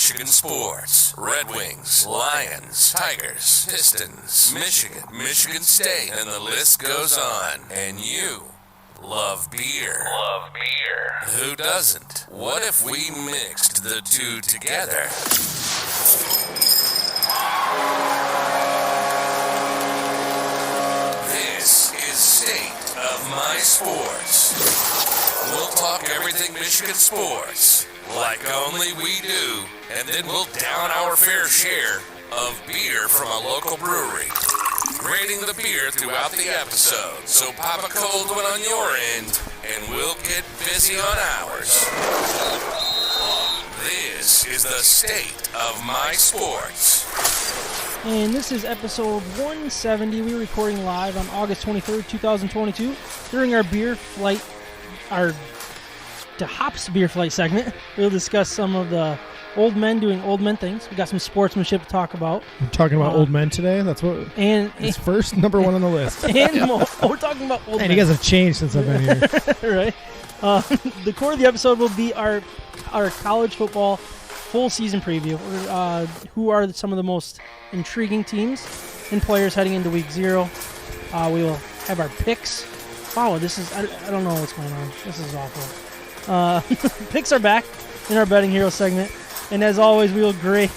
Michigan sports. Red Wings, Lions, Tigers, Pistons, Michigan State, and the list goes on. And you love beer. Who doesn't? What if we mixed the two together? This is State of My Sports. We'll talk everything Michigan sports, like only we do, and then we'll down our fair share of beer from a local brewery, rating the beer throughout the episode. So pop a cold one on your end, and we'll get busy on ours. This is the State of My Sports. And this is episode 170. We're recording live on August 23rd, 2022. During our beer flight, our DeHop's beer flight segment, we'll discuss some of the old men doing old men things. We got some sportsmanship to talk about. We're talking about old men today. That's what. And it's first number one on the list. And we're talking about old men. And you guys have changed since I've been here. Right. The core of the episode will be our college football full season preview. Who are some of the most intriguing teams and players heading into week 0. We will have our picks. Wow, this is, I don't know what's going on. This is awful. Picks are back in our Betting Hero segment. And as always, we will rate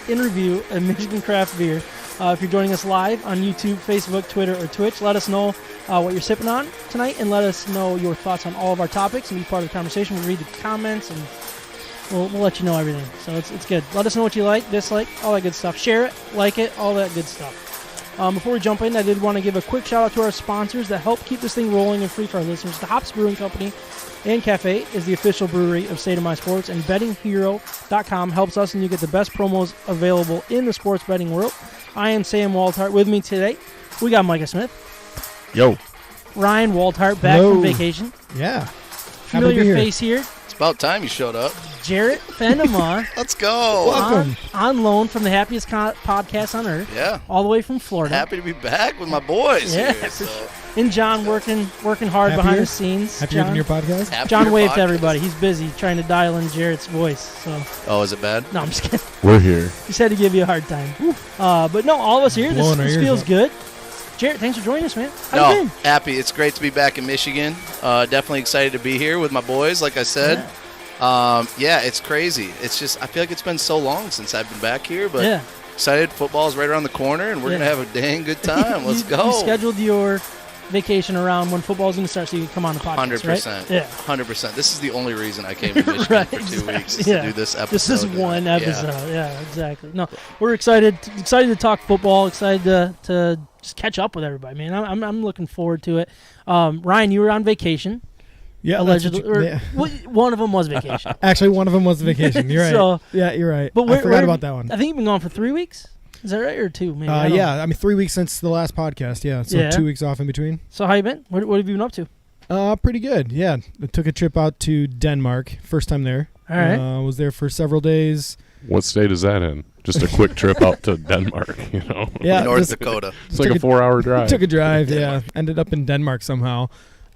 and review a Michigan craft beer. If you're joining us live on YouTube, Facebook, Twitter, or Twitch, let us know what you're sipping on tonight, and let us know your thoughts on all of our topics and be part of the conversation. We'll read the comments, and we'll let you know everything. So it's good. Let us know what you like, dislike, all that good stuff. Share it, like it, all that good stuff. Before we jump in, I did want to give a quick shout out to our sponsors that help keep this thing rolling and free for our listeners. DeHop's Brewing Company and Cafe is the official brewery of State of My Sports, and bettinghero.com helps us, and you get the best promos available in the sports betting world. I am Sam Waltart. With me today, we got Micah Smith. Yo. Ryan Waltart back from vacation. Yeah. Familiar face here. It's about time you showed up. Jarrett Fenema. Let's go. Welcome. On loan from the happiest podcast on earth. Yeah. All the way from Florida. Happy to be back with my boys here. So. And John working hard behind the scenes. Happy to be your podcast. John waved to everybody. He's busy trying to dial in Jarrett's voice. So. Oh, is it bad? No, I'm just kidding. We're here. Just had to give you a hard time. But no, all of us here. This feels good. Jarrett, thanks for joining us, man. How you been? Happy. It's great to be back in Michigan. Definitely excited to be here with my boys, like I said. Yeah, it's crazy. It's just, I feel like it's been so long since I've been back here, but excited. Football's right around the corner, and we're going to have a dang good time. Let's go. You scheduled your vacation around when football's going to start so you can come on the podcast, 100%. Right? Yeah. 100%. This is the only reason I came to Michigan for 2 weeks is to do this episode. This is one episode. Yeah, exactly. No, we're excited to talk football, excited to just catch up with everybody, man. I'm looking forward to it. Ryan, you were on vacation. Yeah, allegedly. One of them was vacation. Actually, one of them was vacation. You're right. So, yeah, you're right. But I forgot about that one. I think you've been gone for 3 weeks. Is that right, or 2? Maybe. I mean 3 weeks since the last podcast. Yeah, so 2 weeks off in between. So how you been? What have you been up to? Pretty good. Yeah, I took a trip out to Denmark. First time there. All right. Was there for several days. What state is that in? Just a quick trip out to Denmark, you know? Yeah, North Dakota. It's like a 4-hour drive. Took a drive. Yeah, ended up in Denmark somehow.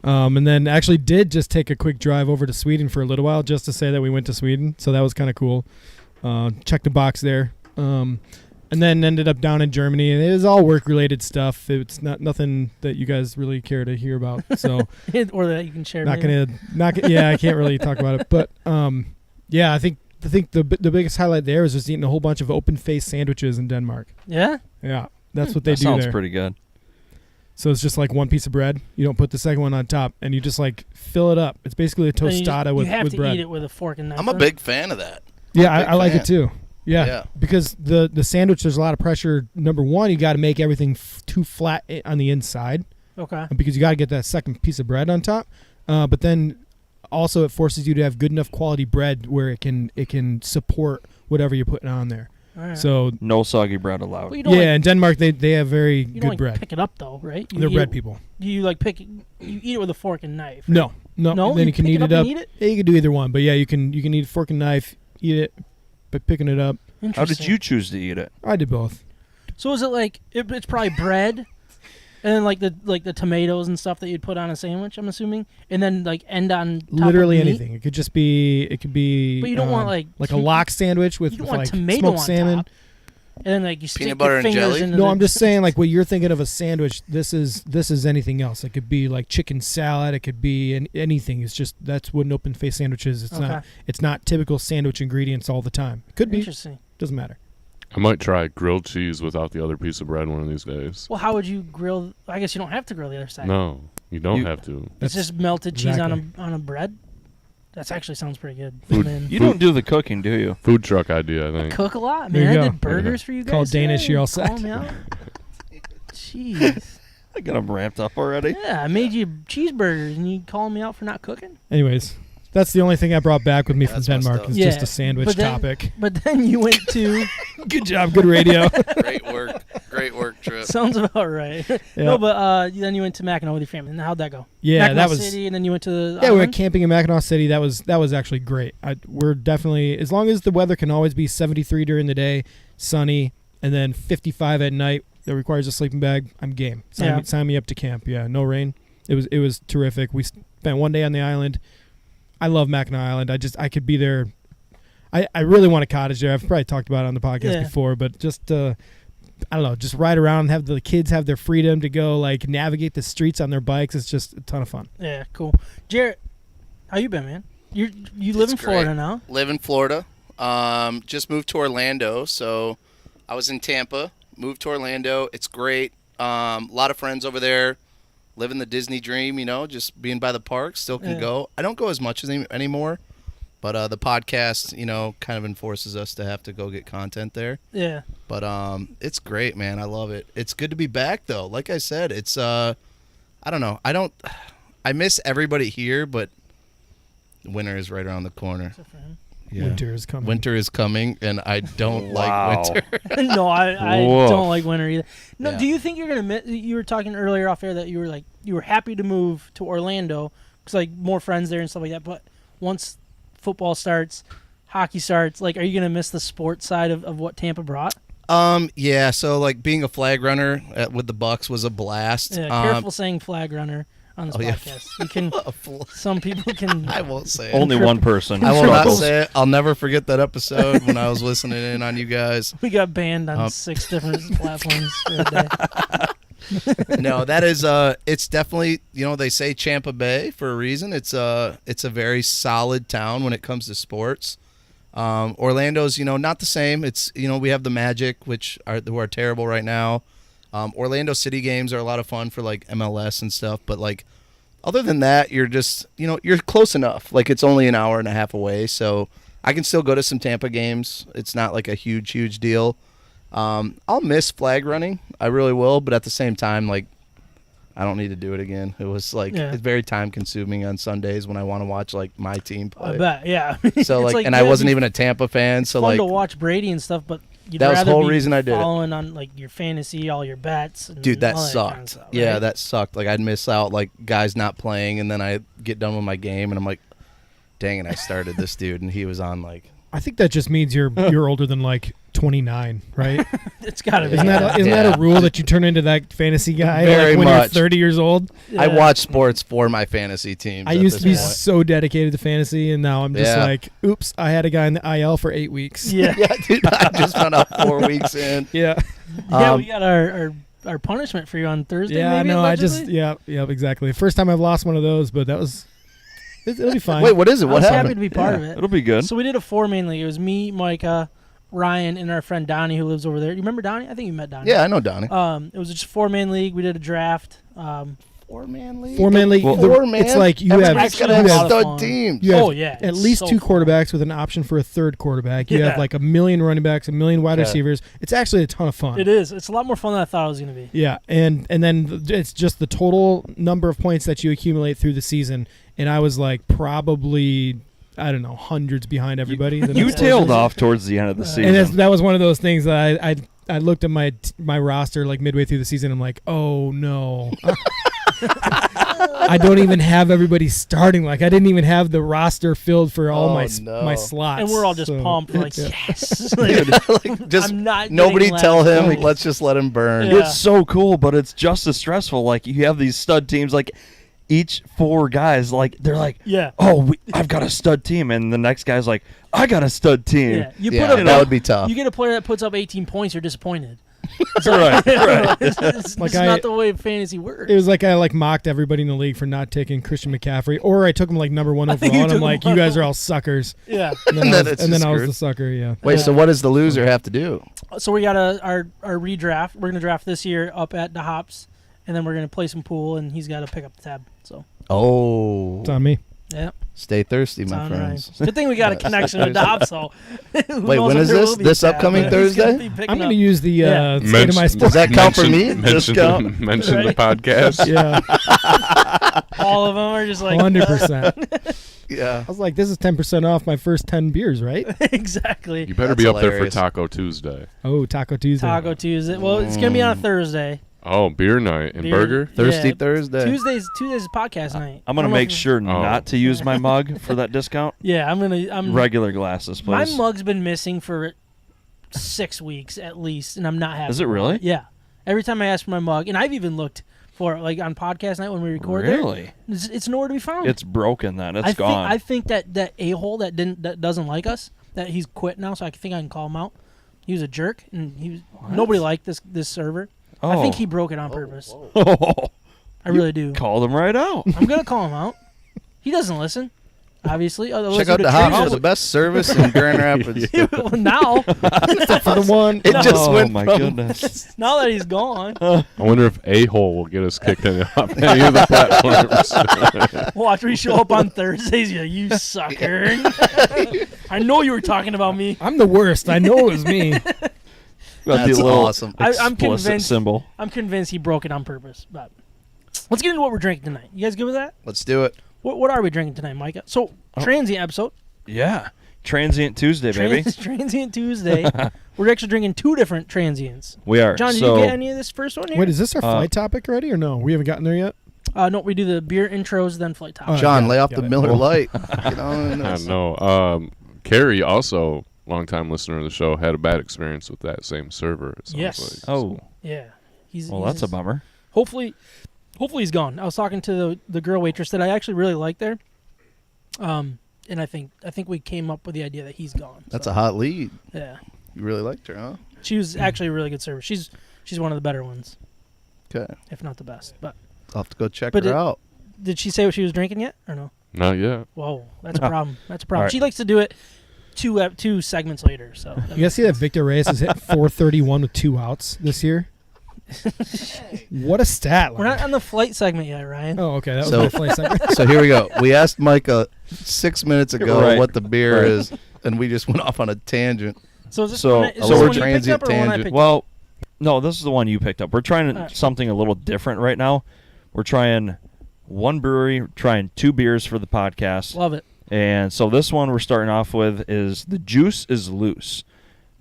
And then actually did just take a quick drive over to Sweden for a little while just to say that we went to Sweden. So that was kind of cool. Checked the box there. And then ended up down in Germany. And it was all work-related stuff. It's nothing that you guys really care to hear about. So or that you can share. Yeah, I can't really talk about it. But yeah, I think the biggest highlight there was just eating a whole bunch of open-faced sandwiches in Denmark. Yeah? Yeah, that's what they do sounds there. Pretty good. So it's just like one piece of bread. You don't put the second one on top, and you just like fill it up. It's basically a tostada with bread. You have to eat it with a fork and knife. I'm a big fan of that. Yeah, I like it too. Yeah, because the sandwich, there's a lot of pressure. Number one, you got to make everything too flat on the inside. Okay. Because you got to get that second piece of bread on top. But then also it forces you to have good enough quality bread where it can support whatever you're putting on there. Right. So no soggy bread allowed. Well, in Denmark they have very good bread. Pick it up though, right? They're bread people. You eat it with a fork and knife. Right? No. Then you can eat it up. Yeah, you can do either one, but yeah, you can eat fork and knife, eat it by picking it up. How did you choose to eat it? I did both. So is it like it's probably bread And then like the tomatoes and stuff that you'd put on a sandwich, I'm assuming, and then like end on top Literally of the anything. It could just be. It could be. But you don't want like a lox sandwich with you don't want like tomato smoked on salmon. top. And then like you stick Peanut butter your and fingers jelly? into No, the I'm just saying like what you're thinking of a sandwich. This is anything else. It could be like chicken salad. It could be anything. It's just that's what an open face sandwich is. It's not typical sandwich ingredients all the time. It could be. Interesting. Doesn't matter. I might try grilled cheese without the other piece of bread one of these days. Well, how would you grill? I guess you don't have to grill the other side. No, you don't have to. It's just melted cheese on a bread. That actually sounds pretty good. You don't do the cooking, do you? Food truck idea, I think. Cook a lot, There you man. I go. did burgers for you guys. Call Danish, today. you're all Call set. me out. Jeez. I got them ramped up already. Yeah, I made you cheeseburgers, and you calling me out for not cooking? Anyways, that's the only thing I brought back with me from That's messed Denmark up. is Yeah, just a sandwich but then- topic. But then you went to. Good job, good radio. Great work trip. Sounds about right. Yeah. No, but then you went to Mackinac with your family. And how'd that go? Yeah, Mackinac that was. City, and then you went to the Yeah, we went island? camping in Mackinac City. That was actually great. We're definitely, as long as the weather can always be 73 during the day, sunny, and then 55 at night. That requires a sleeping bag. I'm game. Sign me up to camp. Yeah, no rain. It was terrific. We spent one day on the island. I love Mackinac Island. I could be there. I really want a cottage there. I've probably talked about it on the podcast before, but just I don't know, just ride around and have the kids have their freedom to go like navigate the streets on their bikes. It's just a ton of fun. Yeah, cool. Jarrett, how you been, man? You live in Florida now? Live in Florida. Just moved to Orlando, so I was in Tampa. Moved to Orlando. It's great. A lot of friends over there. Living the Disney dream, just being by the park. Still can go. I don't go as much as anymore, but the podcast, kind of enforces us to have to go get content there. Yeah. But it's great, man. I love it. It's good to be back, though. Like I said, it's I don't know. I miss everybody here, but winter is right around the corner. Except for him. Yeah. Winter is coming. Winter is coming, and I don't like winter. No, I Woof. don't like winter either. No, Yeah. do you think you're gonna miss? You were talking earlier off air that you were happy to move to Orlando because like more friends there and stuff like that. But once football starts, hockey starts, like, are you gonna miss the sports side of what Tampa brought? Yeah. So like being a flag runner with the Bucks was a blast. Yeah, careful saying flag runner on this podcast. You can. Some people can. I won't say it. Only one person. I will not struggles. say it. I'll never forget that episode when I was listening in on you guys. We got banned on 6 different platforms for a day. No, that is it's definitely, they say Tampa Bay for a reason. It's a very solid town when it comes to sports. Orlando's, not the same. It's, we have the Magic, who are terrible right now. Orlando City games are a lot of fun for like MLS and stuff, but like other than that, you're just, you're close enough. Like it's only an hour and a half away, so I can still go to some Tampa games. It's not like a huge deal. I'll miss flag running. I really will, but at the same time, like I don't need to do it again. It was like it's very time consuming on Sundays when I want to watch like my team play. I bet, yeah. So It's like, and I wasn't even a Tampa fan, so fun like to watch Brady and stuff, but you'd that was the rather whole be reason I did it. following on like your fantasy, all your bets. And dude, that all sucked. kind of stuff, Yeah, right? that sucked. Like I'd miss out like guys not playing, and then I get done with my game, and I'm like, dang it, I started this dude, and he was on like. I think that just means you're older than like 29, right? It's got to be. Isn't that a rule that you turn into that fantasy guy Very like when much. you're 30 years old? Yeah. I watch sports for my fantasy teams. I used to be so dedicated to fantasy, and now I'm just like, oops, I had a guy in the IL for 8 weeks. Yeah. Yeah, dude, I just found out 4 weeks in. Yeah. Yeah, we got our punishment for you on Thursday. Yeah, maybe, no, allegedly? yeah, exactly. First time I've lost one of those, but that was, it'll be fine. Wait, what is it? I What was happy happened? to be part of it. It'll be good. So we did a 4-man league. It was me, Micah, Ryan, and our friend Donnie who lives over there. You remember Donnie? I think you met Donnie. Yeah, I know Donnie. It was just 4-man league. We did a draft. 4-man league. 4-man league. Well, the- 4-man? It's like you have, Everybody's actually gotta a have lot of stud fun. teams. you have Oh, yeah, at it's least so 2 fun. quarterbacks with an option for a third quarterback. You Yeah. have like 1 million running backs, 1 million wide Yeah. receivers. It's actually a ton of fun. It is. It's a lot more fun than I thought it was going to be. Yeah, and then it's just the total number of points that you accumulate through the season. And I was like probably, I don't know, hundreds behind everybody. The You next tailed person. off towards the end of the And season. that was one of those things that I looked at my roster like midway through the season. I'm like, oh no. I don't even have everybody starting. Like I didn't even have the roster filled for all my slots. And we're all just pumped, like yes. Like, just I'm not nobody tell him. Like, let's just let him burn. Yeah. It's so cool, but it's just as stressful. Like you have these stud teams, like each 4 guys, like they're like, yeah. Oh, I've got a stud team, and the next guy's like, I got a stud team. Yeah, That would be tough. You get a player that puts up 18 points, you're disappointed. Right. It's Like not the way fantasy works. It was like I mocked everybody in the league for not taking Christian McCaffrey, or I took him like number 1 overall, and I'm like, you guys are all suckers. Yeah. And then I was the sucker. Yeah. Wait, so what does the loser have to do? So we got our redraft. We're gonna draft this year up at DeHop's, and then we're gonna play some pool, and he's got to pick up the tab. So. Oh. It's on me. Yeah. Stay thirsty, It's my on friends. right. Good thing we got a connection with DeHop's. So. Wait, when is this? This upcoming Thursday? I'm going to use the Yeah. State of My Does Sports. that count for me? Mention Discount? mention the Right. podcast. Yeah, All of them are just like 100%. Yeah. I was like, this is 10% off my first 10 beers, right? exactly. You better That's be up there for hilarious. Taco Tuesday. Oh, Taco Tuesday. Taco Tuesday. Well, it's gonna be on a Thursday. Oh, beer night and Beer- burger. Thirsty Yeah. Thursday. Tuesdays is podcast night. I'm gonna I don't know make if- sure not to use my mug for that discount. Yeah, I'm Regular glasses, My please. mug's been missing for 6 weeks at least, and I'm not happy. Is it really? Yeah. Every time I ask for my mug, and I've even looked for it, like on podcast night when we record there, Really? it's nowhere to be found. It's broken then. It's I gone. think that a-hole that doesn't like us, that he's quit now, so I think I can call him out. He was a jerk, and nobody liked this server. I think he broke it on purpose. I really do. Called him right out. I'm gonna call him out. He doesn't listen, obviously. Check out DeHop's for the best service in Grand Rapids. Well, now For the one. It just Oh went my from goodness. that he's gone, I wonder if A-hole will get us kicked off any of the platforms. watch me show up on Thursdays. You're like, you sucker! I know you were talking about me. I'm the worst. I know it was me. Got That's the little awesome. I'm explicit convinced. symbol. I'm convinced he broke it on purpose. But let's get into what we're drinking tonight. You guys good with that? Let's do it. What are we drinking tonight, Micah? So transient episode. Yeah. Transient Tuesday, baby. Transient Tuesday. We're actually drinking 2 different transients. We are. John, did so, you get any of this first one here? Wait, is this our flight topic already or no? We haven't gotten there yet? No, we do the beer intros, then flight topic. John, got lay it, off got the it. Miller Well, Lite. Get on in I this. know. Carrie, also longtime listener of the show, had a bad experience with that same server. It sounds Yes. like. Oh. Yeah. Well, that's a bummer. Hopefully he's gone. I was talking to the girl waitress that I actually really like there. And I think we came up with the idea that he's gone. That's so, a hot lead. yeah. You really liked her, huh? She was actually a really good server. She's one of the better ones, Okay. if not the best. But I'll have to go check But her it- out. did she say what she was drinking yet or no? Not yet. Whoa, that's a problem. That's a problem. All right. She likes to do it two segments later. So You guys see that Victor Reyes has hit 431 with 2 outs this year? What a stat. we're not on the flight segment yet, Ryan. Oh, okay. That was So- my flight segment. So here we go. We asked Micah 6 minutes ago Right. what the beer Right. is, and we just went off on a tangent. So is this So- one, is so this we're one you picked transient up or one I tangent. picked up? Well, no, this is the one you picked up. We're trying Alright. something a little different right now. We're trying one brewery, trying 2 beers for the podcast. Love it. And so this one we're starting off with is the Juice is Loose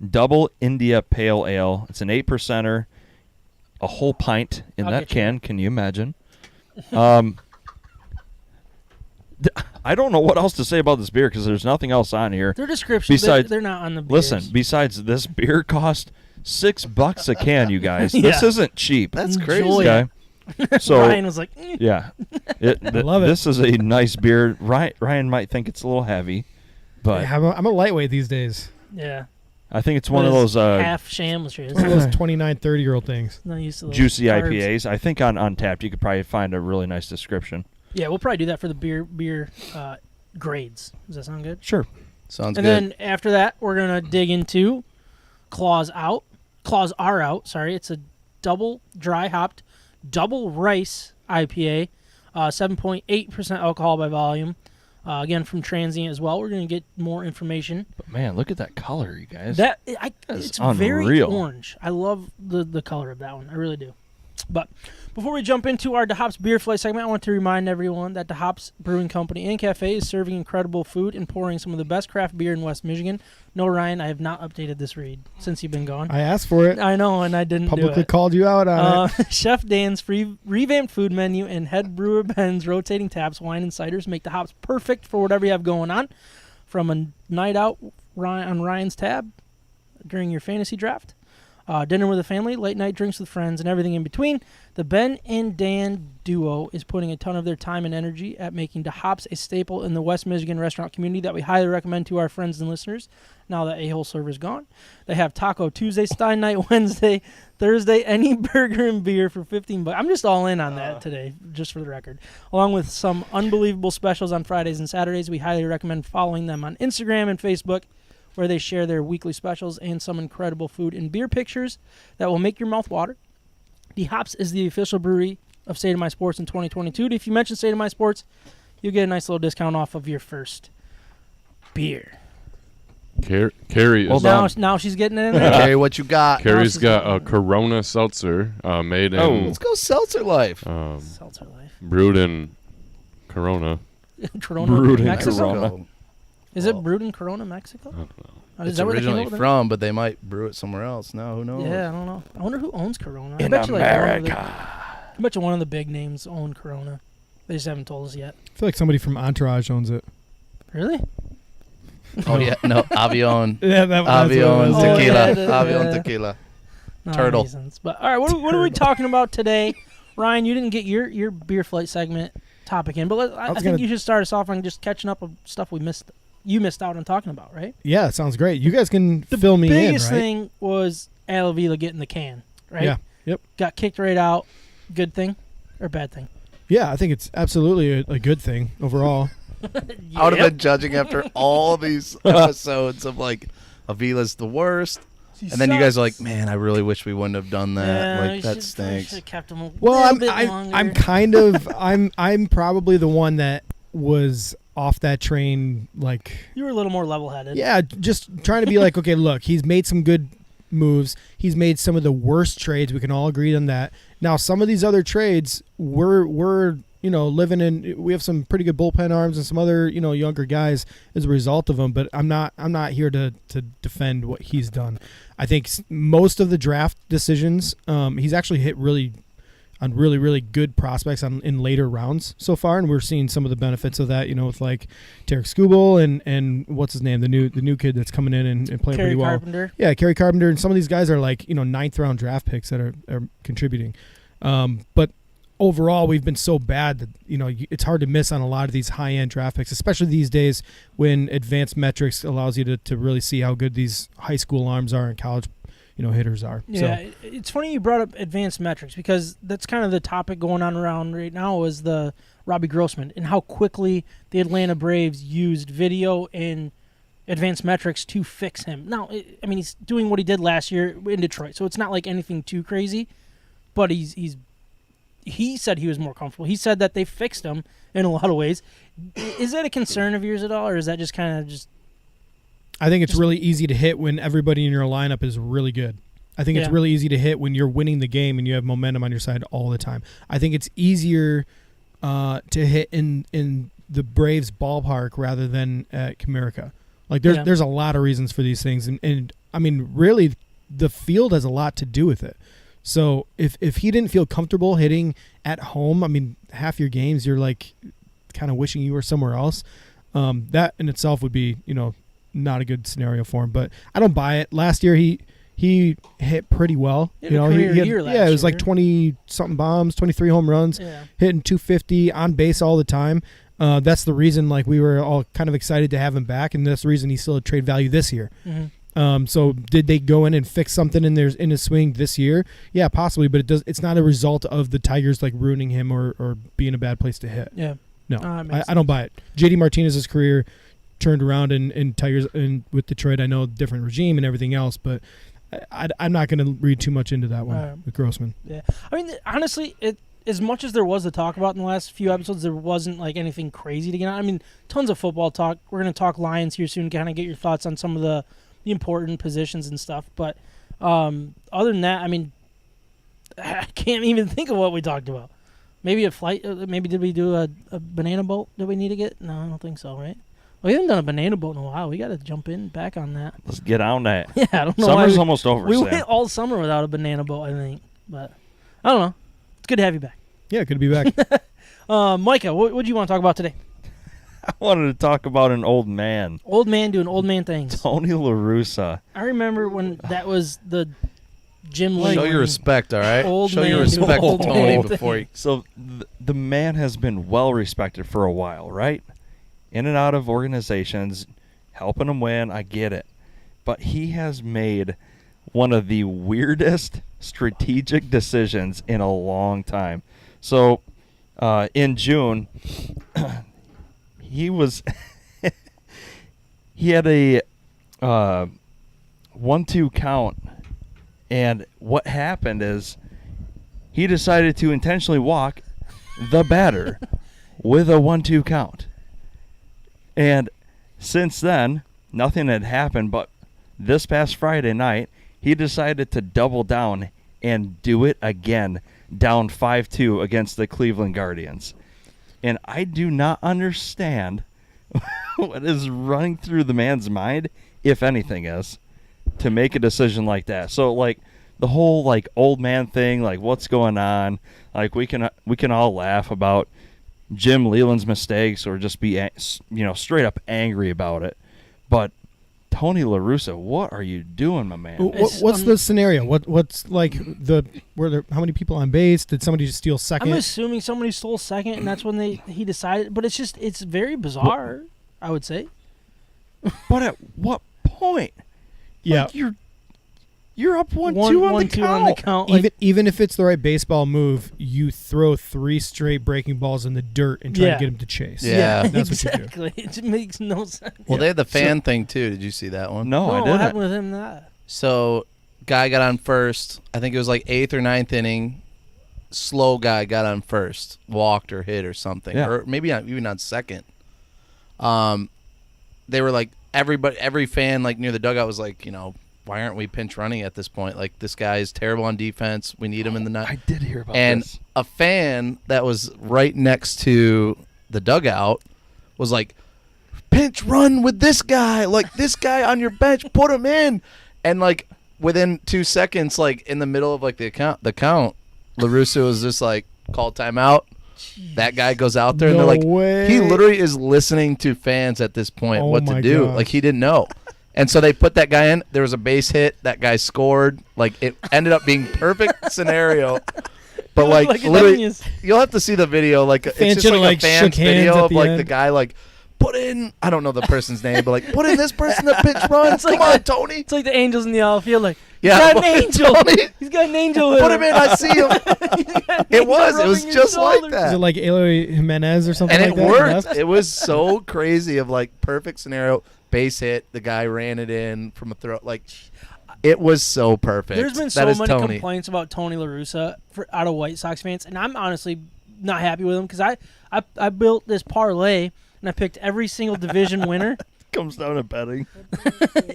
Double India Pale Ale. It's an 8%er, a whole pint in I'll that get you can. Can you imagine? I don't know what else to say about this beer because there's nothing else on here. Their descriptions, Besides- they're not on the beers. Listen, besides this beer cost $6 a can, you guys. This Yeah. isn't cheap. That's Enjoy crazy. it. Okay. So Ryan was like, eh. yeah, love it. This is a nice beer. Ryan might think it's a little heavy, but Yeah, I'm a lightweight these days. yeah. I think it's one of What those is half sham. One of those 29, 30-year-old things. Not used to those juicy carbs. IPAs. I think on Untapped you could probably find a really nice description. Yeah, we'll probably do that for the beer grades. Does that sound good? Sure. Sounds And good. then after that, we're gonna dig into Claws Are Out. Sorry, it's a double dry hopped, double rice IPA, 7.8% alcohol by volume. Again from Transient as well. We're gonna get more information. But man, look at that color, you guys. That That's it's very unreal. orange. I love the color of that one. I really do. But before we jump into our DeHop's Beer Flight segment, I want to remind everyone that DeHop's Brewing Company and Cafe is serving incredible food and pouring some of the best craft beer in West Michigan. No, Ryan, I have not updated this read since you've been gone. I asked for it. I know, and I didn't Publicly do it. called you out on it. Chef Dan's free revamped food menu and head brewer Ben's rotating taps, wine, and ciders make DeHop's perfect for whatever you have going on. From a night out on Ryan's tab during your fantasy draft, dinner with a family, late night drinks with friends, and everything in between, the Ben and Dan duo is putting a ton of their time and energy at making DeHop's a staple in the West Michigan restaurant community that we highly recommend to our friends and listeners now that A-Hole Server's gone. They have Taco Tuesday, Stein Night Wednesday, Thursday, any burger and beer for $15. I'm just all in on that today, just for the record. Along with some unbelievable specials on Fridays and Saturdays, we highly recommend following them on Instagram and Facebook, where they share their weekly specials and some incredible food and beer pictures that will make your mouth water. DeHop's is the official brewery of State of My Sports in 2022. If you mention State of My Sports, you'll get a nice little discount off of your first beer. Carrie is Now she's getting it in there. Carrie, what you got? Carrie's got a Corona seltzer made in Let's go Seltzer Life. Seltzer Life. brewed in Corona. Corona, Brewed in Mexico? Corona. Is it brewed in Corona, Mexico? I don't know. Is It's that where they came originally up with it? from, but they might brew it somewhere else. No, who knows? Yeah, I don't know. I wonder who owns Corona. In I bet America. I bet you one of the big names own Corona. They just haven't told us yet. I feel like somebody from Entourage owns it. Really? Oh yeah, no, Avion. Yeah, that's what it Avion was. tequila. yeah. Avion tequila. No Turtle. reasons. But all right, what are we talking about today? Ryan, you didn't get your beer flight segment topic in, but I think you should start us off on just catching up with stuff you missed out on talking about, right? Yeah, it sounds great. You guys can fill me in, The right? biggest thing was Alavila getting the can, right? Yeah. Yep. Got kicked right out. Good thing or bad thing? Yeah, I think it's absolutely a good thing overall. I would have been judging after all these episodes of like Avila's the worst, and then you guys are like, man, I really wish we wouldn't have done that. Yeah, like that stinks. Should have kept him a Well, little bit longer. I'm kind of I'm probably the one that was off that train. Like, You were a little more level-headed. yeah, just trying to be like, okay, look, he's made some good moves. He's made some of the worst trades. We can all agree on that. Now, some of these other trades, we're living in. We have some pretty good bullpen arms and some other younger guys as a result of them. But I'm not here to defend what he's done. I think most of the draft decisions, he's actually hit really good prospects in later rounds so far, and we're seeing some of the benefits of that. With like Tarek Skubal and what's his name, the new kid that's coming in and playing Kerry pretty well. Carpenter. Yeah, Kerry Carpenter, and some of these guys are like 9th round draft picks that are contributing. But overall, we've been so bad that it's hard to miss on a lot of these high end draft picks, especially these days when advanced metrics allows you to really see how good these high school arms are and college hitters are. Yeah, So, it's funny you brought up advanced metrics because that's kind of the topic going on around right now is the Robbie Grossman and how quickly the Atlanta Braves used video and advanced metrics to fix him. Now, he's doing what he did last year in Detroit, so it's not like anything too crazy, but he said he was more comfortable. He said that they fixed him in a lot of ways. Is that a concern of yours at all, or is that just kind of just... I think it's really easy to hit when everybody in your lineup is really good. I think it's really easy to hit when you're winning the game and you have momentum on your side all the time. I think it's easier to hit in the Braves ballpark rather than at Comerica. Like there's a lot of reasons for these things, and I mean really the field has a lot to do with it. So if he didn't feel comfortable hitting at home, I mean half your games you're like kind of wishing you were somewhere else. That in itself would be not a good scenario for him, but I don't buy it. Last year he hit pretty well. He had a career year last it was like year. 20 something bombs, 23 home runs, hitting 250 on base all the time. That's the reason like we were all kind of excited to have him back, and that's the reason he's still at trade value this year. Mm-hmm. So did they go in and fix something in his swing this year? Yeah, possibly, but it's not a result of the Tigers like ruining him or being a bad place to hit. Yeah. No, I don't buy it. JD Martinez's career turned around in Tigers and with Detroit. I know different regime and everything else, but I'm not going to read too much into that one with Grossman. Yeah, I mean, honestly, as much as there was to talk about in the last few episodes, there wasn't like anything crazy to get on. I mean, tons of football talk. We're going to talk Lions here soon, kind of get your thoughts on some of the important positions and stuff. But other than that, I mean, I can't even think of what we talked about. Maybe a flight. Maybe did we do a banana boat that we need to get? No, I don't think so, right? We haven't done a banana boat in a while. We got to jump in back on that. Let's get on that. Yeah, I don't know. Summer's almost over, We Sam. went all summer without a banana boat, I think. But I don't know. It's good to have you back. Yeah, good to be back. Micah, what do you want to talk about today? I wanted to talk about an old man. Old man doing old man things. Tony La Russa. I remember when that was the Jim Show Lee. your respect, all right? Old Show man your doing respect to old Tony man before you. So the man has been well respected for a while, right? In and out of organizations, helping them win. I get it. But he has made one of the weirdest strategic decisions in a long time. So in June, he was he had a 1-2 count, and what happened is he decided to intentionally walk the batter with a 1-2 count. And since then, nothing had happened, but this past Friday night, he decided to double down and do it again, down 5-2 against the Cleveland Guardians. And I do not understand what is running through the man's mind, if anything is, to make a decision like that. So, like, the whole, like, old man thing, like, what's going on? Like, we can all laugh about Jim Leland's mistakes or just be, straight up angry about it. But Tony La Russa, what are you doing, my man? What's the scenario? What's like how many people on base? Did somebody just steal second? I'm assuming somebody stole second, and that's when he decided. But it's very bizarre, I would say. But at what point? Yeah. Like you're up 1-2 on the count. Like, Even if it's the right baseball move, you throw 3 straight breaking balls in the dirt and try to get him to chase. Yeah. That's exactly. what you do. It makes no sense. Well, they had the fan thing, too. Did you see that one? No, I didn't. What happened with him? That So, guy got on first. I think it was like 8th or 9th inning. Slow guy got on first. Walked or hit or something. Yeah. Or maybe not, even on second. They were like, every fan like near the dugout was like, why aren't we pinch running at this point? Like, this guy is terrible on defense. We need him in the night. I did hear about and this. a fan that was right next to the dugout was like, pinch run with this guy. Like, this guy on your bench, put him in. And, like, within 2 seconds, like, in the middle of, like, the count, La Russa was just like, call timeout. That guy goes out there, and they're like, he literally is listening to fans at this point what to do. Gosh. Like, he didn't know. And so they put that guy in. There was a base hit. That guy scored. Like, it ended up being perfect scenario. But, like a literally, genius. you'll have to see the video. Like, it's just should've, like a fan's shook hands video at of, the like, end. the guy, like, put in, I don't know the person's name, but, like, put in this person that pitch runs. Come on, Tony. It's like the Angels in the outfield. Like, Yeah, he's got an angel. Tony. He's got an angel with Put him in. I see him. It was rubbing his just like shoulders. Is that. it like Eloy Jimenez or something And like it that? worked. Left? It was so crazy of, like, perfect scenario. Base hit. The guy ran it in from a throw. Like, it was so perfect. There's been That so is many Tony. complaints about Tony La Russa out of White Sox fans, and I'm honestly not happy with him because I built this parlay and I picked every single division winner. Comes down to betting.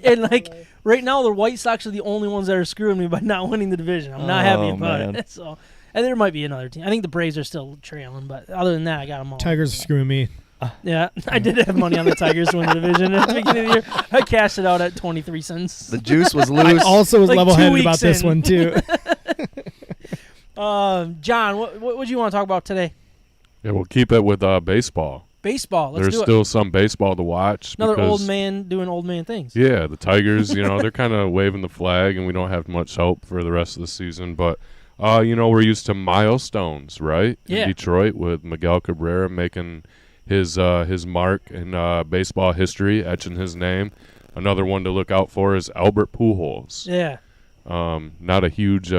And, like, right now the White Sox are the only ones that are screwing me by not winning the division. I'm not happy about man. it. So, and there might be another team. I think the Braves are still trailing, but other than that, I got them all. Tigers are screwing me. Yeah, I did have money on the Tigers to win the division at the beginning of the year. I cashed it out at 23 cents. The juice was I loose. also was Like 2 level-headed weeks about this in. one, too. John, what would you want to talk about today? Yeah, we'll keep it with baseball. Baseball. Let's There's do it. still some baseball to watch. Another because, old man doing old man things. Yeah, the Tigers, they're kind of waving the flag, and we don't have much hope for the rest of the season. But, we're used to milestones, right? Yeah. In Detroit with Miguel Cabrera making his mark in baseball history, etching his name. Another one to look out for is Albert Pujols. Yeah. Not a huge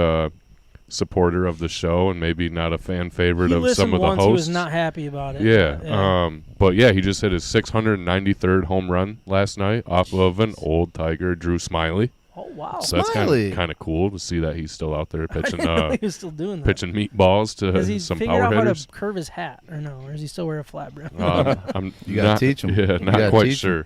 supporter of the show, and maybe not a fan favorite He of listened some of the once, hosts. He was not happy about it. Yeah. But yeah, he just hit his 693rd home run last night off of an old Tiger, Drew Smiley. Oh, wow. So that's Smiley. kind of cool to see that he's still out there I pitching didn't know he was still doing that. pitching meatballs Has he to some figured power out how hitters. to curve his hat, or no? Or does he still wear a flat brim? I'm You gotta not- teach him. Yeah, You not gotta quite teach him. sure.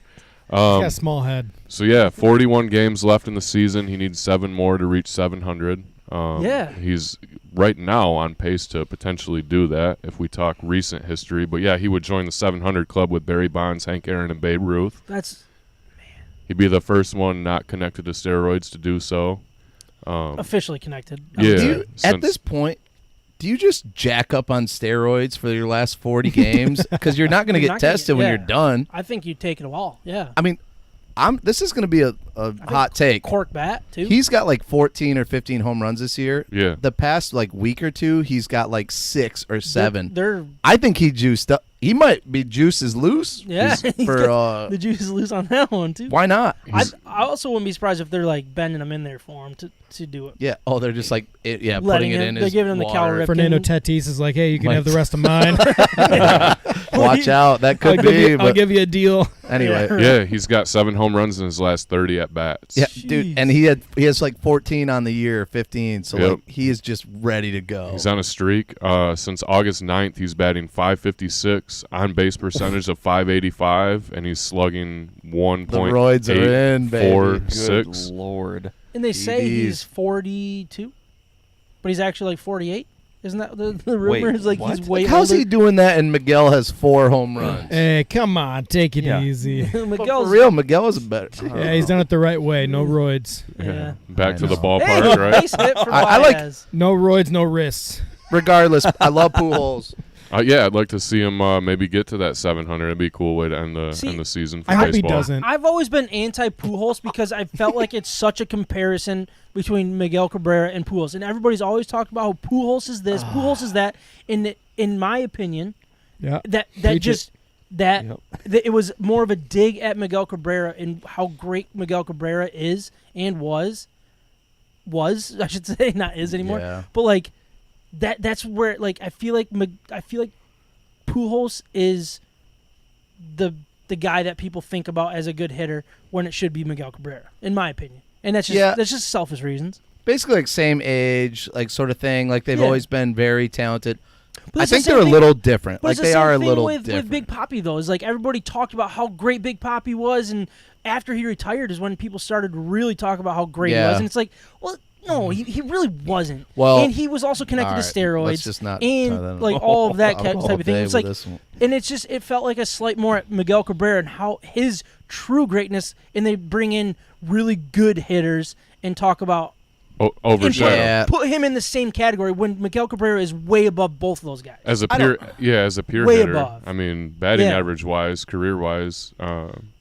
He's got a small head. So yeah, 41 games left in the season. He needs 7 more to reach 700. Yeah. He's right now on pace to potentially do that if we talk recent history. But, yeah, he would join the 700 club with Barry Bonds, Hank Aaron, and Babe Ruth. He'd be the first one not connected to steroids to do so. Officially connected. Yeah. At this point, do you just jack up on steroids for your last 40 games? Because you're not going to get tested when you're done. I think you take it all. Yeah. I mean, this is going to be a hot take. Cork bat, too. He's got like 14 or 15 home runs this year. Yeah. The past like week or two, he's got like 6 or 7. I think he juiced up. He might be juices loose. Yeah. For the juice is loose on that one, too. Why not? I also wouldn't be surprised if they're like bending him in there for him to do it. Yeah. Oh, they're just like putting it in. They're giving him the Cal Fernando Tatis is like, hey, you can have the rest of mine. Watch out. That could be. I'll give you a deal. Anyway. Yeah, he's got 7 home runs in his last 30 at bats. Yeah, dude, and he has like 14 on the year, 15. So like he is just ready to go. He's on a streak. Since August 9th, he's batting .556, on base percentage of .585, and he's slugging 1.846. The roids are in, baby. Good Lord. And they say he's 42, but he's actually like 48. Isn't that the rumor? Is like he's way How's older? he doing that? And Miguel has 4 home runs. Hey, come on, take it easy. For real, Miguel is better. Yeah, he's done it the right way. No roids. Yeah. Back to the ballpark, right? Nice hit for I like no roids, no wrists. Regardless, I love Pujols. Yeah, I'd like to see him maybe get to that 700. It'd be a cool way to end the season for I hope baseball. he doesn't. I've always been anti-Pujols because I felt like it's such a comparison between Miguel Cabrera and Pujols, and everybody's always talked about how Pujols is this, Pujols is that. In my opinion, that it was more of a dig at Miguel Cabrera and how great Miguel Cabrera is and was I should say, not is anymore. Yeah. But like that's where like I feel like Pujols is the guy that people think about as a good hitter when it should be Miguel Cabrera, in my opinion. And that's just selfish reasons. Basically, like same age, like sort of thing. Like they've always been very talented. But I think they're a little different. But Like they are a little with different. With Big Papi though, is like everybody talked about how great Big Papi was, and after he retired is when people started to really talk about how great he was. And it's like, well, no, he really wasn't. Well, and he was also connected to steroids. Let's just not and like all of that type of thing. It's like, and it felt like a slight more at Miguel Cabrera and how his true greatness, and they bring in really good hitters and talk about overshadow. Put him in the same category when Miguel Cabrera is way above both of those guys. As a peer way hitter. Above. I mean, batting average wise, career wise,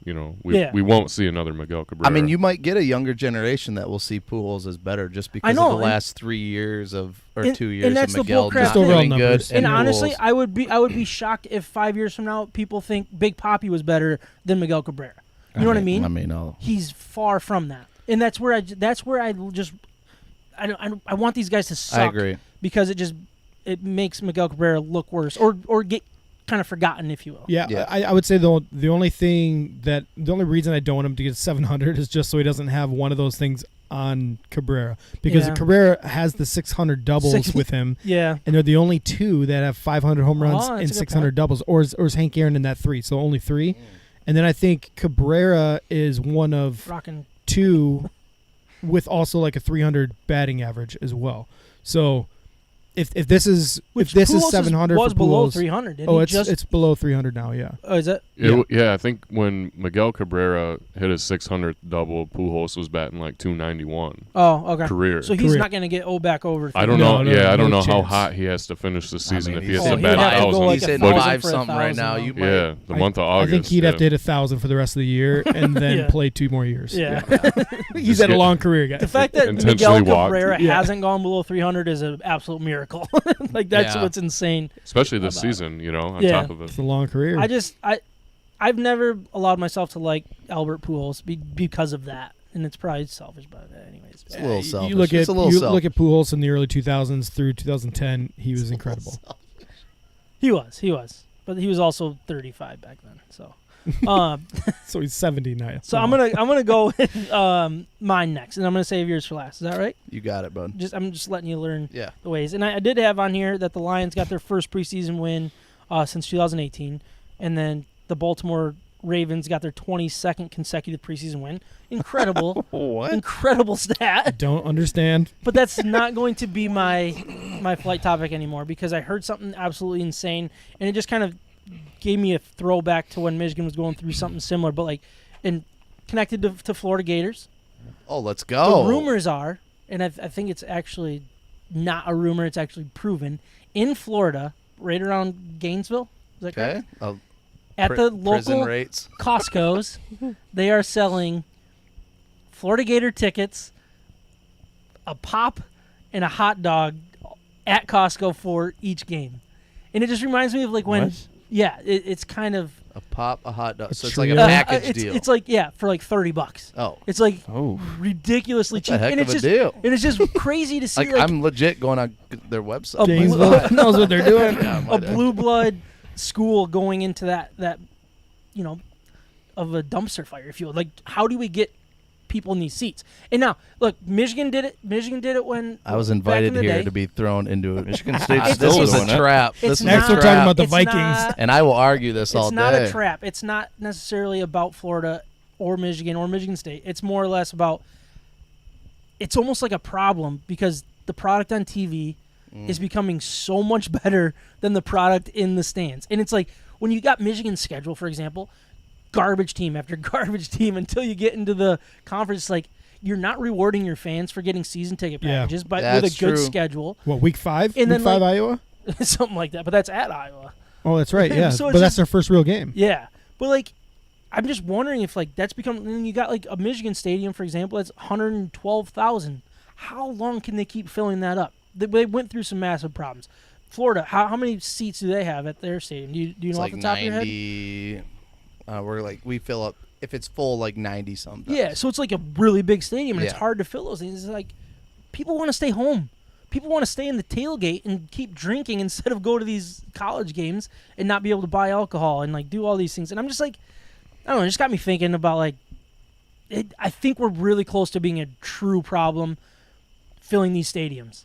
we won't see another Miguel Cabrera. I mean, you might get a younger generation that will see Pujols as better just because of the last 3 years or 2 years and that's of Miguel the bullcrap not thing. doing good. And honestly, I would be shocked if 5 years from now people think Big Papi was better than Miguel Cabrera. You know what I mean? I mean, he's far from that, and that's where I want these guys to suck. I agree because it makes Miguel Cabrera look worse or get kind of forgotten, if you will. Yeah. I would say the only reason I don't want him to get 700 is just so he doesn't have one of those things on Cabrera, because Cabrera has the 600 doubles with him. Yeah, and they're the only 2 that have 500 home runs and 600 doubles, or is Hank Aaron in that 3? So only 3. And then I think Cabrera is one of 2 with also like a 300 batting average as well. So if this is 700 was for below Pujols, 300. It's below 300 now. Yeah. Oh, is it? Yeah, I think when Miguel Cabrera hit his 600th double, Pujols was batting like 291. Oh, okay. Career. So he's not going to get back over. I don't know. I don't know how chance. hot he has to finish the season if he has he to would bat have to go 1,000. like He's hitting 1,000 for 5-something right now. You might. Yeah, the month of August. I think he'd have to hit 1,000 for the rest of the year and then play 2 more years. Yeah. He's had a long career, guys. The fact that Miguel Cabrera hasn't gone below 300 is an absolute miracle. Like that's what's insane. Especially this season, on top of it. It's a long career. I've never allowed myself to like Albert Pujols because of that, and it's probably selfish, but anyways. It's a little selfish. You look at selfish. Pujols in the early 2000s through 2010. He was incredible. He was, but he was also 35 back then. So, so he's 70 now. So I'm gonna go with mine next, and I'm gonna save yours for last. Is that right? You got it, bud. I'm just letting you learn the ways. And I did have on here that the Lions got their first preseason win since 2018, and then the Baltimore Ravens got their 22nd consecutive preseason win. Incredible. What? Incredible stat. Don't understand. But that's not going to be my my flight topic anymore because I heard something absolutely insane, and it just kind of gave me a throwback to when Michigan was going through something similar, but like, and connected to Florida Gators. Oh, let's go. The rumors are, and I think it's actually not a rumor, it's actually proven, in Florida, right around Gainesville. Is that correct? At the local Costco's, they are selling Florida Gator tickets, a pop, and a hot dog at Costco for each game. And it just reminds me of like when, it's kind of a pop, a hot dog. So it's trio. like a package deal. It's like, for like $30. Oh. It's like ridiculously cheap. That's a heck and of it's a deal. And it's just crazy to see. Like I'm legit going on their website. Gainesville knows what they're doing. A blue blood school going into that of a dumpster fire, if you will. Like, how do we get people in these seats? And now, look, Michigan did it. Michigan did it when I was invited back in the here day. to be thrown into it. Michigan State This was a trap. It's Next, not- we're talking about the it's Vikings. not- And I will argue this all It's day. not a trap. It's not necessarily about Florida or Michigan State. It's more or less about, it's almost like a problem because the product on TV is becoming so much better than the product in the stands. And it's like, when you got Michigan's schedule, for example, garbage team after garbage team until you get into the conference, like, you're not rewarding your fans for getting season ticket packages, but with a That's good true. schedule. What, week 5? And Week then, 5 like- Iowa? Something like that. But that's at Iowa. Oh, that's right, yeah. So it's But that's just- their first real game. Yeah. But, like, I'm just wondering if, like, that's become... And you got, like, a Michigan stadium, for example, that's 112,000. How long can they keep filling that up? They went through some massive problems. Florida, how many seats do they have at their stadium? Do you know It's off like the top of your head? 90. We fill up, if it's full, like 90 something. Yeah, so it's like a really big stadium, and it's Yeah. hard to fill those things. It's like, people want to stay home. People want to stay in the tailgate and keep drinking instead of go to these college games and not be able to buy alcohol and, like, do all these things. And I'm just like, I don't know, it just got me thinking about, like, I think we're really close to being a true problem filling these stadiums.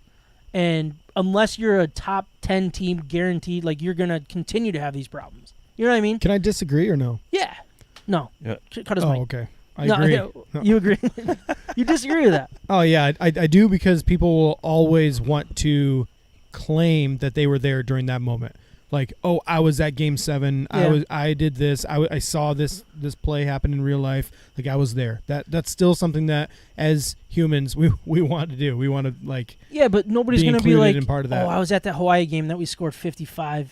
And unless you're a top 10 team guaranteed, like, you're going to continue to have these problems. You know what I mean? Can I disagree or no? Yeah. No. Yeah. Cut his Oh, mic. okay. I No, agree. yeah, No. You agree? You disagree with that? Oh, yeah, I do because people will always want to claim that they were there during that moment. Like, oh, I was at Game 7. Yeah. I did this. I saw this play happen in real life. Like, I was there. That's still something that, as humans, we want to do. We want to, like, Yeah, but nobody's be going to be included like, in part of that. oh, I was at that Hawaii game that we scored 55-3.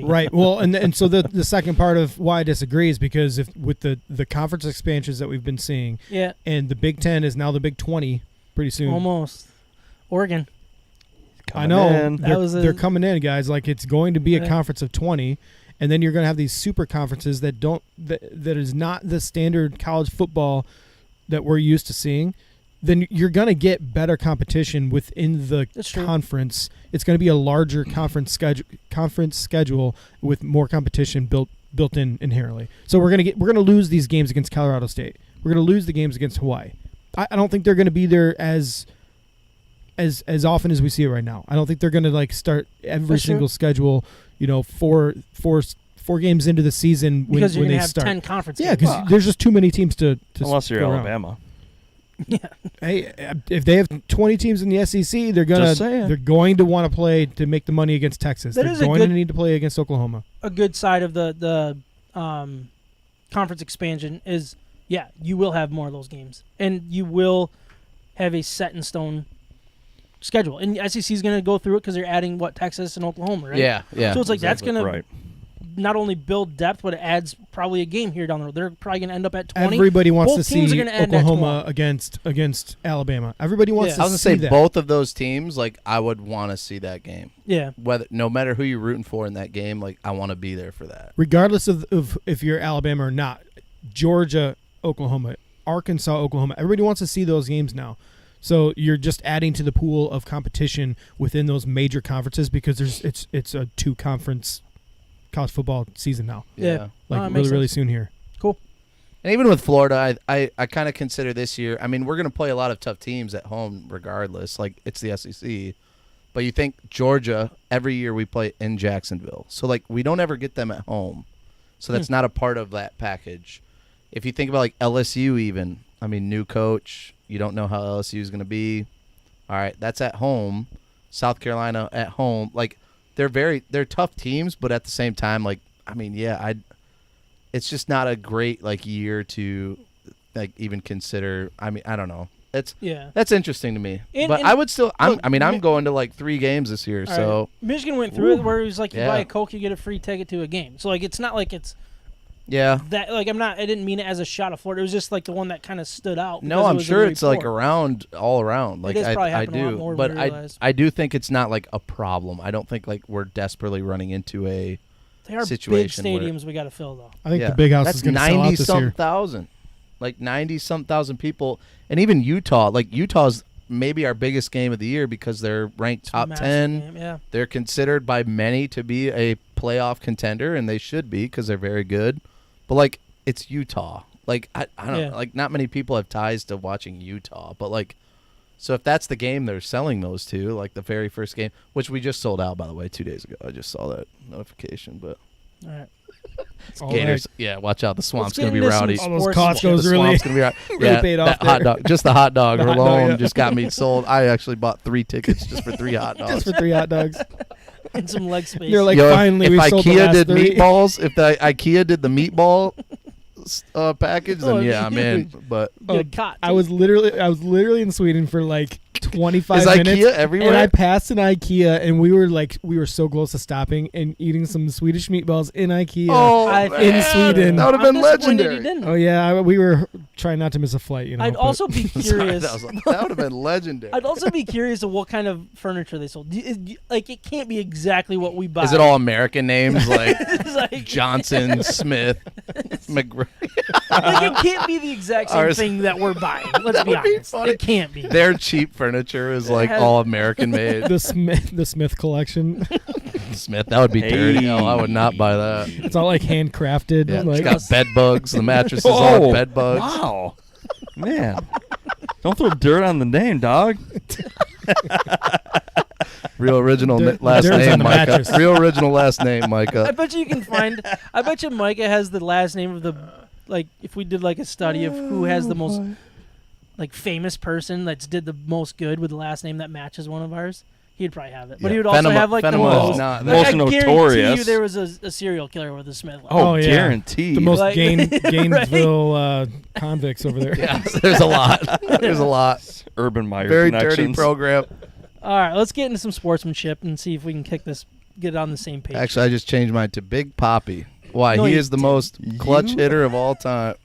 Right. Well, and so the second part of why I disagree is because if with the conference expansions that we've been seeing, Yeah, and the Big 10 is now the Big 20 pretty soon. almost. Oregon. I know in. they're coming in, guys. Like, it's going to be a Yeah. conference of 20, and then you're going to have these super conferences that is not the standard college football that we're used to seeing. Then you're going to get better competition within the That's true. conference. It's going to be a larger conference schedule with more competition built in inherently. So we're going to lose these games against Colorado State. We're going to lose the games against Hawaii. I don't think they're going to be there as often as we see it right now. I don't think they're going to, like, start every That's true. single schedule, four games into the season when, Because you're when going to they have start. 10 conference Yeah, games. because there's just too many teams to Unless you're go around. Alabama. Yeah. Hey, if they have 20 teams in the SEC, they're Just saying. going to want to play to make the money against Texas. That They're is a going good- to need to play against Oklahoma. A good side of the conference expansion is, yeah, you will have more of those games. And you will have a set-in-stone schedule. And the SEC is going to go through it because they're adding, Texas and Oklahoma, right? Yeah. So it's like that's going Right. to not only build depth, but it adds probably a game here down the road. They're probably going to end up at 20. Everybody wants Both to teams are see gonna end at Oklahoma 20. against Alabama. Everybody wants Yeah. to I was gonna see say that. both of those teams. Like, I would want to see that game. Yeah. No matter who you're rooting for in that game, like, I want to be there for that. Regardless of if you're Alabama or not. Georgia, Oklahoma, Arkansas, Oklahoma. Everybody wants to see those games now. So you're just adding to the pool of competition within those major conferences because it's a 2-conference college football season now. Yeah. Like, makes really sense. soon here. Cool. And even with Florida, I kind of consider this year. I mean, we're going to play a lot of tough teams at home, regardless. Like, it's the SEC. But you think Georgia, every year we play in Jacksonville. So, like, we don't ever get them at home. So that's not a part of that package. If you think about, like, LSU even, I mean, new coach. You don't know how LSU is going to be. All right, that's at home. South Carolina at home. Like, they're tough teams, but at the same time, like, I mean, yeah, it's just not a great like year to like even consider. I mean, I don't know. That's interesting to me. But I would still. I'm going to like 3 games this year. So right. Michigan went through it where it was like you buy a Coke, you get a free ticket to a game. So like it's not like it's. Yeah. That like I didn't mean it as a shot of Florida. It was just like the one that kind of stood out. No, I'm sure it's like all around. Like I do, more but I do think it's not like a problem. I don't think like we're desperately running into a situation. Big stadiums we got to fill though. I think the big house is going to sell out this year. 90-some thousand people, and even Utah. Like Utah's maybe our biggest game of the year because they're ranked top 10. Game, yeah. They're considered by many to be a playoff contender, and they should be because they're very good. But like it's Utah. Like I don't know. Like not many people have ties to watching Utah, but like so if that's the game they're selling those to, like the very first game, which we just sold out by the way 2 days ago. I just saw that notification, but all right. Gators, yeah, watch out. The swamp's going to be rowdy. All those Costco's really, gonna be rowdy. really paid off. That hot dog, just the hot dog alone just got me sold. I actually bought 3 tickets just for 3 hot dogs. Just for 3 hot dogs. And some leg space. They're like, finally, if we sold the IKEA last did 3. meatballs, if the IKEA did the meatball package, then yeah, I'm in. But I was literally in Sweden for like 25 Is minutes. IKEA everywhere? And I passed an IKEA, and we were so close to stopping and eating some Swedish meatballs in IKEA in Sweden. That would have been legendary. Oh yeah, we were trying not to miss a flight. I'd also be curious. That would have been legendary. I'd also be curious of what kind of furniture they sold. Like it can't be exactly what we buy. Is it all American names like like Johnson, Smith, McGrath? Like it can't be the exact same thing that we're buying. Let's be honest. It can't be. Their cheap furniture is like all American made. The Smith collection. Smith, that would be dirty. No, I would not buy that. It's all like handcrafted. Yeah, like, it's got bed bugs. The mattress is all bed bugs. Wow, man! Don't throw dirt on the name, dog. Real original last name, Micah. Real original last name, Micah. I bet you can find. I bet you Micah has the last name of the. Like if we did like a study of who has the most like famous person that's did the most good with the last name that matches one of ours, he'd probably have it. But he would also have like the most. Most notorious. You there was a serial killer with a Smith. Oh, guaranteed. The most Gainesville convicts over there. Yeah, there's a lot. There's a lot. Urban Meyer Very connections. dirty program. All right, let's get into some sportsmanship and see if we can get it on the same page. Actually, I just changed mine to Big Papi. Why? He is the most clutch hitter of all time.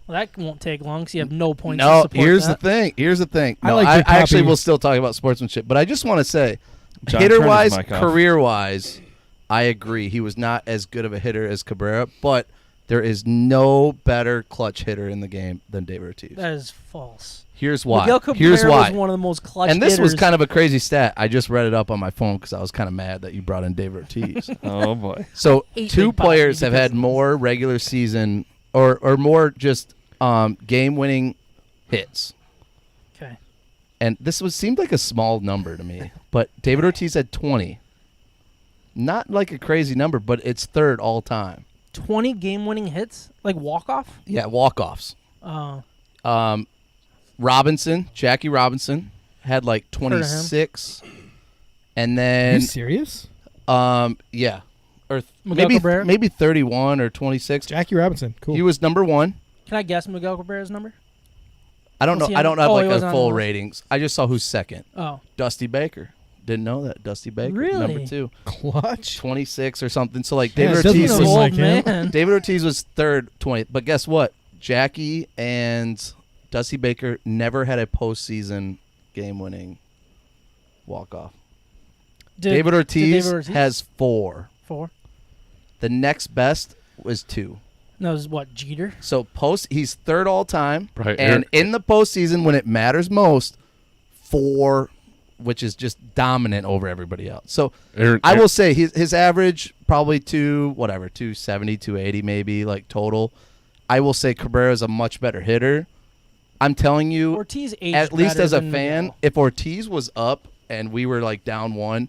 Well, that won't take long because you have no points. No, to support here's that. the thing. No, I actually will still talk about sportsmanship, but I just want to say, hitter-wise, career-wise, I agree. He was not as good of a hitter as Cabrera, but there is no better clutch hitter in the game than David Ortiz. That is false. Here's why. Miguel Cabrera was one of the most clutch and this hitters. was kind of a crazy stat. I just read it up on my phone because I was kind of mad that you brought in David Ortiz. Oh, boy. So 2 players have had more regular season or more just game-winning hits. Okay. And this seemed like a small number to me, but David Ortiz had 20. Not like a crazy number, but it's 3rd all time. 20 game-winning hits? Like walk-off? Yeah, walk-offs. Jackie Robinson, had like 26. And then... Are you serious? Yeah. Or Cabrera? maybe 31 or 26. Jackie Robinson, cool. He was number 1. Can I guess Miguel Cabrera's number? I don't know. I don't have he like a wasn't on full the list. ratings. I just saw who's second. Oh. Dusty Baker. Didn't know that. Dusty Baker, Really? number 2. Clutch? 26 or something. So like Yeah, David it doesn't Ortiz seem was like him. man. David Ortiz was 3rd, 20. But guess what? Jackie and Dusty Baker never had a postseason game-winning walk-off. David Ortiz has 4. 4? The next best was 2. No, it was what, Jeter? So he's 3rd all time. Right. And in the postseason, when it matters most, 4, which is just dominant over everybody else. So I will say his average probably 270, 280 maybe, like total. I will say Cabrera is a much better hitter. I'm telling you, Ortiz aged at least better as a than fan, Miguel. if Ortiz was up and we were like down 1,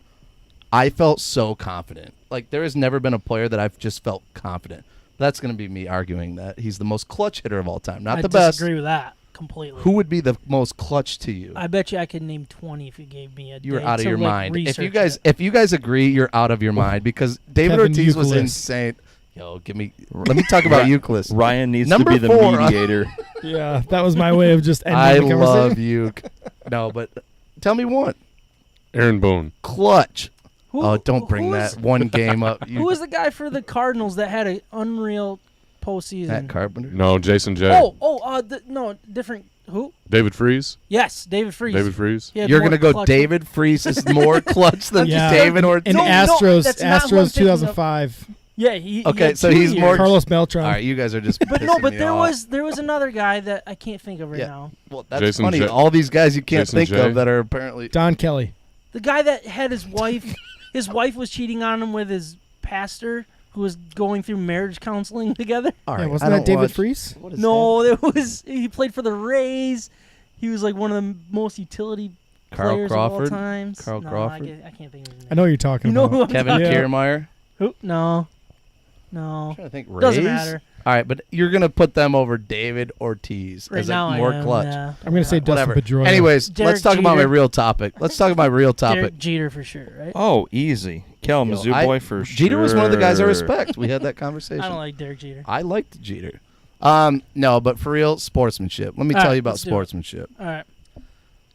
I felt so confident. Like there has never been a player that I've just felt confident. That's going to be me arguing that he's the most clutch hitter of all time. Not the best. I disagree with that completely. Who would be the most clutch to you? I bet you I could name 20 if you gave me a. You're day out of to, your like, mind. research If you guys agree, you're out of your mind because David Kevin Ortiz was Youkilis. insane. Yo, let me talk about Youkilis. Ryan needs Number to be the 4. mediator. Yeah, that was my way of just ending I the conversation. love Uke. No, but tell me one. Aaron Boone. Clutch. Who- Don't bring who that was- one game up. Who was the guy for the Cardinals that had an unreal postseason? Matt Carpenter? No, Jason J. No, different. Who? David Freese. Yes, David Freese. David Freese. He had You're more going to go clutch- David Freese is more clutch than Yeah. David Ortiz? And No, Astros, that's not who I'm Astros thinking of. 2005. Yeah, he Okay, had so 2 he's years. more- Carlos Beltran. All right, you guys are just But no, pissing but me there off. was another guy that I can't think of right Yeah. now. Well, that's Jason funny. J. All these guys you can't Jason think J. of that are apparently... Don Kelly. The guy that had his wife, his wife was cheating on him with his pastor, who was going through marriage counseling together. All Yeah, right, wasn't I that don't David watch- Freese? What is No, it was. He played for the Rays. He was like one of the most utility Carl players Crawford? of all times. Carl no, Crawford? I can't think of his name. I know what you're talking You know about. who I'm Kevin talking Yeah. Kiermaier? Who? No. I'm trying to think. Rays? Doesn't matter. All right, but you're going to put them over David Ortiz Right as now, a more I am, clutch. yeah. I'm going to say Dustin Whatever. Pedroia. Anyways, Derek let's talk about my Jeter. real topic. Let's talk about my real topic. Derek Jeter for sure, right? Oh, easy. Kel Yo, Mizzou boy for sure. Jeter was one of the guys I respect. We had that conversation. I don't like Derek Jeter. I liked Jeter. No, but for real, sportsmanship. Let me All tell right, you about let's do it. sportsmanship. All right.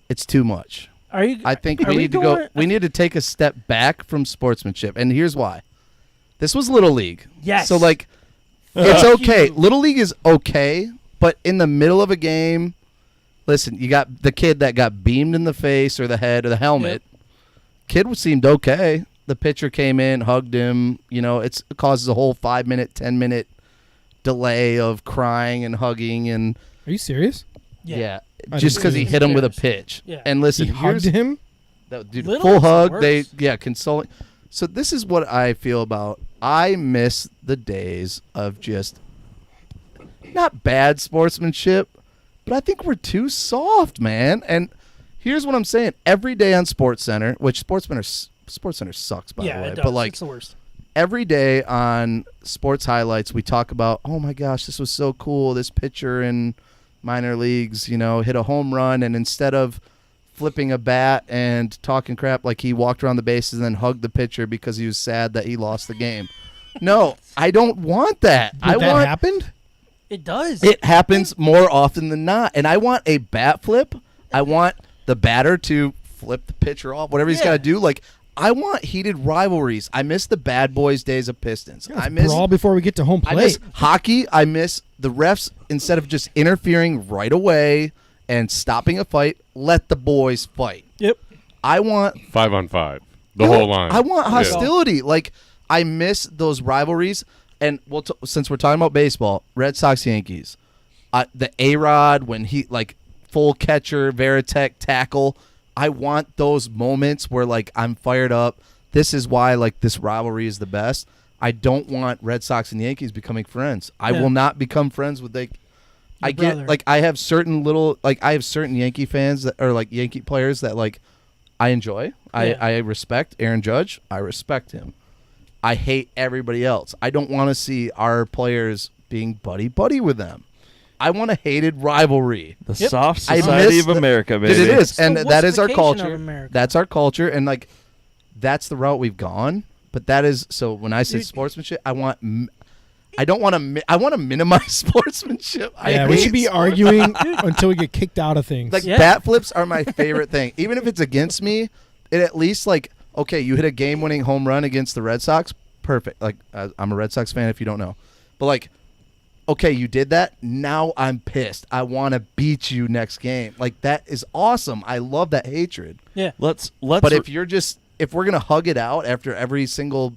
It's too much. Are you? I think are we need to go. going- We need to take a step back from sportsmanship, and here's why. This was Little League. Yes. So like, it's Thank okay. you. Little League is okay, but in the middle of a game, listen, you got the kid that got beamed in the face or the head or the helmet. Kid seemed okay. The pitcher came in, hugged him. You know, it causes a whole 5-minute, 10-minute delay of crying and hugging and Are you serious? yeah, I just didn't because see he this. hit him with a Yes. pitch. Yeah. And listen, He hugged him? that dude, Little full is the hug. They worst. consoling. So this is what I feel about. I miss the days of just not bad sportsmanship, but I think we're too soft, man. And here's what I'm saying: every day on SportsCenter, which SportsCenter sucks by Yeah, the way, it does. but like It's the worst. every day on Sports Highlights, we talk about, oh my gosh, this was so cool. This pitcher in minor leagues, you know, hit a home run, and instead of flipping a bat and talking crap, like he walked around the bases and then hugged the pitcher because he was sad that he lost the game. No, I don't want that. But that want happened? It does. it happens more often than not, and I want a bat flip. I want the batter to flip the pitcher off, whatever he's Yeah. got to do. Like, I want heated rivalries. I miss the bad boys days of Pistons. I miss brawl before we get to home I miss plate. hockey. I miss the refs, instead of just interfering right away and stopping a fight, let the boys fight. Yep. I want 5-on-5. The you whole know, line. I want Yeah. hostility. Like, I miss those rivalries. And since we're talking about baseball, Red Sox, Yankees, the A-Rod when he like full catcher, Veritek tackle. I want those moments where like I'm fired up. This is why like this rivalry is the best. I don't want Red Sox and Yankees becoming friends. I Yeah. will not become friends with I get brother. like I have certain Yankee fans that are like Yankee players that like I enjoy. Yeah. I respect Aaron Judge. I respect him. I hate everybody else. I don't want to see our players being buddy with them. I want a hated rivalry. The Yep. soft I society miss of America, baby. It is, It's and the that is our wussification of culture. America. That's our culture, and like that's the route we've gone. But that is so. When I say Dude. sportsmanship, I don't want to. I want to minimize sportsmanship. Yeah, I we hate should be arguing until we get kicked out of things. Like Yeah. bat flips are my favorite thing. Even if it's against me, it at least like okay, you hit a game-winning home run against the Red Sox, perfect. Like I'm a Red Sox fan if you don't know, but like okay, you did that. Now I'm pissed. I want to beat you next game. Like that is awesome. I love that hatred. Yeah. Let's. But if we're gonna hug it out after every single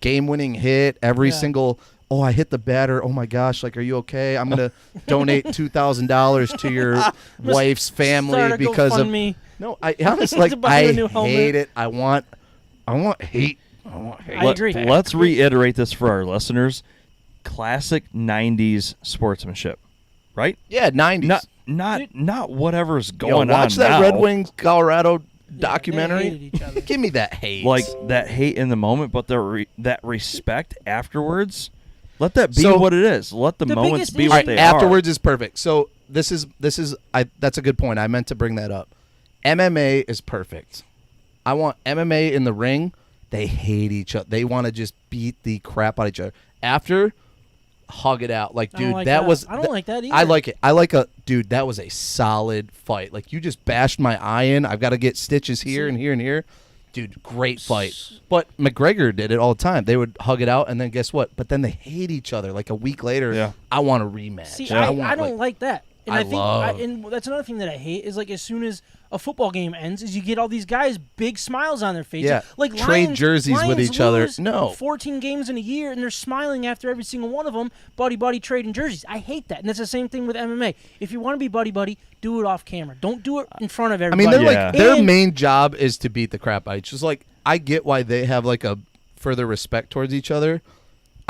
game-winning hit, every Yeah. single. Oh, I hit the batter. Oh my gosh! Like, are you okay? I'm gonna donate $2,000 to your wife's family Start a because of. GoFundMe. No, I honestly like To buy you I a new helmet. hate it. I want hate. I agree. Let's reiterate this for our listeners. Classic 90s sportsmanship, right? Yeah, 90s. Not whatever's Yo, going on watch that now. Red Wings Colorado They documentary. hated each other. Give me that hate. Like that hate in the moment, but that respect afterwards. Let that be So- what it is. Let the The moments biggest be issue- what all right, they afterwards is perfect. So That's a good point. I meant to bring that up. MMA is perfect. I want MMA in the ring. They hate each other. They want to just beat the crap out of each other. After, hug it out. Like, dude, that was. I don't like that either. I like it. Dude, that was a solid fight. Like, you just bashed my eye in. I've got to get stitches here and here and here. Dude, great fight. But McGregor did it all the time. They would hug it out, and then guess what? But then they hate each other. Like a week later, I want a rematch. See, I don't like that. And and that's another thing that I hate is like as soon as a football game ends, is you get all these guys big smiles on their faces. Yeah, like trade jerseys with each other. No, 14 games in a year, and they're smiling after every single one of them. Buddy, trading jerseys. I hate that, and that's the same thing with MMA. If you want to be buddy, do it off camera. Don't do it in front of everybody. I mean, their main job is to beat the crap out of each other. Just like I get why they have like a further respect towards each other.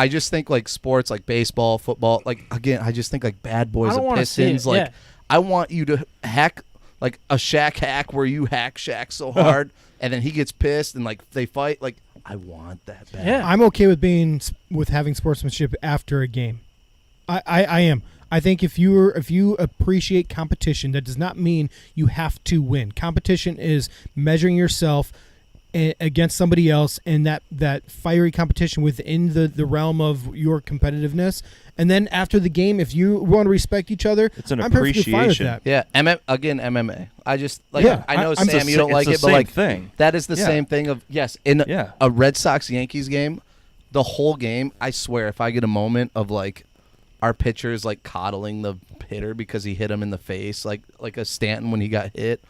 I just think like sports, like baseball, football, like again, I just think like Bad Boys and Pistons. Like, I want you to hack like a Shaq hack where you hack Shaq so hard, and then he gets pissed and like they fight. Like, I want that bad. Yeah, I'm okay with having sportsmanship after a game. I am. I think if you appreciate competition, that does not mean you have to win. Competition is measuring yourself against somebody else, and that fiery competition within the realm of your competitiveness. And then after the game, if you want to respect each other, it's an I'm perfectly fine with appreciation. that. Yeah, MMA. I just like I know Sam, you don't like it, but like thing. That is the same thing of in a Red Sox Yankees game, the whole game. I swear, if I get a moment of like our pitchers like coddling the hitter because he hit him in the face, like a Stanton when he got hit.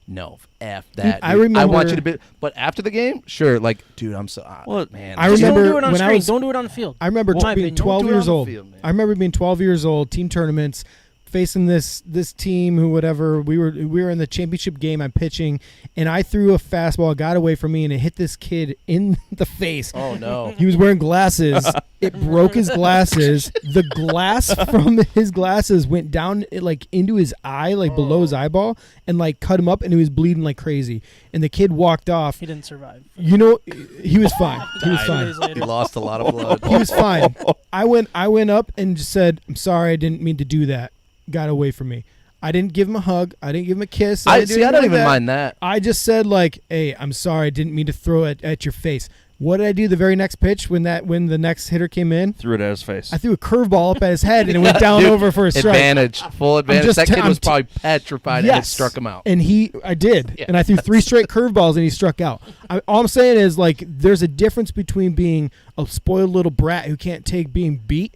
No, F that. I remember. I want you to be, but after the game, sure. Like, dude, I'm so man. I remember don't do it on when screen. I was. Don't do it on the field. I remember being 12 years old. I remember being 12 years old. Team tournaments, facing this team who whatever we were in the championship game. I'm pitching, and I threw a fastball, got away from me, and it hit this kid in the face. Oh no! He was wearing glasses. It broke his glasses. The glass from his glasses went down like into his eye, like below his eyeball, and like cut him up, and he was bleeding like crazy. And the kid walked off. He didn't survive. You know, he was fine. He was fine. He lost a lot of blood. He was fine. I went up and just said, "I'm sorry, I didn't mean to do that." Got away from me. I didn't give him a hug. I didn't give him a kiss. I don't even mind that. I just said like, "Hey, I'm sorry. I didn't mean to throw it at your face." What did I do the very next pitch when the next hitter came in? Threw it at his face. I threw a curveball up at his head and it went down over for a strike. Full advantage. That kid was probably petrified and it struck him out. And I did. And I threw 3 straight curveballs and he struck out. All I'm saying is like there's a difference between being a spoiled little brat who can't take being beat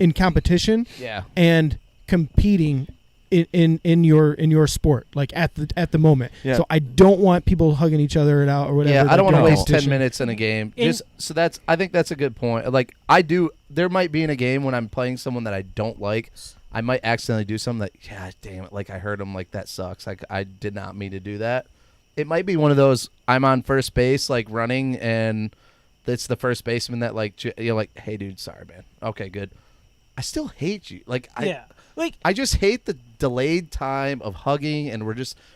in competition and competing in your sport, like at the moment. Yeah. So I don't want people hugging each other out or whatever. Yeah, I don't want to waste 10 minutes in a game. I think that's a good point. Like there might be in a game when I'm playing someone that I don't like, I might accidentally do something that, damn it, like I heard him, like that sucks. Like I did not mean to do that. It might be one of those, I'm on first base, like running, and it's the first baseman that like, you're like, hey dude, sorry man. Okay, good. I still hate you. I just hate the delayed time of hugging, and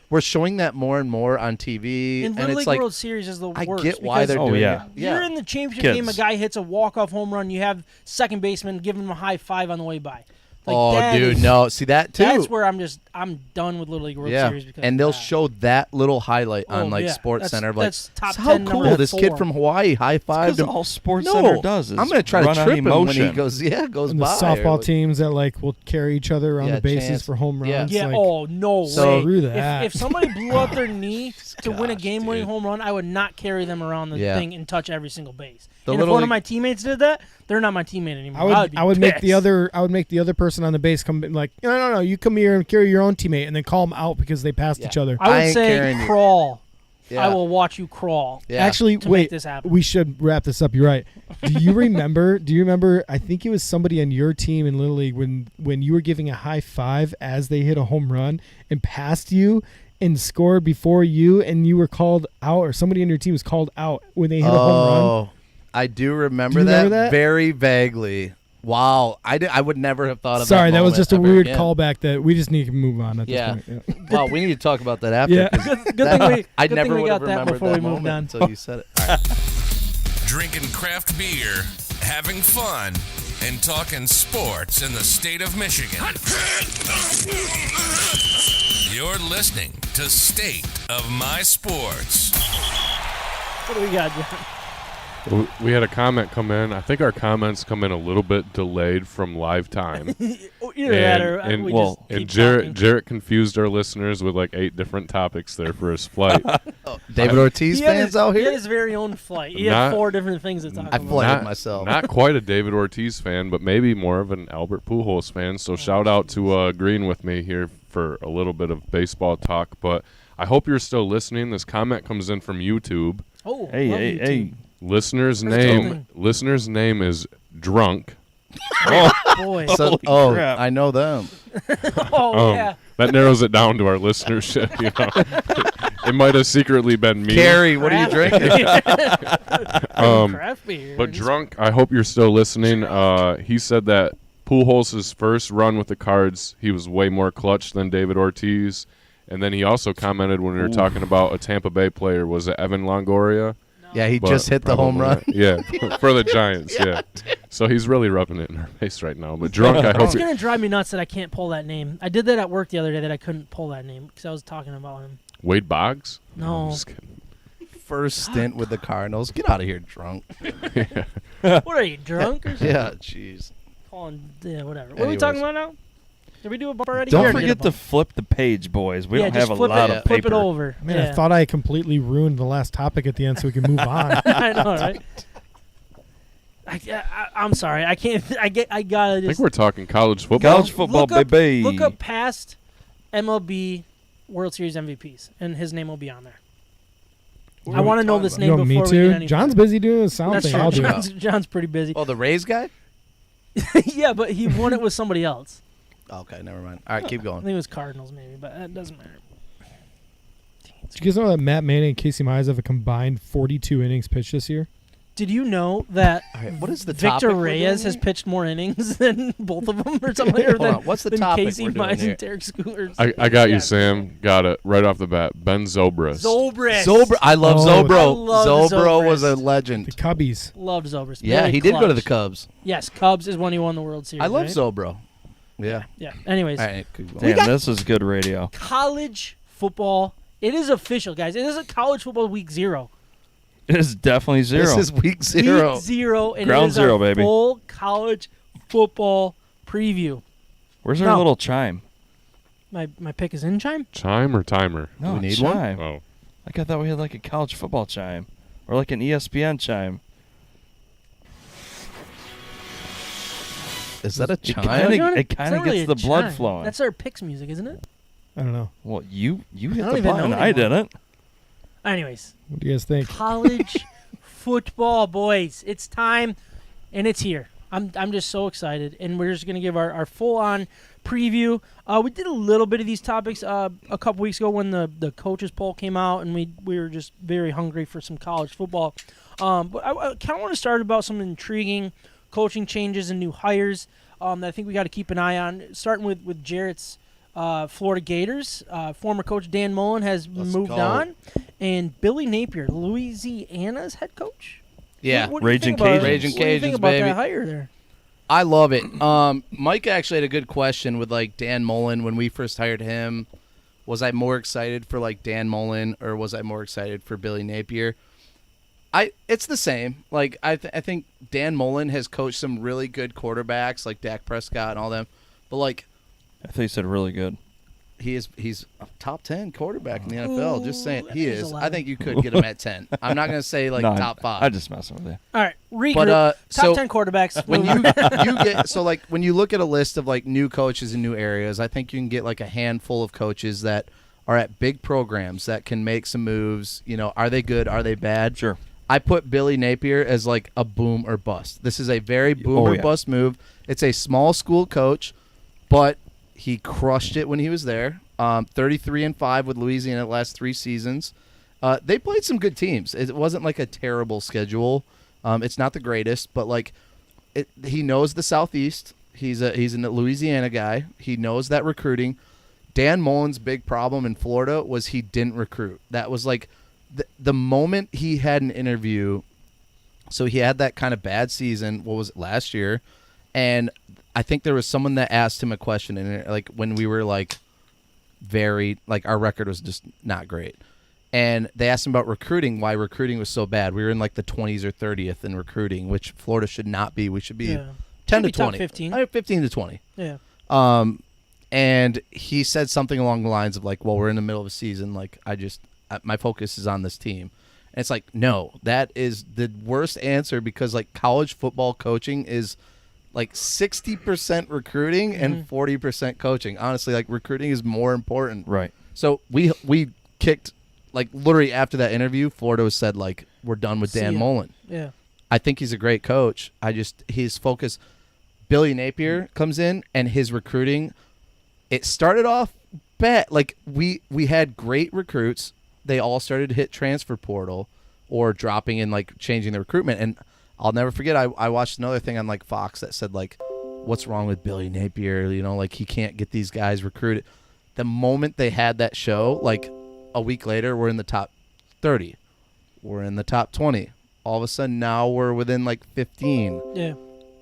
we're showing that more and more on TV. And Little League World Series is the worst. I get why they're doing it. You're in the championship game, a guy hits a walk-off home run, you have second baseman giving him a high five on the way by. No. See that too. That's where I'm done with Little League World Series. And they'll show that little highlight on Sports Center. That's top 10. How cool! This kid from Hawaii high fived him. All Sports Center does is I'm going to try to trip him when he goes. Goes and by. The softball teams that will carry each other around the bases for home runs. Yeah. No way. Screw that. If somebody blew out their knee to win a game-winning home run, I would not carry them around the thing and touch every single base. And if one of my teammates did that, they're not my teammate anymore. I would make the other person on the base come like, no, you come here and carry your own teammate, and then call them out because they passed each other. I would say crawl. Yeah. I will watch you crawl. Yeah. Actually, wait. This happen. We should wrap this up. You're right. Do you remember? I think it was somebody on your team in Little League when you were giving a high five as they hit a home run and passed you and scored before you, and you were called out, or somebody on your team was called out when they hit a home run. I do remember that very vaguely. Wow, I would never have thought of that. Sorry, that was just a weird callback that we just need to move on at this point. Yeah. Well, we need to talk about that after. Yeah. I never would have remembered that moment until you said it. All right. Drinking craft beer, having fun, and talking sports in the state of Michigan. You're listening to State of My Sports. What do we got, John? We had a comment come in. I think our comments come in a little bit delayed from live time. Either that or we just keep talking. Jarrett confused our listeners with like 8 different topics there for his flight. David Ortiz fans out He here? had his very own flight. He had 4 different things to talk I about. flighted myself. Not quite a David Ortiz fan, but maybe more of an Albert Pujols fan. So shout out to agreeing with me here for a little bit of baseball talk. But I hope you're still listening. This comment comes in from YouTube. Oh, Hey. Listener's name is Drunk. Oh, boy. Crap. I know them. Yeah. That narrows it down to our listenership. You know, it might have secretly been me. Carrie, what are you drinking? Craft beer. But Drunk, I hope you're still listening. He said that Pujols' first run with the Cards, he was way more clutch than David Ortiz. And then he also commented when we were talking about a Tampa Bay player, was it Evan Longoria? Yeah, he But just hit the home run. Yeah, for the Giants, yeah. So he's really rubbing it in our face right now. But Drunk, I hope It's going to drive me nuts that I can't pull that name. I did that at work the other day that I couldn't pull that name because I was talking about him. Wade Boggs? No. I'm just kidding. First stint with the Cardinals. Get out of here, drunk. What are you, drunk or something? Yeah, jeez. Whatever. What are we talking about now? Did we do a bump already? Don't forget to flip the page, boys. We don't have a lot of flip paper. it over. Man, I thought I completely ruined the last topic at the end so we can move on. I know, right? I'm sorry. I can't. I gotta just. I think we're talking college football. College football, baby. Look up past MLB World Series MVPs, and his name will be on there. I want to know this name You want before me we get to? any. John's busy doing his sound That's thing. true. I'll do it. John's pretty busy. Oh, the Rays guy? Yeah, but he won it with somebody else. Okay, never mind. All right, keep I going. think it was Cardinals, maybe, but that doesn't matter. Did you guys know that Matt Manning and Casey Mize have a combined 42 innings pitched this year? Did you know that All right, what is the Victor topic we're Reyes doing has here? pitched more innings than both of them or something? Hold on, what's the than topic Casey we're doing Mize here? and Derek Schoolers. I got you, Sam. Got it right off the bat. Ben Zobrist. I love Zobro. I love Zobro was a The legend. Cubbies. Loved Zobrist. Yeah, Very he did go to the clutch. Cubs. Yes, Cubs is when he won the World Series. I love right? Zobro. Yeah. Yeah. Anyways, All right, keep going. Damn, this is good radio. college football. It is official, guys. It is a college football week 0. It is definitely 0. This is week 0. Week 0, and Ground it is zero, our baby. full college football preview. Where's our No. little chime? My pick is in chime. Chime or timer? No, We need one? chime. Oh. Like I thought we had like a college football chime or like an ESPN chime. Is that a It chime? kinda- It's kinda not really gets a the blood chime. flowing. That's our picks music, isn't it? I don't know. Well, you hit don't the even know button. I anymore. didn't. Anyways, What do you guys think? college football, boys. It's time, and it's here. I'm just so excited, and we're just going to give our full-on preview. We did a little bit of these topics a couple weeks ago when the coaches poll came out, and we were just very hungry for some college football. But I kind of want to start about some intriguing coaching changes and new hires that I think we got to keep an eye on, starting with Jarrett's Florida Gators. Former coach Dan Mullen has moved on, and Billy Napier, Louisiana's head coach. Yeah. What do you Raging think about- Cajuns. Raging What do you think Cajuns, about baby. that hire there? I love it. Mike actually had a good question with like Dan Mullen when we first hired him. Was I more excited for like Dan Mullen or was I more excited for Billy Napier? It's the same. Like I think Dan Mullen has coached some really good quarterbacks like Dak Prescott and all them, but like I thought you said really good. he's a top 10 quarterback in the NFL. Just saying, that he means is. 11. I think you could get him at 10. I'm not gonna say like No, top 5. I just messing with you. All right, regroup. But, Top so 10 quarterbacks. when you get so like when you look at a list of like new coaches in new areas, I think you can get like a handful of coaches that are at big programs that can make some moves. You know, are they good? Are they bad? Sure. I put Billy Napier as like a boom or bust. This is a very boom or yeah. bust move. It's a small school coach, but he crushed it when he was there. 33-5 with Louisiana the last 3 seasons. They played some good teams. It wasn't like a terrible schedule. It's not the greatest, but like he knows the Southeast. He's a Louisiana guy. He knows that recruiting. Dan Mullen's big problem in Florida was he didn't recruit. That was like the moment he had an interview. So he had that kind of bad season. What was it, last year? And I think there was someone that asked him a question, and like when we were like our record was just not great. And they asked him about recruiting, why recruiting was so bad. We were in like the 20s or 30th in recruiting, which Florida should not be. We should be 10 to 20. 15 to 20. Yeah. And he said something along the lines of like, well, we're in the middle of a season. Like, my focus is on this team. And it's like, no, that is the worst answer because like college football coaching is like 60% recruiting and 40% coaching. Honestly, like recruiting is more important. Right. So we kicked, like literally after that interview, Florida said like, we're done with Dan Mullen. Yeah. I think he's a great coach. His focus, Billy Napier comes in and his recruiting, it started off bad. Like we had great recruits. They all started to hit transfer portal or dropping in, like changing the recruitment. And I'll never forget, I watched another thing on like Fox that said like, what's wrong with Billy Napier? You know, like he can't get these guys recruited. The moment they had that show, like a week later, we're in the top 30. We're in the top 20. All of a sudden now we're within like 15. Yeah.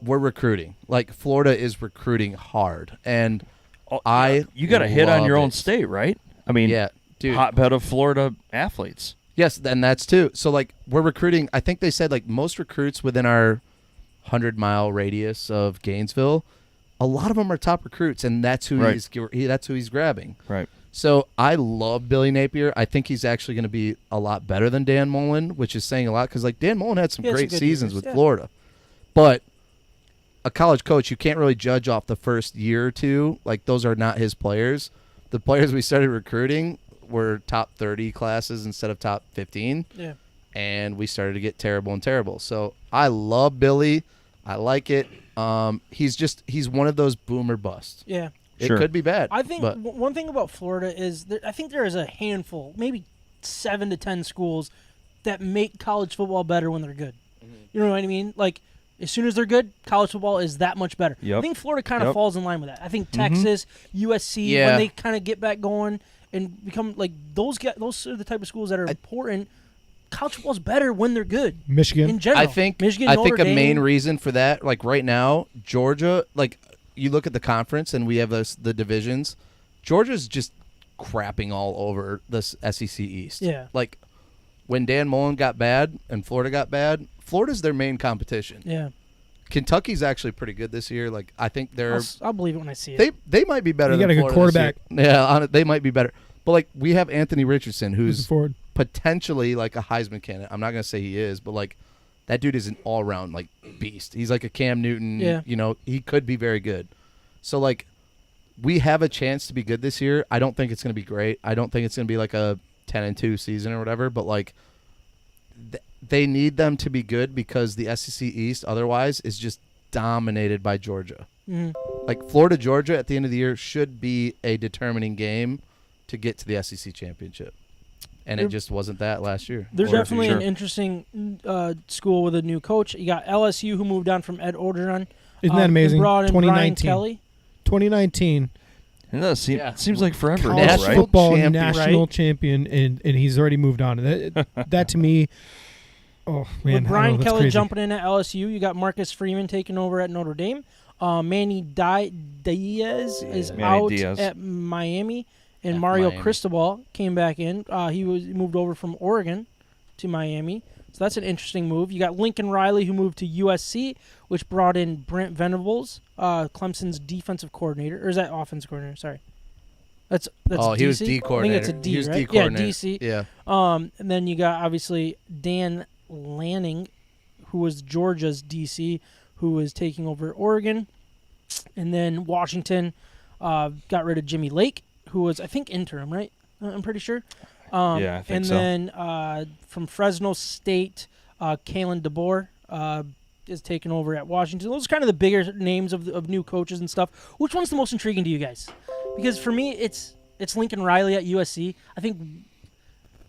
We're recruiting. Like Florida is recruiting hard. And you got to hit on your own state, right? I mean, yeah, dude. Hotbed of Florida athletes. Yes, and that's too. So like we're recruiting. I think they said like most recruits within our 100-mile radius of Gainesville, a lot of them are top recruits, and that's who he's grabbing. Right. So I love Billy Napier. I think he's actually going to be a lot better than Dan Mullen, which is saying a lot because like Dan Mullen had some great seasons with Florida, but a college coach, you can't really judge off the first year or two. Like those are not his players. The players we started recruiting were top 30 classes instead of top 15. Yeah. And we started to get terrible. So I love Billy. I like it. He's one of those boomer busts. Yeah. It could be bad. I think one thing about Florida is I think there is a handful, maybe 7 to 10 schools that make college football better when they're good. Mm-hmm. You know what I mean? Like as soon as they're good, college football is that much better. Yep. I think Florida kind of falls in line with that. I think Texas, USC, when they kind of get back going and become like those are the type of schools that are important. College football is better when they're good. Michigan, in general. I think a main reason for that, like right now, Georgia, like you look at the conference and we have the divisions. Georgia's just crapping all over the SEC East. Yeah. Like when Dan Mullen got bad and Florida got bad, Florida's their main competition. Yeah. Kentucky's actually pretty good this year. Like I think I'll believe it when I see it. They might be better. You than got a Florida good quarterback. Yeah, they might be better. But like we have Anthony Richardson, who's potentially like a Heisman candidate. I'm not gonna say he is, but like that dude is an all-around like beast. He's like a Cam Newton. Yeah. You know, he could be very good. So like we have a chance to be good this year. I don't think it's gonna be great. I don't think it's gonna be like a 10-2 season or whatever. But like they need them to be good because the SEC East otherwise is just dominated by Georgia. Mm-hmm. Like Florida, Georgia at the end of the year should be a determining game to get to the SEC championship. And it just wasn't that last year. There's definitely an interesting school with a new coach. You got LSU, who moved on from Ed Orgeron. Isn't that amazing? Brought in 2019. Brian Kelly. 2019. And it seems like forever. College right? football champion, national champion, and he's already moved on. That to me, oh man, with Brian Kelly crazy. jumping in at LSU, you got Marcus Freeman taking over at Notre Dame. Manny Diaz is out at Miami. And Mario Cristobal came back in. He moved over from Oregon to Miami. So that's an interesting move. You got Lincoln Riley, who moved to USC, which brought in Brent Venables, Clemson's defensive coordinator. Or is that offensive coordinator? Sorry. That's DC? He was D coordinator. I think it's a D, he was right? D coordinator. Yeah, DC. Yeah. And then you got, obviously, Dan Lanning, who was Georgia's DC, who was taking over Oregon. And then Washington got rid of Jimmy Lake, who was, I think, interim, right? I'm pretty sure. I think so. And then from Fresno State, Kalen DeBoer is taking over at Washington. Those are kind of the bigger names of new coaches and stuff. Which one's the most intriguing to you guys? Because for me, it's Lincoln Riley at USC. I think,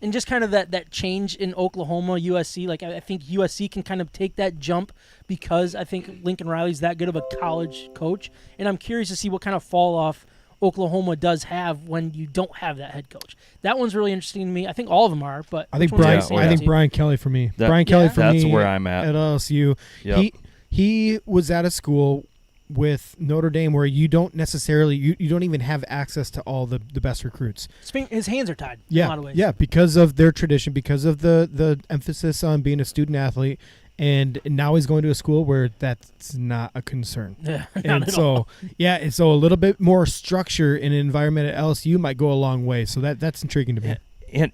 and just kind of that change in Oklahoma, USC. Like I think USC can kind of take that jump because I think Lincoln Riley's that good of a college coach. And I'm curious to see what kind of fall off Oklahoma does have when you don't have that head coach. That one's really interesting to me. I think all of them are, but I think Brian Kelly for me. That's where I'm at at LSU. Yep. He was at a school with Notre Dame where you don't necessarily you don't even have access to all the best recruits. His hands are tied Yeah, in a lot of ways. Yeah, because of their tradition, because of the emphasis on being a student athlete, and now he's going to a school where that's not a concern. Yeah, and so and so a little bit more structure in an environment at LSU might go a long way. So that's intriguing to me. And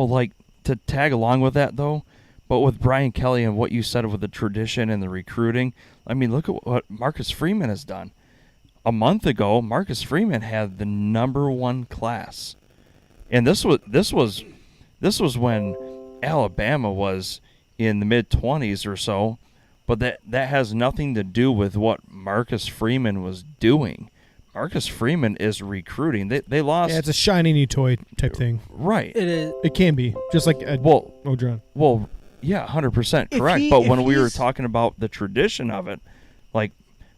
like to tag along with that though, but with Brian Kelly and what you said with the tradition and the recruiting, I mean, look at what Marcus Freeman has done. A month ago, Marcus Freeman had the #1 class, and this was when Alabama was in the mid-20s or so, but that has nothing to do with what Marcus Freeman was doing. Marcus Freeman is recruiting. They lost. Yeah, it's a shiny new toy type thing. Right. It is. It can be just like Odron. Well, yeah, 100% correct. But when we were talking about the tradition of it, like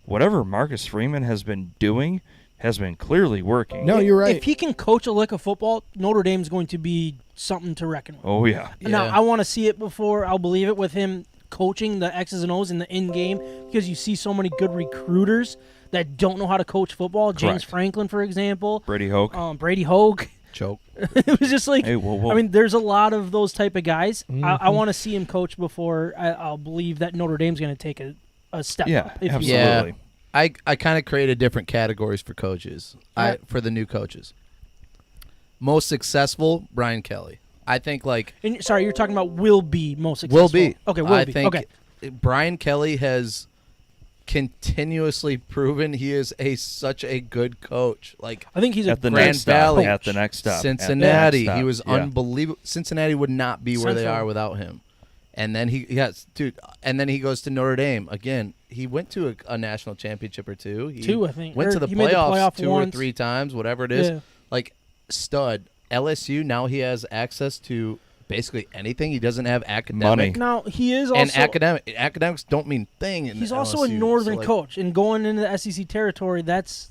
whatever Marcus Freeman has been doing has been clearly working. No, you're right. If he can coach a lick of football, Notre Dame's going to be something to reckon with. Oh, yeah. Now, I want to see it before I'll believe it with him coaching the X's and O's in the in-game, because you see so many good recruiters that don't know how to coach football. James Franklin, for example. Brady Hoke. Brady Hoke. Choke. It was just like, hey, whoa. I mean, there's a lot of those type of guys. Mm-hmm. I want to see him coach before I'll believe that Notre Dame's going to take a step up. Absolutely. Yeah, I kind of created different categories for coaches, for the new coaches. Most successful, Brian Kelly. I think sorry, you're talking about will be most successful. Will be. Okay, will I be. think okay. Brian Kelly has continuously proven he is such a good coach. Like, I think he's at the Grand next Valley. stop. At the next stop. Cincinnati, he was unbelievable. Cincinnati would not be where they are without him. And then and then he goes to Notre Dame again. He went to a national championship or two. Two, I think. Went to the playoffs two or three times, whatever it is. Yeah. Like, stud. LSU, now he has access to basically anything. He doesn't have academic. Money. Now, he is also... And academics don't mean thing in He's LSU, also a northern coach, and going into the SEC territory, that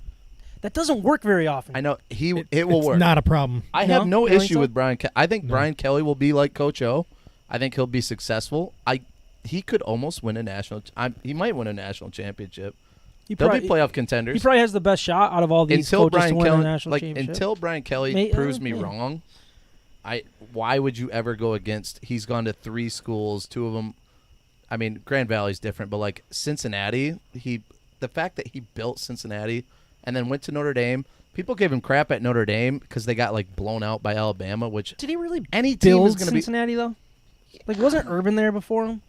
doesn't work very often. I know. It will work. It's not a problem. I have no issue with Brian Kelly. I think Brian Kelly will be like Coach O. I think he'll be successful. He could almost win a national. He might win a national championship. They'll be playoff contenders. He probably has the best shot out of all these coaches to win a national championship. Until Brian Kelly proves me wrong, why would you ever go against? He's gone to 3 schools, 2 of them. I mean, Grand Valley's different, but like Cincinnati, the fact that he built Cincinnati and then went to Notre Dame. People gave him crap at Notre Dame because they got like blown out by Alabama. Which did he really? Any team is going to be Cincinnati though. Like, wasn't Urban there before him?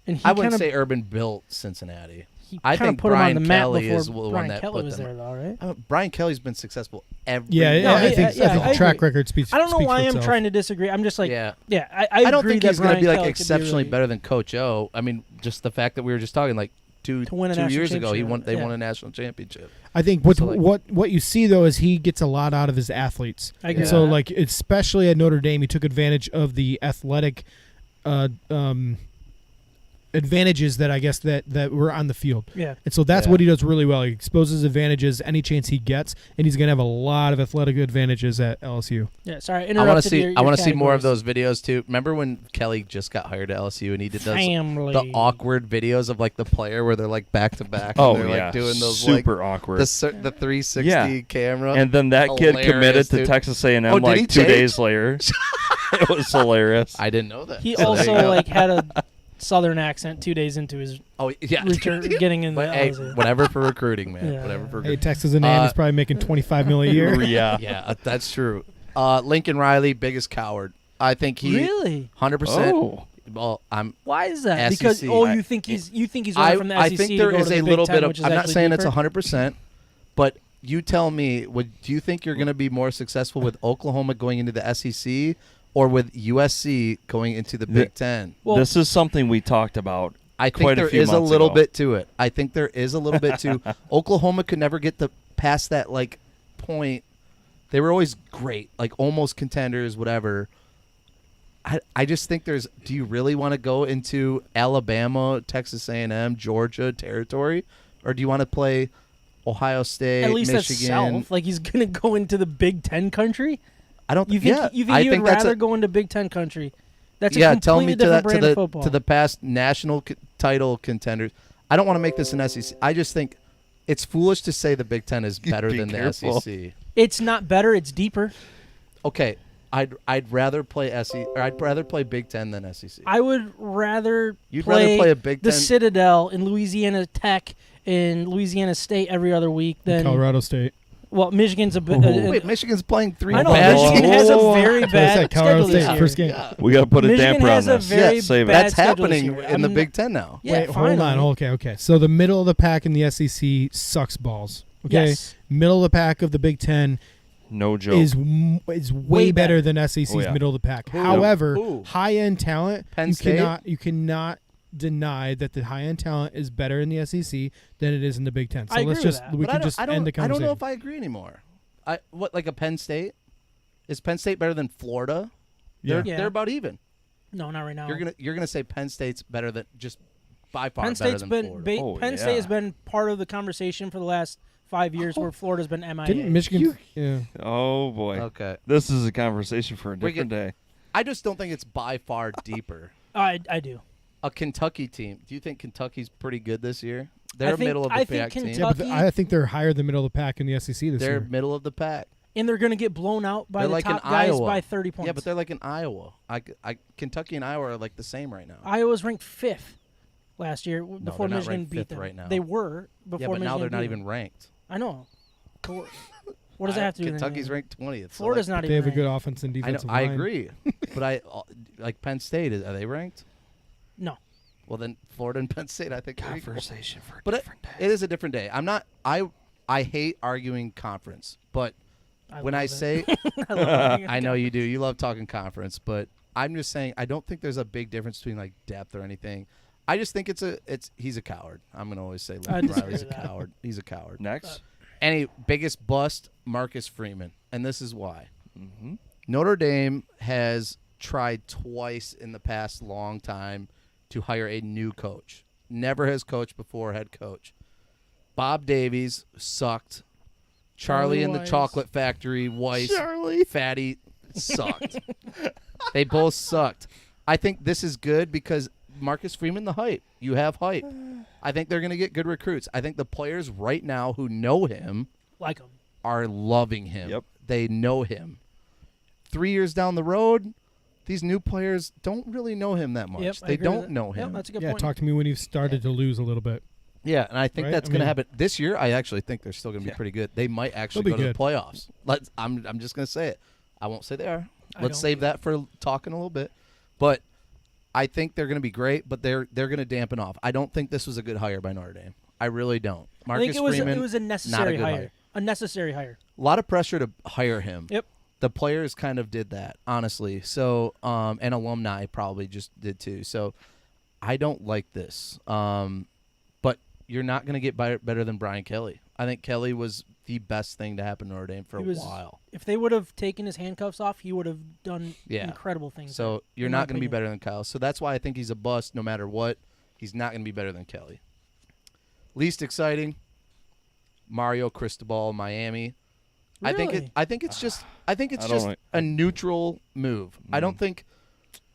And I wouldn't say Urban built Cincinnati. I think put Brian him on the Kelly map is the before one that Kelly put was them. there, though, right? Brian Kelly's been successful every year. I think I track agree. record speaks. I don't know speaks why for I'm itself. trying to disagree. I'm just like, I don't agree think that he's going to be like Kelly exceptionally really better than Coach O. I mean, just the fact that we were just talking like two years ago, they won a national championship. I think what you see though is he gets a lot out of his athletes. I agree. So like especially at Notre Dame, he took advantage of the athletic advantages that I guess that were on the field. Yeah. And so that's what he does really well. He exposes advantages any chance he gets, and he's going to have a lot of athletic advantages at LSU. Yeah, sorry, I want to see more of those videos too. Remember when Kelly just got hired at LSU and he did the awkward videos of like the player where they're like back to back and they're like doing those super awkward. The 360 camera. And then that kid committed to Texas A&M like 2 days later. It was hilarious. I didn't know that. He also like had a Southern accent 2 days into his return, getting in the whatever for recruiting, man. Whatever for recruiting. Hey, Texas A&M is probably making $25 million a year. Yeah, that's true. Lincoln Riley, biggest coward. I think he really 100%. Oh. Well, Why is that? SEC. Because you think he's running from the SEC. I think there is a little bit of. I'm not saying deeper. it's 100%, but you tell me. Do you think you're going to be more successful with Oklahoma going into the SEC? Or with USC going into the Big Ten. Well, this is something we talked about. I think there is a little bit to it. I think there is a little bit to Oklahoma could never get past that like point. They were always great, like almost contenders, whatever. I just think do you really want to go into Alabama, Texas A&M, Georgia territory, or do you want to play Ohio State, at least Michigan? That's South. Like he's gonna go into the Big Ten country. I don't. You think he would rather go into Big Ten country? That's a completely tell me different brand of football. to the past national title contenders. I don't want to make this an SEC. I just think It's foolish to say the Big Ten is better than the SEC. It's not better. It's deeper. Okay, I'd rather play I'd rather play Big Ten than SEC. I would rather play a Big the Ten. Citadel in Louisiana Tech and Louisiana State every other week than Colorado State. Well, Michigan's a bit. Wait, Michigan's playing 3 I know bad Michigan teams. has a very I bad said Colorado schedule this State year. first game. Yeah. We got to put a Michigan damper on has a this. very Save it. bad That's schedule this happening year. in the I'm Big Ten now. Yeah, Wait, hold finally. on. Okay. So the middle of the pack in the SEC sucks balls. Okay, Yes. middle of the pack of the Big Ten No joke. is way better than SEC's Oh, yeah. middle of the pack. Who? However, Who? high end talent, Penn State? you cannot deny that the high end talent is better in the SEC than it is in the Big Ten. So I agree let's with just that. we But can just I don't, end the I conversation. don't know if I agree anymore. Like a Penn State? Is Penn State better than Florida? Yeah. Yeah. They're about even. No, not right now. You're gonna say Penn State's better than just by far Penn better State's than been Florida. Oh, Penn yeah. State has been part of the conversation for the last 5 years, where Florida's been MIA. Didn't Michigan? Yeah. Oh, boy. Okay. This is a conversation for a different day. I just don't think it's by far deeper. I do. A Kentucky team. Do you think Kentucky's pretty good this year? They're think- middle of I the think pack team. Yeah, but Kentucky- I think they're higher than middle of the pack in the SEC this They're year. middle of the pack. And they're going to get blown out by They're the like top in guys Iowa. by 30 points. Yeah, but they're like in Iowa. Kentucky and Iowa are like the same right now. Iowa's ranked 5th last year before they're not Michigan ranked beat fifth them. right now. They were before Yeah, but Michigan now they're beat not them. even ranked. I know. What does that have to do with Kentucky's anything? ranked 20th. So Florida's like, not They even have a ranked. good offense and I know. defensive I line. agree, but like Penn State. Are they ranked? No. Well, then Florida and Penn State, I think. are equal. Conversation for a But different day. it is a different day. I'm not. I hate arguing conference, but when I love it. say I love it. I know you do, you love talking conference, but I'm just saying I don't think there's a big difference between like depth or anything. I just think he's a coward. I'm gonna always say I Lincoln disagree Riley's a with that. coward. He's a coward. Next. Any biggest bust, Marcus Freeman, and this is why. Mm-hmm. Notre Dame has tried twice in the past long time to hire a new coach. Never has coached before head coach. Bob Davies sucked. Charlie and the Weiss. Chocolate Factory, Weiss, Charlie. Fatty sucked. They both sucked. I think this is good because Marcus Freeman, the hype. You have hype. I think they're going to get good recruits. I think the players right now who know him Like them. are loving him. Yep. They know him. 3 years down the road, these new players don't really know him that much. Yep, I they agree with don't that. know Yep, him. that's a good Yeah, point. talk to me when you've started to lose a little bit. Yeah, and I think Right? that's I going to mean- happen this year. I actually think they're still going to be pretty good. They might actually They'll go be to the good. playoffs. I'm just going to say it. I won't say they are. I Let's don't. save that for talking a little bit. But I think they're going to be great. But they're going to dampen off. I don't think this was a good hire by Notre Dame. I really don't. I Marcus think it was Freeman, it was a not a necessary good hire. hire. A necessary hire. A lot of pressure to hire him. Yep. The players kind of did that, honestly. So, and alumni probably just did too. So, I don't like this. But you're not going to get better than Brian Kelly. I think Kelly was the best thing to happen to Notre Dame for a while. If they would have taken his handcuffs off, he would have done Yeah. incredible things. So there, you're in my not going to be opinion. better than Kyle. So that's why I think he's a bust no matter what. He's not going to be better than Kelly. Least exciting, Mario Cristobal, Miami. I think Really? it's just don't just like- a neutral move. I don't think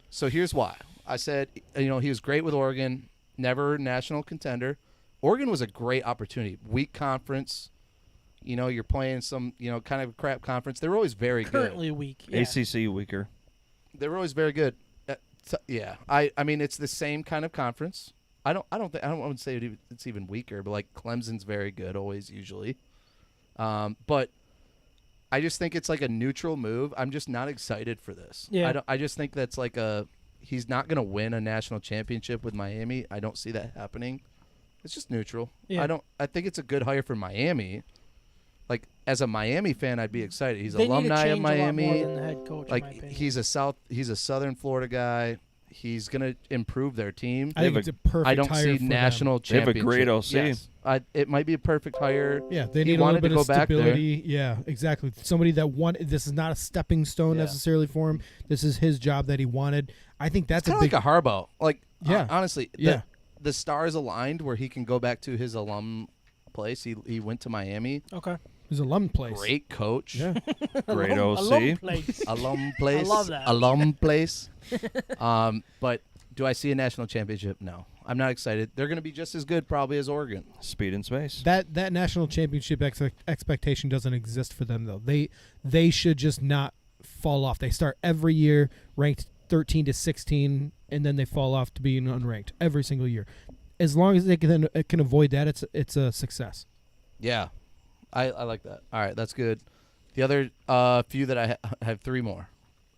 so. Here's why. I said, he was great with Oregon, never national contender. Oregon was a great opportunity. Weak conference. You're playing some, kind of a crap conference. They were always very Currently good. weak. Yeah. ACC weaker. They were always very good. Yeah. I mean, it's the same kind of conference. I don't want to say it's even weaker, but like Clemson's very good, always, usually. But I just think it's like a neutral move. I'm just not excited for this. Yeah. I just think that's like he's not going to win a national championship with Miami. I don't see that happening. It's just neutral. Yeah. I think it's a good hire for Miami. Like, as a Miami fan, I'd be excited. He's They need to alumni of change a lot more Miami. than the head coach, in my Like, opinion. he's a Southern Florida guy. He's going to improve their team. I think have it's a perfect I don't hire see for national They have a championship. great OC. Yes. It might be a perfect hire. Them. Yeah, they He need a little wanted to bit go of back there. stability. Yeah, exactly. Somebody that wanted. This is not a stepping stone Yeah. necessarily for him. This is his job that he wanted. I think that's It's a kind of big. like a Harbaugh. Like, Yeah. honestly, Yeah. the stars aligned where he can go back to his alum place. He went to Miami. Okay. His alum place. Great coach. Yeah. Great Alum OC. place. Alum place. I love that. Alum place. But do I see a national championship? No. I'm not excited. They're going to be just as good probably as Oregon. Speed and space. That national championship expectation doesn't exist for them, though. They should just not fall off. They start every year ranked 13 to 16, and then they fall off to being unranked every single year. As long as they can avoid that, it's a success. Yeah, I like that. All right, that's good. The other few that I have 3 more.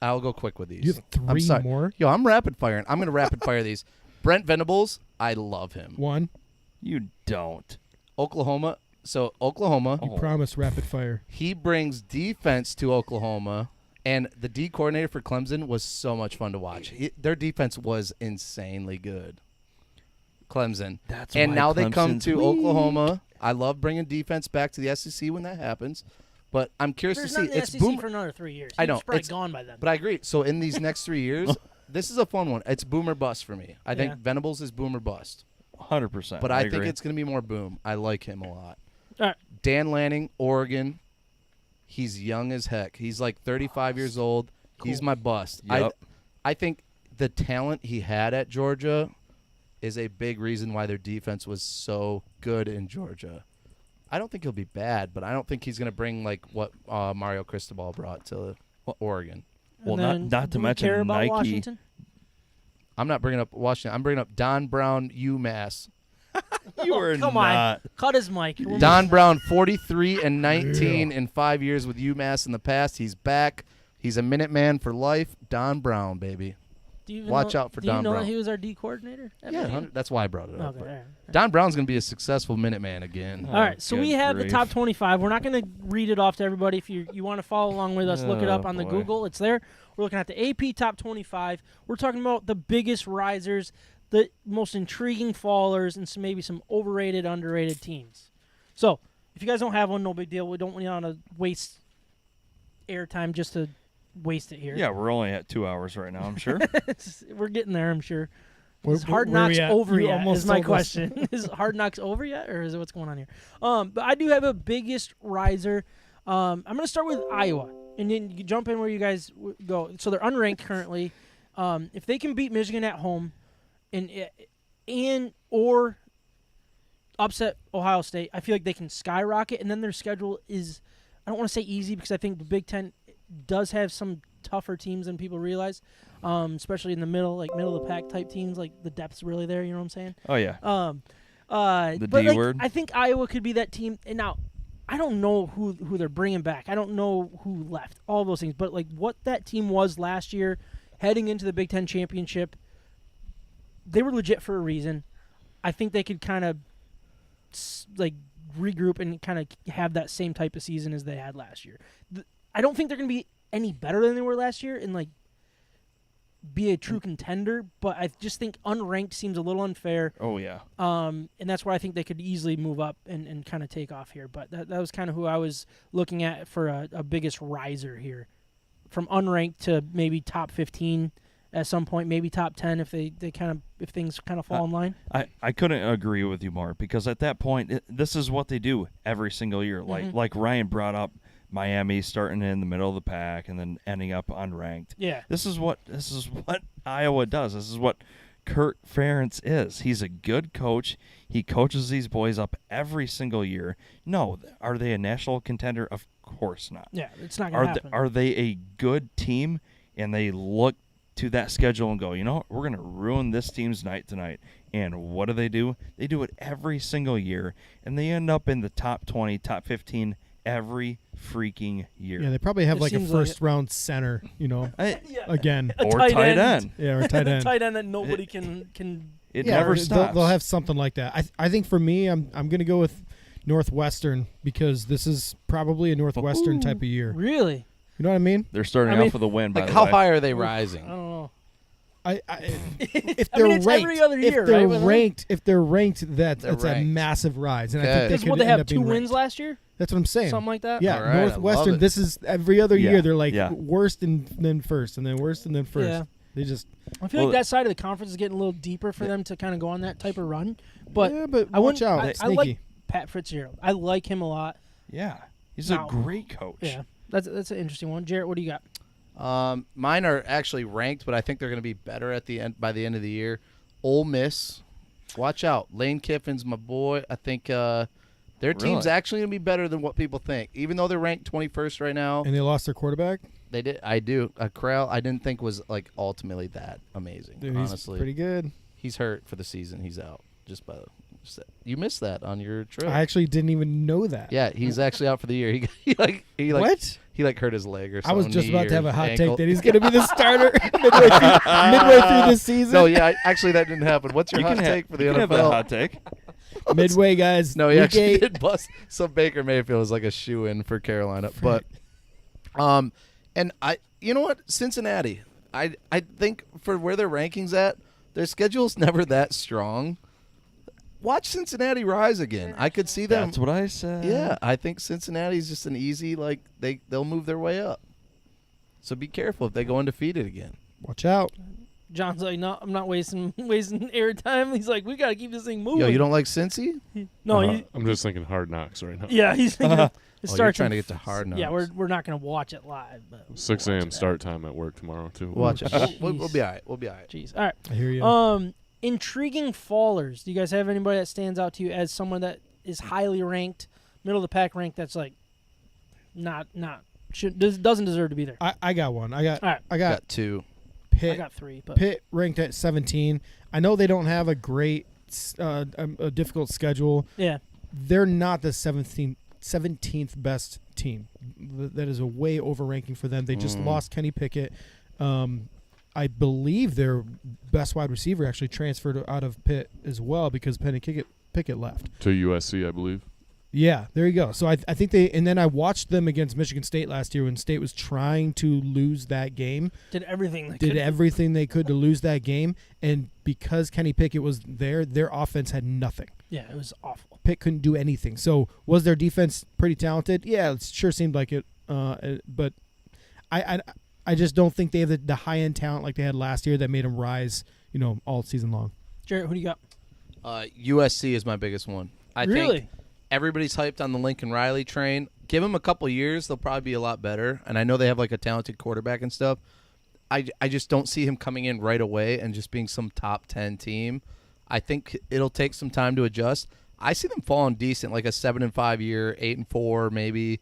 I'll go quick with these. You have 3 more? Yo, I'm rapid firing. I'm going to rapid fire these. Brent Venables, I love him. 1. You don't. Oklahoma. So Oklahoma. You promised rapid fire. He brings defense to Oklahoma, and the D coordinator for Clemson was so much fun to watch. Their defense was insanely good. Clemson. And why now they come Clemson's to weak. Oklahoma. I love bringing defense back to the SEC when that happens. But I'm curious to see. Not in the It's SEC for another 3 years. I know. It's probably It's gone by then. But I agree. So in these next 3 years, this is a fun one. It's boom or bust for me. I think Venables is boom or bust. 100%. But I think agree. it's going to be more boom. I like him a lot. All right. Dan Lanning, Oregon. He's young as heck. He's like 35 years old. Cool. He's my bust. Yep. I think the talent he had at Georgia is a big reason why their defense was so good in Georgia. I don't think he'll be bad, but I don't think he's going to bring like what Mario Cristobal brought to Oregon. Well, And not to do we care mention about Nike. Washington? I'm not bringing up Washington. I'm bringing up Don Brown, UMass. You are Come not. on. Cut his mic. Don Brown, 43 and 19 in 5 years with UMass in the past. He's back. He's a Minuteman for life. Don Brown, baby. Watch out for Don Do you know Brown. that he was our D coordinator? Yeah, that's why I brought it up. Okay, but all right. Don Brown's going to be a successful Minuteman again. All right, so we good have the grief. top 25. We're not going to read it off to everybody. If you want to follow along with us, look it up on the boy. Google. It's there. We're looking at the AP top 25. We're talking about the biggest risers, the most intriguing fallers, and maybe some overrated, underrated teams. So if you guys don't have one, no big deal. We don't want to waste airtime just to waste it here. Yeah, we're only at 2 hours right now, I'm sure. We're getting there, I'm sure. Where- Is Hard where Knocks we at? over You yet? almost Is my told us. question. Is Hard Knocks over yet, or is it what's going on here? But I do have a biggest riser. I'm going to start with Iowa, and then you jump in where you guys go. So they're unranked currently. If they can beat Michigan at home, and or upset Ohio State, I feel like they can skyrocket. And then their schedule is, I don't want to say easy because I think the Big Ten does have some tougher teams than people realize, especially in the middle of the pack type teams. Like the depth's really there. You know what I'm saying? Oh, yeah. The D like, word. I think Iowa could be that team. And now, I don't know who they're bringing back. I don't know who left. All those things. But like what that team was last year, heading into the Big Ten championship, they were legit for a reason. I think they could kind of like regroup and kind of have that same type of season as they had last year. I don't think they're going to be any better than they were last year and like be a true contender, but I just think unranked seems a little unfair. Oh, yeah. And that's where I think they could easily move up and kind of take off here. But that was kind of who I was looking at for a biggest riser here. From unranked to maybe top 15 at some point, maybe top 10 if if things kind of fall in line. I couldn't agree with you more because at that point, this is what they do every single year. Like Ryan brought up, Miami starting in the middle of the pack and then ending up unranked. Yeah. This is what Iowa does. This is what Kirk Ferentz is. He's a good coach. He coaches these boys up every single year. No, are they a national contender? Of course not. Yeah, it's not going to happen. Are they a good team? And they look to that schedule and go, you know what? We're going to ruin this team's night tonight. And what do? They do it every single year, and they end up in the top 20, top 15 every freaking year. Yeah, they probably have It like a seems like first round center, again. A Or tight tight end. end. Yeah, or tight end. tight end that nobody can. It Yeah, never or stops. They'll have something like that. I think for me, I'm going to go with Northwestern because this is probably a Northwestern type of year. Really? You know what I mean? They're starting I mean, off with a win, by Like, the how way. high are they I rising? don't know. If I mean, they're it's ranked, every other year, if they're right? ranked, that's They're a ranked. massive rise, and Okay. I think Because they could what they end have up 2 being wins ranked. last year, That's what I'm saying. something like that. Yeah, All right, I love Northwestern. it. This is every other year. They're like Yeah. worst and then first, and then worst and then first. Yeah. They just I feel like that side of the conference is getting a little deeper for them to kind of go on that type of run. But yeah, but I watch wouldn't- out, I sneaky. like Pat Fitzgerald. I like him a lot. Yeah. He's Now- a great coach. Yeah, that's an interesting one. Jarrett, what do you got? Mine are actually ranked, but I think they're going to be better at the end by the end of the year. Ole Miss, Watch out. Lane Kiffin's my boy. I think their team's actually going to be better than what people think. Even though they're ranked 21st right now. And they lost their quarterback? They did. I do. Corral, I didn't think was like ultimately that amazing, Dude, honestly. He's pretty good. He's hurt for the season. He's out. You missed that on your trip. I actually didn't even know that. Yeah, he's actually out for the year. What? He hurt his leg or something. I was just about to have a hot ankle. take that he's going to be the starter midway through this season. No, yeah, actually that didn't happen. What's your hot take for the NFL? Have a hot take. Midway, guys. No, he Week actually 8. did bust. So Baker Mayfield is like a shoe-in for Carolina, but and you know what, Cincinnati, I think for where their rankings at, their schedule's never that strong. Watch Cincinnati rise again. I could see them. That's what I said. Yeah, I think Cincinnati's just an easy they'll move their way up. So be careful if they go undefeated again. Watch out. John's like, no, I'm not wasting airtime. He's like, we got to keep this thing moving. Yo, you don't like Cincy? No, I'm just thinking Hard Knocks right now. yeah, he's thinking it You're starts trying to get to Hard Knocks. Yeah, we're not going to watch it live. But 6 a.m. start time at work tomorrow too. Watch it. We'll be all right. We'll be all right. Jeez. All right. I hear you. Intriguing fallers. Do you guys have anybody that stands out to you as someone that is highly ranked, middle of the pack ranked? That's like doesn't deserve to be there. I got one. I got 2. Pitt. I got 3. But Pitt ranked at 17. I know they don't have a great, a difficult schedule. Yeah. They're not the 17th best team. That is a way over ranking for them. They just lost Kenny Pickett. I believe their best wide receiver actually transferred out of Pitt as well because Kenny Pickett left. To USC, I believe. Yeah, there you go. So I think and then I watched them against Michigan State last year when State was trying to lose that game. Did everything they could to lose that game, and because Kenny Pickett was there, their offense had nothing. Yeah, it was awful. Pitt couldn't do anything. So was their defense pretty talented? Yeah, it sure seemed like it. But I just don't think they have the high end talent like they had last year that made them rise, all season long. Jarrett, who do you got? USC is my biggest one. I think everybody's hyped on the Lincoln Riley train. Give them a couple years, they'll probably be a lot better. And I know they have like a talented quarterback and stuff. I just don't see him coming in right away and just being some top 10 team. I think it'll take some time to adjust. I see them falling decent, like a 7-5 year, 8-4 maybe.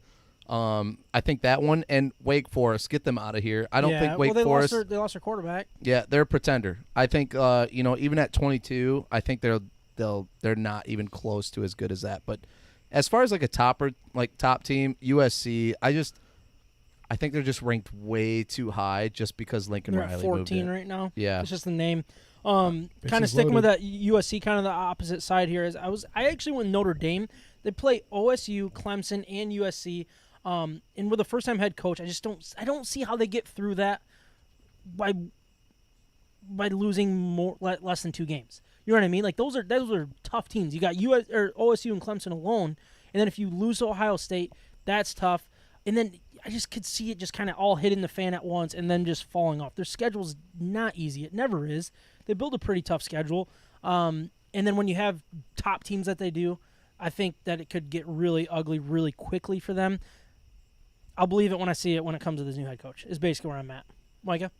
I think that one and Wake Forest, get them out of here. I don't think Wake Forest. They lost their quarterback. Yeah, they're a pretender. I think even at 22, I think they're not even close to as good as that. But as far as like a top team, USC, I think they're just ranked way too high just because Lincoln They're Riley at 14 moved in. right now. Yeah, it's just the name. Kind of sticking with that USC, kind of the opposite side here. I actually went Notre Dame. They play OSU, Clemson, and USC. And with a first-time head coach, I don't see how they get through that by losing less than 2 games. You know what I mean? Like those are tough teams. You got OSU and Clemson alone, and then if you lose to Ohio State, that's tough. And then I just could see it just kind of all hitting the fan at once and then just falling off. Their schedule's not easy. It never is. They build a pretty tough schedule. And then when you have top teams that they do, I think that it could get really ugly really quickly for them. I'll believe it when I see it when it comes to this new head coach, is basically where I'm at. Micah?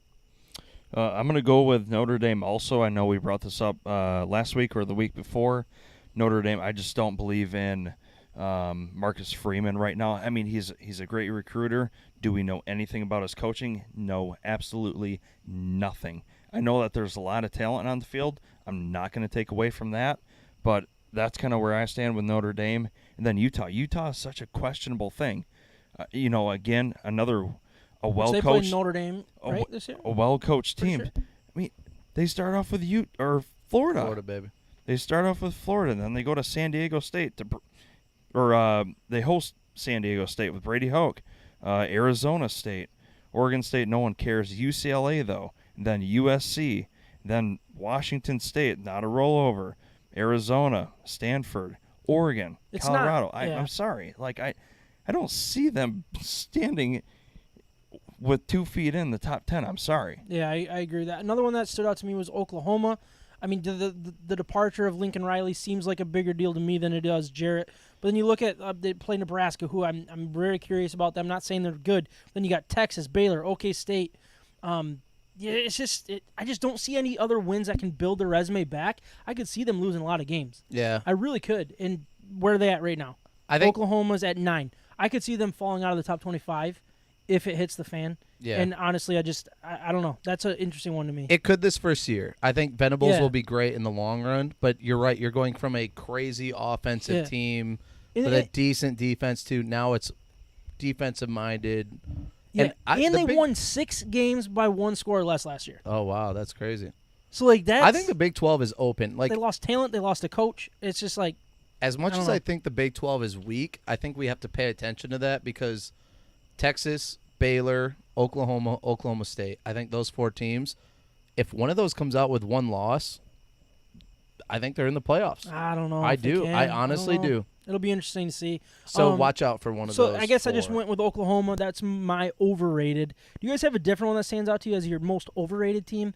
I'm going to go with Notre Dame also. I know we brought this up last week or the week before. Notre Dame, I just don't believe in Marcus Freeman right now. I mean, he's a great recruiter. Do we know anything about his coaching? No, absolutely nothing. I know that there's a lot of talent on the field. I'm not going to take away from that, but that's kind of where I stand with Notre Dame. And then Utah. Utah is such a questionable thing. Again, a well-coached. They played Notre Dame this year. A well-coached team. Sure. I mean, they start off with Florida. Florida, baby. They start off with Florida, and then they go to San Diego State they host San Diego State with Brady Hoke. Arizona State, Oregon State. No one cares. UCLA though, and then USC, then Washington State. Not a rollover. Arizona, Stanford, Oregon, Colorado. I'm sorry. I don't see them standing with 2 feet in the top 10. I'm sorry. Yeah, I agree with that. Another one that stood out to me was Oklahoma. I mean, the departure of Lincoln Riley seems like a bigger deal to me than it does Jarrett. But then you look at they play Nebraska, who I'm very curious about them. I'm not saying they're good. Then you got Texas, Baylor, OK State. Yeah, it's just I just don't see any other wins that can build their resume back. I could see them losing a lot of games. Yeah. I really could. And where are they at right now? I think Oklahoma's at 9. I could see them falling out of the top 25 if it hits the fan. Yeah. And honestly, I don't know. That's an interesting one to me. it could this first year. I think Venables will be great in the long run, but you're right. You're going from a crazy offensive team with a decent defense to now it's defensive-minded. Yeah, and they won 6 games by 1 score or less last year. Oh, wow. That's crazy. So, like, I think the Big 12 is open. Like, they lost talent. They lost a coach. It's just like, as much as I think the Big 12 is weak, I think we have to pay attention to that because Texas, Baylor, Oklahoma, Oklahoma State, I think those 4 teams, if one of those comes out with 1 loss, I think they're in the playoffs. I don't know. I do. I honestly do. It'll be interesting to see. So watch out for one of those. So I guess 4. I just went with Oklahoma. That's my overrated. Do you guys have a different one that stands out to you as your most overrated team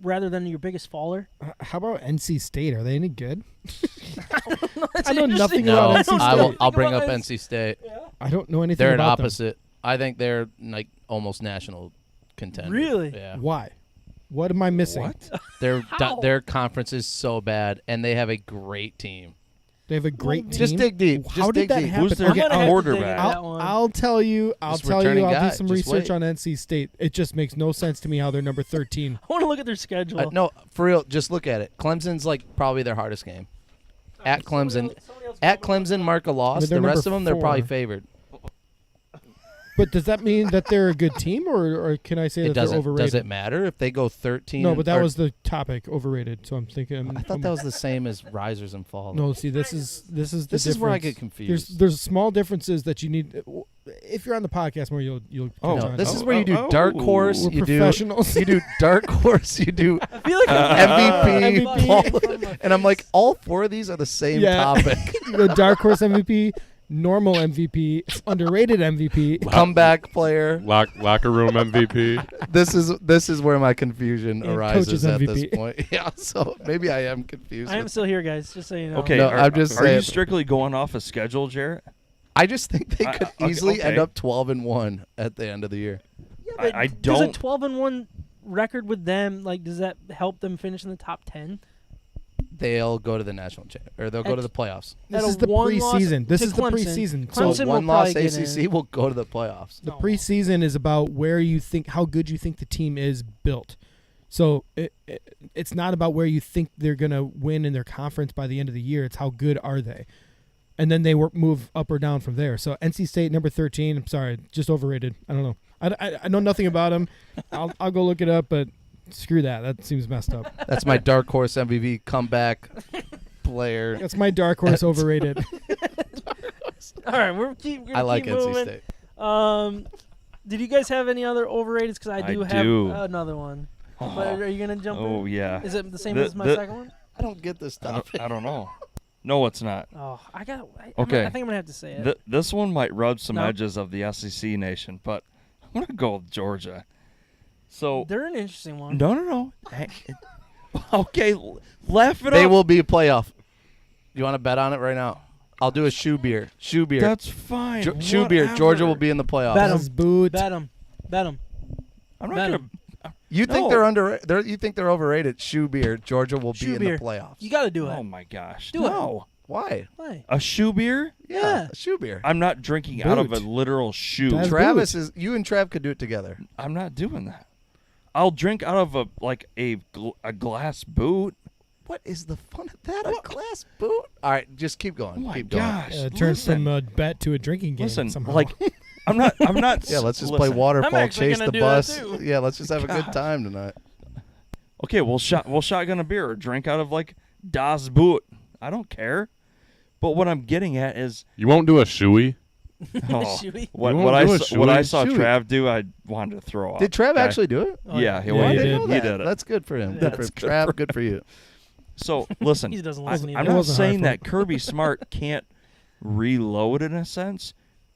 rather than your biggest faller? How about NC State? Are they any good? I know nothing about NC State. I'll bring up NC State. Yeah. I don't know anything They're about an opposite. I think they're like almost national contender. Really? Yeah. them. Why? What am I missing? What? Their conference is so bad, and they have a great team. They have a great team. Just dig deep. How Just did dig that deep. happen? Who's their I'm gonna have to dig quarterback? into that one. I'll tell you. I'll Just tell you. returning I'll guy. do some Just research wait. on NC State. It just makes no sense to me how they're number 13. I want to look at their schedule. No, for real. Just look at it. Clemson's like probably their hardest game. At Clemson, mark a loss. they're The rest number of them, they're probably 4. favored. But does that mean that they're a good team, or can I say It that they're doesn't. overrated? Does it matter if they go 13? No, but that or- was the topic. Overrated. So I'm thinking. I thought that was the same as risers and falls. No, see, this is the This difference. is where I get confused. There's small differences that you need. If you're on the podcast more, you'll. Oh, catch on. This is where you do dark horse. We're You do professionals. you do dark horse. You do I feel like MVP. MVP. And I'm like, all 4 of these are the same Yeah. topic. The dark horse MVP, normal MVP, underrated MVP. Comeback player. Locker room MVP. This is where my confusion And arises coach's at this MVP. point. Yeah, so maybe I am confused. I am still here, guys. Just so you know. Okay, No, I'm just are you saying. strictly going off a schedule, Jarrett? I just think they could okay, easily end okay. up 12-1 at the end of the year. Yeah, but I does a don't- 12-1 record with them, like, does that help them finish in the top 10? They'll go to the national or they'll go to the playoffs. This At is a the one loss preseason. This to is the Clemson. preseason. Clemson So will one loss probably get ACC in. will go to the playoffs. the preseason is about where you think, how good you think the team is built. So it's not about where you think they're going to win in their conference by the end of the year. It's how good are they. And then they move up or down from there. So NC State, number 13, I'm sorry, just overrated. I don't know. I know nothing about them. I'll go look it up, but screw that. That seems messed up. That's my dark horse MVP comeback player. That's my dark horse overrated. All right, we're keep I like keep NC moving. State. Did you guys have any other overrateds? Because I I have do. another one. But are you going to jump in? Oh, yeah. Is it the same The- as my the- second one? I don't get this topic. I don't know. No, it's not. Oh, I got. Okay. I think I'm gonna have to say it. This one might rub some No. edges of the SEC nation, but I'm going to go with Georgia. So, They're an interesting one. no. Hey, okay, laugh it They up. will be a playoff. You want to bet on it right now? I'll do a shoe beer. Shoe beer. That's fine. Shoe beer. Georgia will whatever. be in the playoffs. Bet 'em. Buzz boot. Bet them. Bet them. I'm not bet going to. You think No. they're you think they're overrated? Shoe beer. Georgia will Shoe be in beer. the playoffs. You got to do it. Oh, my gosh. Do it. No. Why? Why? A shoe beer? Yeah. a shoe beer. I'm not drinking out of a Boot. literal shoe. That's Travis is. You and Trav could do it together. I'm not doing that. I'll drink out of a glass boot. What is the fun of that? A glass boot? All right, just keep going. Oh my keep going. gosh! It turns listen, from a bet to a drinking game listen, somehow. like I'm not. Yeah, let's just play listen. waterfall, actually chase gonna the do that bus. too. Yeah, let's just have a good God. time tonight. Okay, we'll shotgun a beer or drink out of like Das Boot. I don't care. But what I'm getting at is You won't do a shoey? oh, Shoey. what You won't what I do a saw, what I shoey? saw Shoey. Trav do. I wanted to throw up. Did Trav Okay? actually do it? Oh, Yeah, he Yeah, he did. did. He did it. That's good for him. Good for That's him. good Trav, for good for you. So listen, He doesn't I, listen I'm either. It not wasn't saying hard that Kirby Smart can't reload in a sense,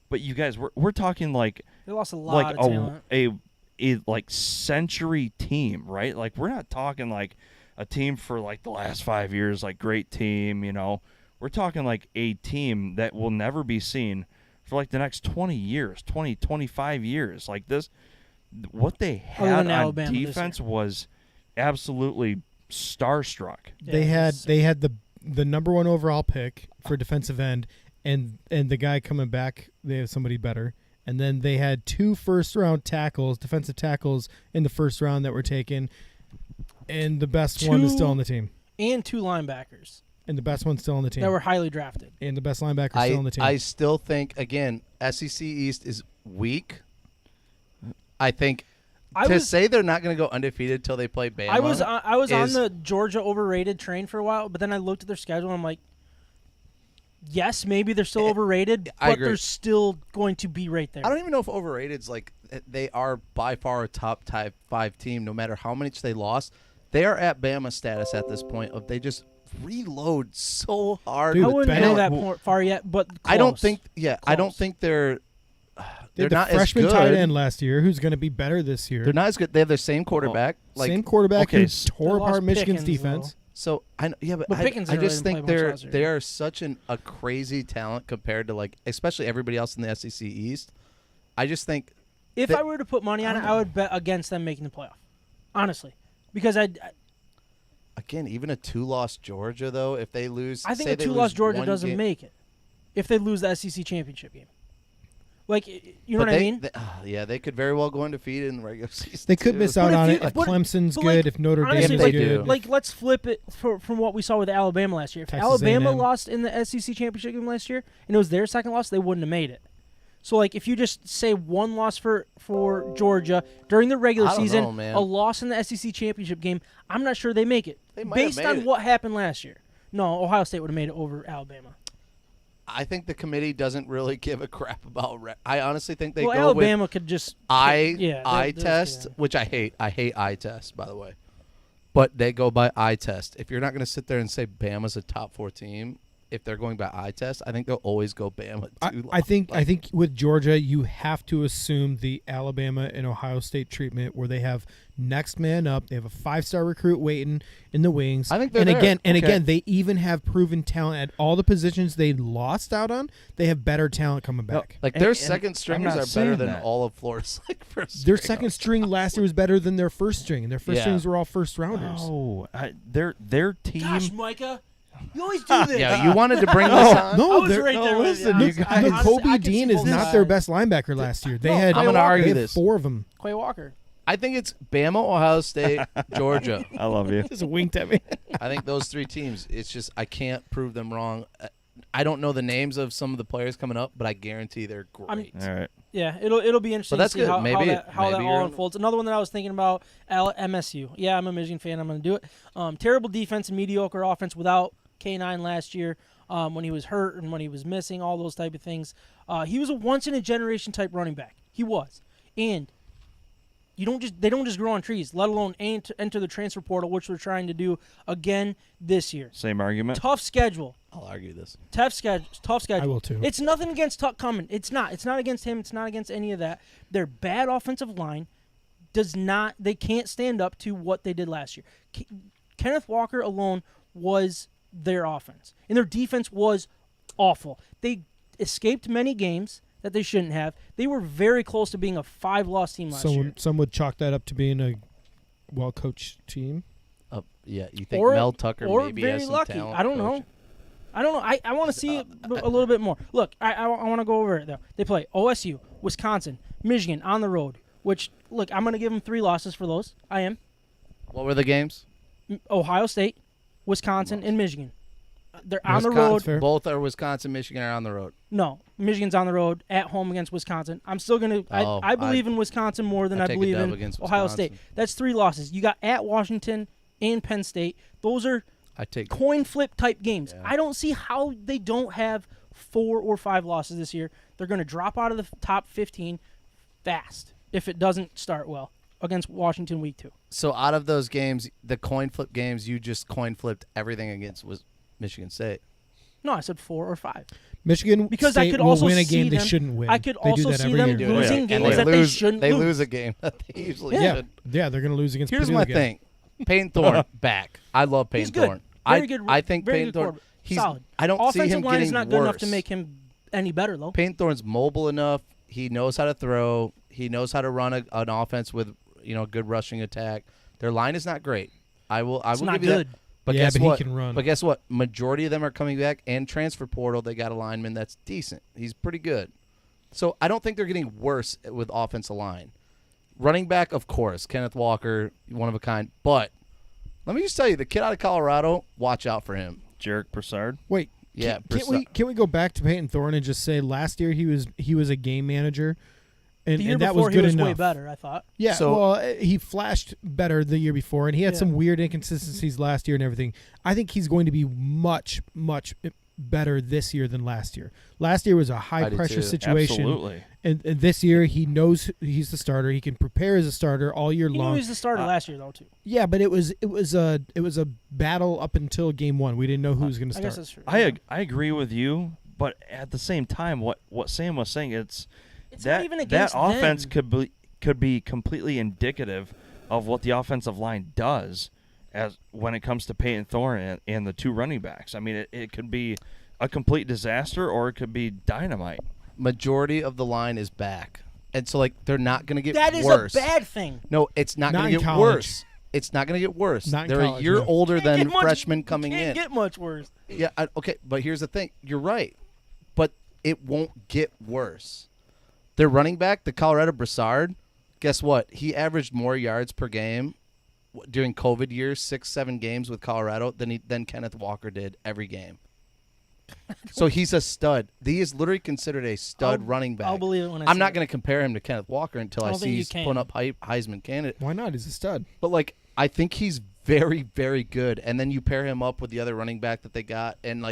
but you guys, we're talking like They lost a lot of talent. a like century team, right? Like we're not talking like a team for like the last 5 years, like great team, you know. We're talking like a team that will never be seen for like the next 20 years, 25 years. Like what they had on Alabama defense was absolutely starstruck. Yeah, They had the number 1 overall pick for defensive end, and the guy coming back, they have somebody better. And then they had 2 first-round tackles, defensive tackles, in the first round that were taken, and the best one is still on the team. And 2 linebackers. And the best one's still on the team. That were highly drafted. And the best linebacker still on the team. I still think, again, SEC East is weak. I think say they're not going to go undefeated till they play Bama. I was on the Georgia overrated train for a while, but then I looked at their schedule and I'm like, yes, maybe they're still overrated, but they're still going to be right there. I don't even know if overrated's like they are by far a top 5 team, no matter how much they lost. They are at Bama status at this point of they just reload so hard. Dude, I wouldn't go that far yet, but close. I don't think. Yeah, close. I don't think they're not freshman as good. tight end last year, who's going to be better this year. They're not as good. They have their same quarterback. Same quarterback who tore They apart lost Michigan's Pickens, defense. though. So I Pickens I didn't just really think play much last they year. are such a crazy talent compared to like especially everybody else in the SEC East. I just think if I were to put money on it, I would bet against them making the playoff. Honestly, because again, even a 2-loss Georgia though, if they lose, I think a 2-loss Georgia doesn't make it if they lose the SEC championship game. Like, you know what I mean? They could very well go undefeated in the regular season. They could miss out on it if but Clemson's good, like, if Notre Dame honestly, is they good. do. Like, let's flip it from what we saw with Alabama last year. If Texas Alabama A&M. lost in the SEC championship game last year, and it was their second loss, they wouldn't have made it. So, like, if you just say 1 loss for Georgia during the regular season, a loss in the SEC championship game, I'm not sure they make it. They might based have made on what happened last year. No, Ohio State would have made it over Alabama. I think the committee doesn't really give a crap about. I honestly think they go Alabama with could just eye test, which I hate. I hate eye test, by the way. But they go by eye test. If you're not going to sit there and say Bama's a top 4 team, if they're going by eye test, I think they'll always go Bama. I think with Georgia, you have to assume the Alabama and Ohio State treatment, where they have next man up. They have a 5-star recruit waiting in the wings. I think they're again, they even have proven talent at all the positions they lost out on. They have better talent coming back. Like their second stringers are better than all of Florida's first. Their second string last year was better than their first string, and their first strings were all first rounders. Oh, their team. Gosh, Micah. You always do this. Yeah, you wanted to bring this on. No, I was right there with you. Kobe Dean is not their best linebacker last year. They had, I'm going to argue this. 4 of them. Quay Walker. I think it's Bama, Ohio State, Georgia. I love you. Just winked at me. I think those 3 teams. It's just I can't prove them wrong. I don't know the names of some of the players coming up, but I guarantee they're great. All right. Yeah, it'll be interesting that's to see good. how that Maybe all unfolds. Another one that I was thinking about, MSU. Yeah, I'm a Michigan fan. I'm going to do it. Terrible defense and mediocre offense without K9 last year when he was hurt and when he was missing, all those type of things. He was a once-in-a-generation type running back. He was. And they don't just grow on trees, let alone enter the transfer portal, which we're trying to do again this year. Same argument. Tough schedule. I'll argue this. Tough schedule. I will too. It's nothing against Tuck coming. It's not. It's not against him. It's not against any of that. Their bad offensive line they can't stand up to what they did last year. Kenneth Walker alone was their offense, and their defense was awful. They escaped many games that they shouldn't have. They were very close to being a 5-loss team last year. Some would chalk that up to being a well-coached team. Yeah, you think Mel Tucker maybe very has some lucky. talent? I don't know. I want to see it a little bit more. Look, I want to go over it, though. They play OSU, Wisconsin, Michigan on the road, which, look, I'm going to give them 3 losses for those. I am. What were the games? Ohio State, Wisconsin, and Michigan. They're on the road. Both are Wisconsin, Michigan are on the road. No, Michigan's on the road at home against Wisconsin. I'm still going to I believe in Wisconsin more than I believe in Ohio State. That's 3 losses. You got at Washington and Penn State. Those are coin flip type games. Yeah. I don't see how they don't have 4 or 5 losses this year. They're going to drop out of the top 15 fast if it doesn't start well against Washington week 2. So out of those games, the coin flip games, you just coin flipped everything against was Michigan State. No, I said 4 or 5. Michigan because State I could will also win a see game them, they shouldn't win. I could they also see them losing games that they shouldn't lose. They lose a game that they usually should. Yeah, they're going to lose against Here's Purdue my again. thing. Payne Thorne back. I love Payne Thorne. Very good. I think very Payne Thorne. He's solid. I don't see him Offensive line getting is not worse. good enough to make him any better, though. Payne Thorne's mobile enough. He knows how to throw. He knows how to run an offense with good rushing attack. Their line is not great. I will give you good. that. But Yeah, guess but he what? can run. But guess what? Majority of them are coming back and transfer portal. They got a lineman that's decent. He's pretty good. So I don't think they're getting worse with offensive line. Running back, of course, Kenneth Walker, one of a kind. But let me just tell you, the kid out of Colorado, watch out for him. Jarek Broussard. Wait, Yeah, can we go back to Peyton Thorne and just say last year he was a game manager, and, The year and that before was good he was enough. way better, I thought. Yeah, So- he flashed better the year before, and he had Yeah. some weird inconsistencies last year and everything. I think he's going to be much, much better this year than last year. Last year was a I do high-pressure too. situation. Absolutely. And this year he knows he's the starter. He can prepare as a starter all year He knew long. he was the starter last year, though, too. Yeah, but it was a battle up until game one. We didn't know who was going to I start. guess that's true. I agree with you, but at the same time, what Sam was saying, It's that not even that against offense them. could be completely indicative of what the offensive line does as when it comes to Peyton Thorne and the two running backs. I mean, it could be a complete disaster or it could be dynamite. Majority of the line is back. And so, they're not going to get That is worse. a bad thing. No, it's not Not going to in get college. worse. It's not going to get worse. Not in They're college, a year no. older Can't than get much- freshmen coming can't in. get much worse. Yeah, okay, but here's the thing. You're right, but it won't get worse. Their running back, the Colorado Broussard, guess what? He averaged more yards per game during COVID years, 6-7 games with Colorado than Kenneth Walker did every game. So he's a stud. He is literally considered a stud running back. I'll believe it when I I'm see not it. going to compare him to Kenneth Walker until I I don't see think you he's can. putting up Heisman candidate. Why not? He's a stud. But I think he's very, very good. And then you pair him up with the other running back that they got, and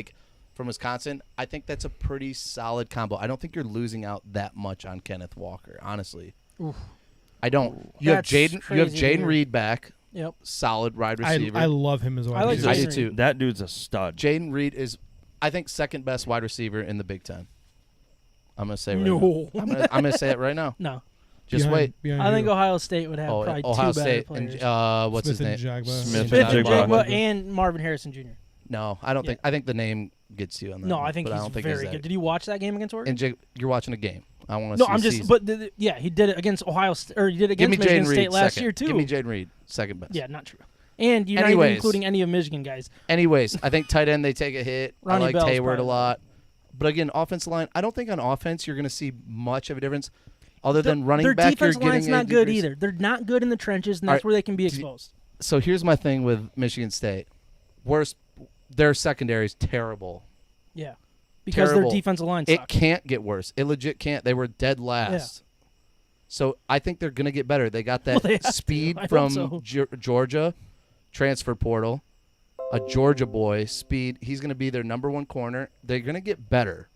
from Wisconsin, I think that's a pretty solid combo. I don't think you're losing out that much on Kenneth Walker, honestly. Oof. I don't. You have That's Jaden crazy to hear. Reed back, Yep. solid wide receiver. I love him as well. I like I Jaden do Reed. too. That dude's a stud. Jaden Reed is, I think, second best wide receiver in the Big Ten. I'm gonna say right No. now. I'm gonna say it right now. No. Just wait. I think Ohio State would have Oh, probably Ohio two better State players. and what's Smith his name? and Jagba. Smith Smith and and Jagba. Jagba and Marvin Harrison Jr. No, I don't Yeah. think. I think the name gets you on that. No, one, I think but he's I don't think very that. good. Did you watch that game against Oregon? And you're watching a game. I want to. No, see I'm a just. season. But yeah, he did it against Ohio State, or he did it Give me against Michigan Jaden State Reed last second. year too. Give me Jaden Reed second best. Yeah, not true. And you're not even Anyways. including any of Michigan guys. Anyways, I think tight end they take a hit. Ronnie I like Bell's Hayward a probably- lot. But again, offensive line. I don't think on offense you're going to see much of a difference, other than running Their back. You're defense line's getting not a good decrease. either. They're not good in the trenches, and All that's right, where they can be do- exposed. So here's my thing with Michigan State. Worst, their secondary is terrible. Yeah, because Terrible. their defensive line It sucks. can't get worse. It legit can't. They were dead last. So I think they're going to get better. They got that Well, they have to. speed I hope from so. Georgia, transfer portal, a Georgia boy, speed. He's going to be their number one corner. They're going to get better.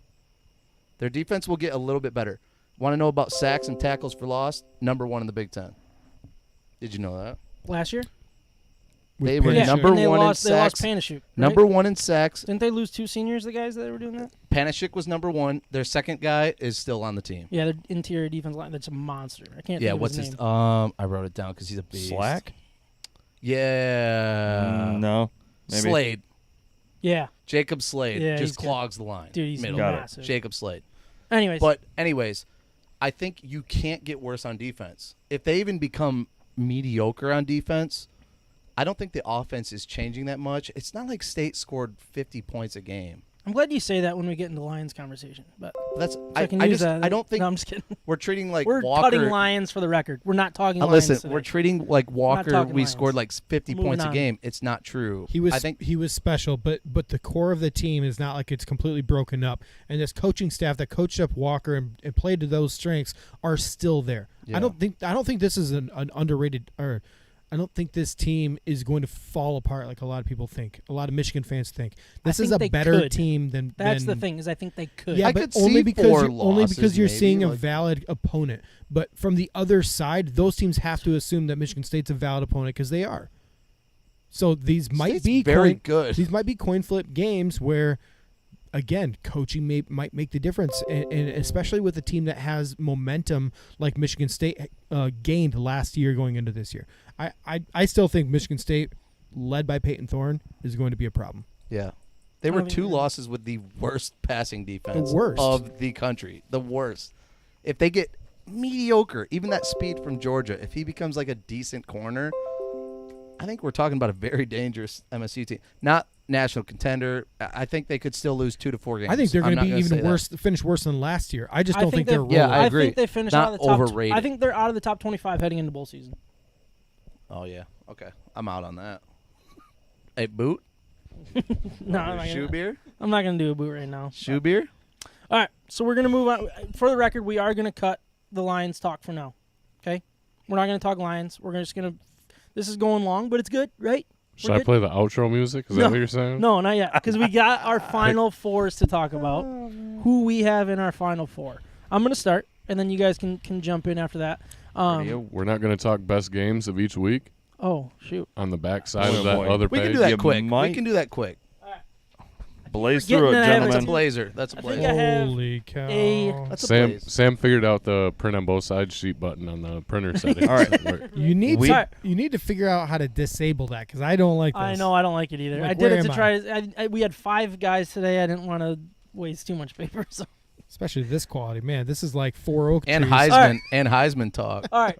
Their defense will get a little bit better. Want to know about sacks and tackles for loss? Number one in the Big Ten. Did you know that? Last year. They were Yeah, number and they one lost, in They lost sacks. Panashuk. Right? Number one in sacks. Didn't they lose two seniors? The guys that were doing that. Panashik was number one. Their second guy is still on the team. Yeah, their interior defense line. That's a monster. I can't. Yeah, think of what's his his? name. I wrote it down because he's a beast. Slack? Yeah. No. Maybe. Slade. Yeah, Jacob Slade Yeah, just he's good. clogs the line. dude, he's Middle. Got it. massive. Jacob Slade. Anyways, But anyways, I think you can't get worse on defense. If they even become mediocre on defense, I don't think the offense is changing that much. It's not like State scored 50 points a game. I'm glad you say that when we get into Lions conversation. But That's so I can I use just that. I don't think No, I'm just kidding. we're treating like We're Walker. cutting Lions for the record. We're not talking Lions Listen, today. we're treating like Walker. talking We Lions. scored like 50 Moving points a on. game. It's not true. He I think was special, but the core of the team is not like it's completely broken up. And this coaching staff that coached up Walker and played to those strengths are still there. Yeah. I don't think this is an underrated, or I don't think this team is going to fall apart like a lot of people think. A lot of Michigan fans think. This is think a they better could. team than. That's the than- thing is I think they could. Yeah, I but could only see because 4 only because losses, you're maybe, seeing a like- valid opponent. But from the other side, those teams have to assume that Michigan State's a valid opponent because they are. So these might State's be very coin, good. These might be coin flip games where, again, coaching might make the difference, and especially with a team that has momentum like Michigan State gained last year going into this year. I still think Michigan State, led by Peyton Thorne, is going to be a problem. Yeah. They I were don't 2 think- losses with the worst passing defense The worst. of the country. The worst. If they get mediocre. Even that speed from Georgia, if he becomes like a decent corner, I think we're talking about a very dangerous MSU team. Not national contender. I think they could still lose 2 to 4 games. I think they're going to be even worse, finish worse than last year. I just don't think they're rolling. Yeah, I agree. think they finished Not out of the top. overrated. I think they're out of the top 25 heading into bowl season. Oh yeah. Okay. I'm out on that. A boot? No, I'm Shoe beer? not gonna do a boot right now. Shoe beer? All right, so we're gonna move on. For the record, we are gonna cut the Lions talk for now. Okay, we're not gonna talk Lions. We're just gonna. This is going long, but it's good, right? Should I play the outro music? Is that what you're saying? No, not yet, because we got our final fours to talk about. Who we have in our final four. I'm gonna start, and then you guys can jump in after that. We're not going to talk best games of each week. Oh shoot! On the back side of that other page. We can do that You quick. might- We can do that quick. Blaze We're through it, getting ahead of That's a gentlemen. blazer. That's a I think blazer. I have Holy cow. That's a Sam blaze. figured out the print on both sides sheet button on the printer settings. All right. You need We- to, you need to figure out how to disable that because I don't like this. I know I don't like it either. Like, I did where it to am try. We had 5 guys today. I didn't want to waste too much paper. So Especially this quality, man. This is like 4 oak And trees. Heisman All right. and Heisman talk. all right,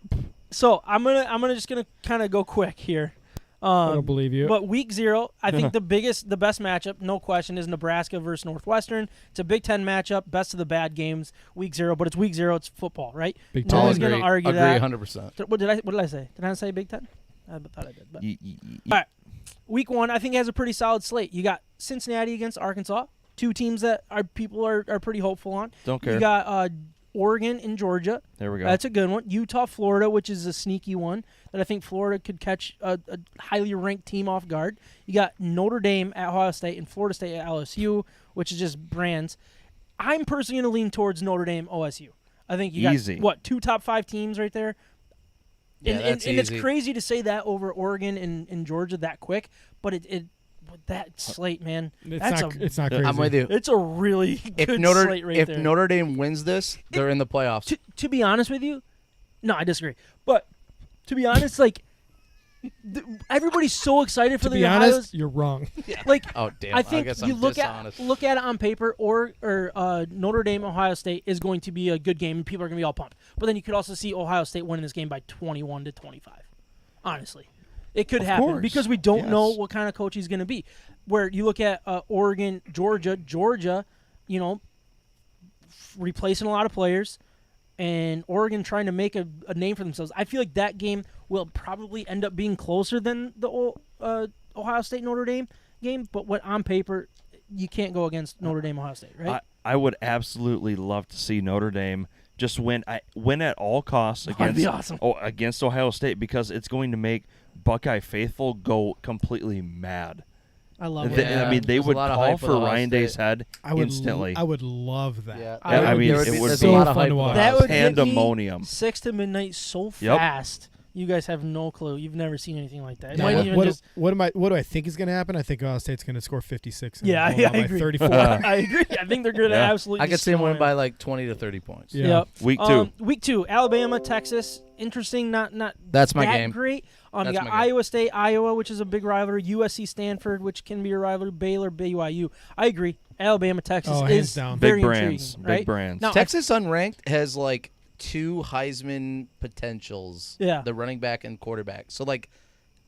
so I'm gonna kind of go quick here. I don't believe you. But week 0, I think the best matchup, no question, is Nebraska versus Northwestern. It's a Big Ten matchup, best of the bad games, week 0. But it's week 0, it's football, right? Big No Ten. one's going to argue that. 100%. What did I say? Did I say Big Ten? I thought I did. But. Y- All right, week 1, I think has a pretty solid slate. You got Cincinnati against Arkansas, 2 teams that people are pretty hopeful on. Don't care. You got Oregon and Georgia. There we go. That's a good one. Utah, Florida, which is a sneaky one that I think Florida could catch a highly ranked team off guard. You got Notre Dame at Ohio State and Florida State at LSU, which is just brands. I'm personally going to lean towards Notre Dame, OSU. I think you Easy. got, 2 top 5 teams right there? Yeah, and that's it's easy. crazy to say that over Oregon and Georgia that quick, but it with that slate, man, It's not crazy. I'm with you. it's a really If good Notre slate right if there. Notre Dame wins this, they're in the playoffs. To be honest with you, no, I disagree. But to be honest, like everybody's so excited for To the be Ohio. honest, you're wrong. Like Oh damn! I think guess you I'm look dishonest. at it on paper, or Notre Dame Ohio State is going to be a good game, and people are going to be all pumped. But then you could also see Ohio State winning this game by 21-25. Honestly, it could happen course. because we don't know Yes. what kind of coach he's going to be. Where you look at Oregon, Georgia, replacing a lot of players, and Oregon trying to make a name for themselves. I feel like that game will probably end up being closer than the Ohio State Notre Dame game. But what on paper, you can't go against Notre Dame Ohio State, right? I would absolutely love to see Notre Dame just win at all costs That'd be awesome. against Ohio State because it's going to make Buckeye faithful go completely mad. I love They- it. Yeah, I mean, they there's a would lot of call hype for with Ohio Ryan Day's State. head I would instantly. I would love that. Yeah, I mean, there would it be- would there's be a lot of fun hype to with watch. Ohio That would State. get me Pandemonium. 6 to midnight so Yep. fast. You guys have no clue. You've never seen anything like that. It Yeah, might even just. what do I think is going to happen? I think Ohio State's going to score 56. And Yeah, blow them out I by agree. 34. I agree. I think they're going to Yeah. absolutely. I could see them destroy win by like 20 to 30 points. Yeah. Yep. Week 2. Week 2, Alabama, Texas. Interesting. Not That's my that game. great. You That's got my game. Iowa State, Iowa, which is a big rivalry. USC, Stanford, which can be a rivalry. Baylor, BYU. I agree. Alabama, Texas Oh, hands is down. very Big brands. intriguing, right? Big brands. Now, Texas unranked has like 2 Heisman potentials. Yeah. The running back and quarterback. So like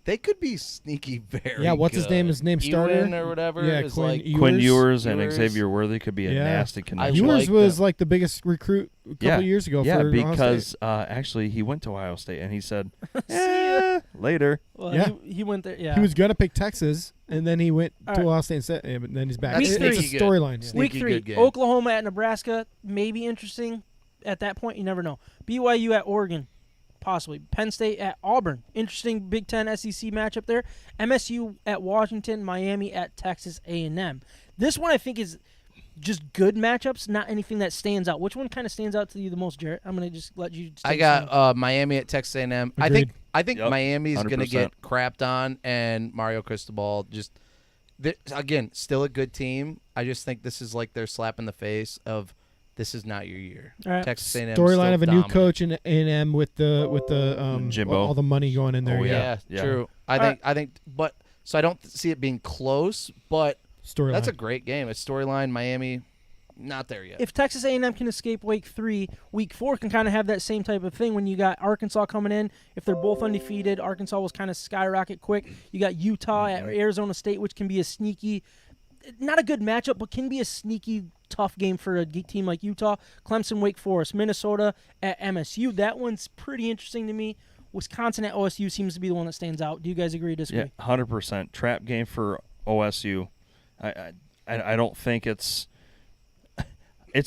they could be sneaky very Yeah, what's his name? His name starter? Ewan or whatever. Yeah, is Quinn like Ewers. Quinn Ewers and Ewers. Xavier Worthy could be a Yeah. nasty I connection. Ewers like was that. like the biggest recruit a couple years ago. Yeah, for Ohio because State. actually he went to Ohio State and he said, later. Well, Yeah. he went there. Yeah. he was gonna pick Texas, and then he went All to right. Ohio State and said, yeah, but then he's back. That's It's a sneaky good. storyline. Sneaky Week 3, good game. Oklahoma at Nebraska, maybe interesting. At that point, you never know. BYU at Oregon, possibly. Penn State at Auburn, interesting Big Ten SEC matchup there. MSU at Washington, Miami at Texas A&M. This one I think is just good matchups, not anything that stands out. Which one kind of stands out to you the most, Jarrett? I'm gonna just let you. I got Miami at Texas A&M. Agreed. I think Yep, Miami's going to 100%. get crapped on, and Mario Cristobal just again still a good team. I just think this is like their slap in the face of this is not your year. All right. Texas A&M Storyline of a new dominant. coach in A&M with the Jimbo. all the money going in there. Oh, Yeah, Yeah. true. I think, but so I don't see it being close, but Storyline. that's a great game. It's storyline Miami. not there yet. If Texas A&M can escape Week 3, Week 4 can kind of have that same type of thing when you got Arkansas coming in. If they're both undefeated, Arkansas was kind of skyrocket quick. You got Utah at Arizona State, which can be a sneaky, not a good matchup, but can be a sneaky tough game for a team like Utah. Clemson, Wake Forest, Minnesota at MSU. That one's pretty interesting to me. Wisconsin at OSU seems to be the one that stands out. Do you guys agree or disagree? Yeah, 100%. Trap game for OSU. I don't think it's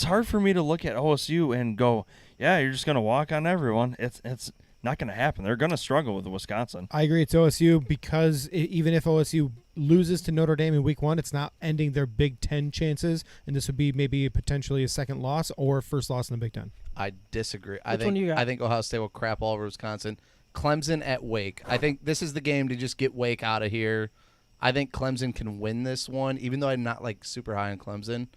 hard for me to look at OSU and go, yeah, you're just going to walk on everyone. It's not going to happen. They're going to struggle with Wisconsin. I agree. It's OSU because even if OSU loses to Notre Dame in Week 1, it's not ending their Big Ten chances, and this would be maybe potentially a second loss or first loss in the Big Ten. I disagree. Which one do you got? I think Ohio State will crap all over Wisconsin. Clemson at Wake. I think this is the game to just get Wake out of here. I think Clemson can win this one, even though I'm not super high on Clemson.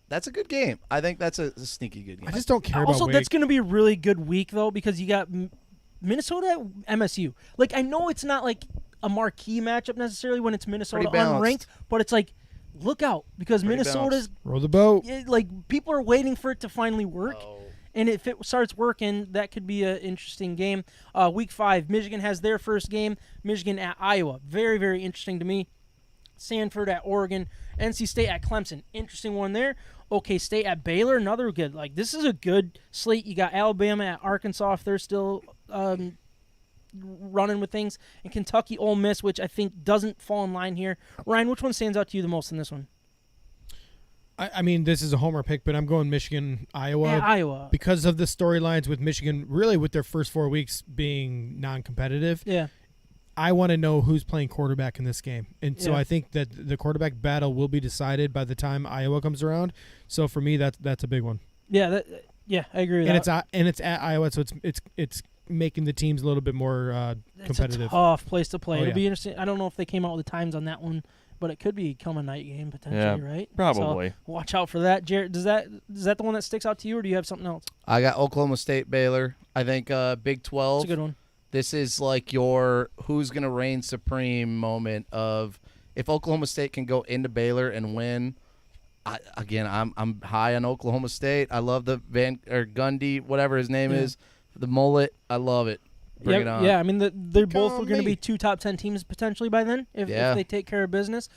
That's a good game. I think that's a sneaky good game. I just don't care about Also, Wake. that's going to be a really good week, though, because you got Minnesota at MSU. I know it's not a marquee matchup necessarily when it's Minnesota unranked, but it's look out because Pretty Minnesota's roll the boat. People are waiting for it to finally work. And if it starts working, that could be an interesting game. Week 5, Michigan has their first game. Michigan at Iowa. Very, very interesting to me. Sanford at Oregon. NC State at Clemson. Interesting one there. OK State at Baylor. Another good. This is a good slate. You got Alabama at Arkansas if they're still running with things. And Kentucky Ole Miss, which I think doesn't fall in line here. Ryan, which one stands out to you the most in this one? I mean, this is a homer pick, but I'm going Michigan, Iowa. Yeah, Iowa. Because of the storylines with Michigan, really with their first 4 weeks being non-competitive. Yeah. I want to know who's playing quarterback in this game. And so I think that the quarterback battle will be decided by the time Iowa comes around. So for me, that's a big one. Yeah, I agree with that. It's at Iowa, so it's making the teams a little bit more competitive. It's a tough place to play. Oh, It'll yeah. be interesting. I don't know if they came out with the times on that one, but it could become a night game potentially, right? Probably. So watch out for that. Jared, is that the one that sticks out to you, or do you have something else? I got Oklahoma State, Baylor. I think Big 12. That's a good one. This is your who's going to reign supreme moment of if Oklahoma State can go into Baylor and win. I'm high on Oklahoma State. I love the Gundy, whatever his name is, the mullet. I love it. Bring it on. Yeah, I mean, they're both going to be 2 top 10 teams potentially by then if they take care of business.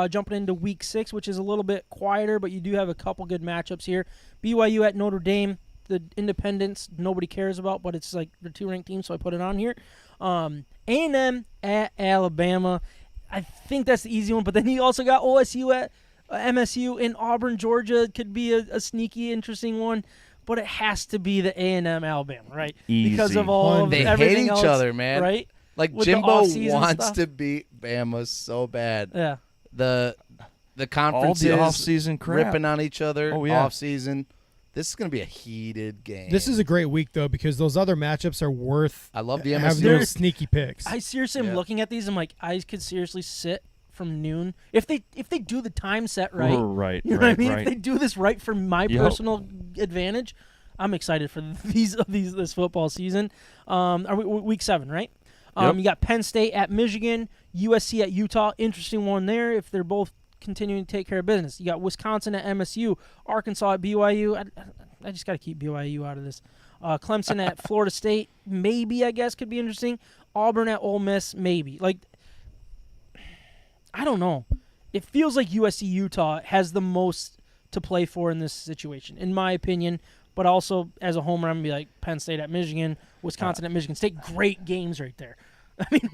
Jumping into Week 6, which is a little bit quieter, but you do have a couple good matchups here. BYU at Notre Dame, the independents nobody cares about, but it's they're 2 ranked teams, so I put it on here. A&M at Alabama. I think that's the easy one, but then you also got OSU at MSU, and Auburn, Georgia could be a sneaky, interesting one. But it has to be the A&M Alabama, right? Easy. Because of all of they everything hate each else, other, man. Right? With Jimbo the off-season wants stuff. to beat Bama so bad. Yeah. The conferences all the off-season crap. ripping on each other. Oh, yeah. Off-season. This is going to be a heated game. This is a great week, though, because those other matchups are worth I love the having MSU. those sneaky picks. I seriously am looking at these. I'm I could seriously sit from noon if they do the time set right. Right. You know what I mean? If they do this right for my personal advantage, I'm excited for this football season. Are we Week 7, right? You got Penn State at Michigan, USC at Utah. Interesting one there if they're both continuing to take care of business. You got Wisconsin at MSU, Arkansas at BYU. I just got to keep BYU out of this. Clemson at Florida State, maybe, I guess, could be interesting. Auburn at Ole Miss, maybe. I don't know. It feels like USC Utah has the most to play for in this situation, in my opinion. But also, as a homer, I'm going to be Penn State at Michigan, Wisconsin at Michigan State. Great games right there. I mean,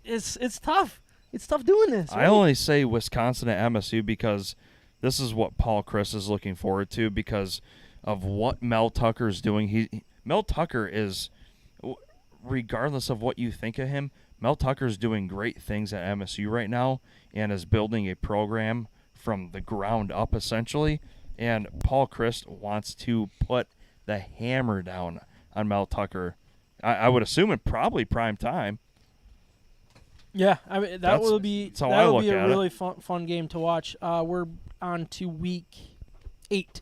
it's tough. It's tough doing this. Right? I only say Wisconsin at MSU because this is what Paul Chris is looking forward to because of what Mel Tucker is doing. Mel Tucker is, regardless of what you think of him, Mel Tucker is doing great things at MSU right now and is building a program from the ground up, essentially. And Paul Chris wants to put the hammer down on Mel Tucker. I would assume in probably prime time. Yeah, I mean that will be a really fun game to watch. We're on to Week 8.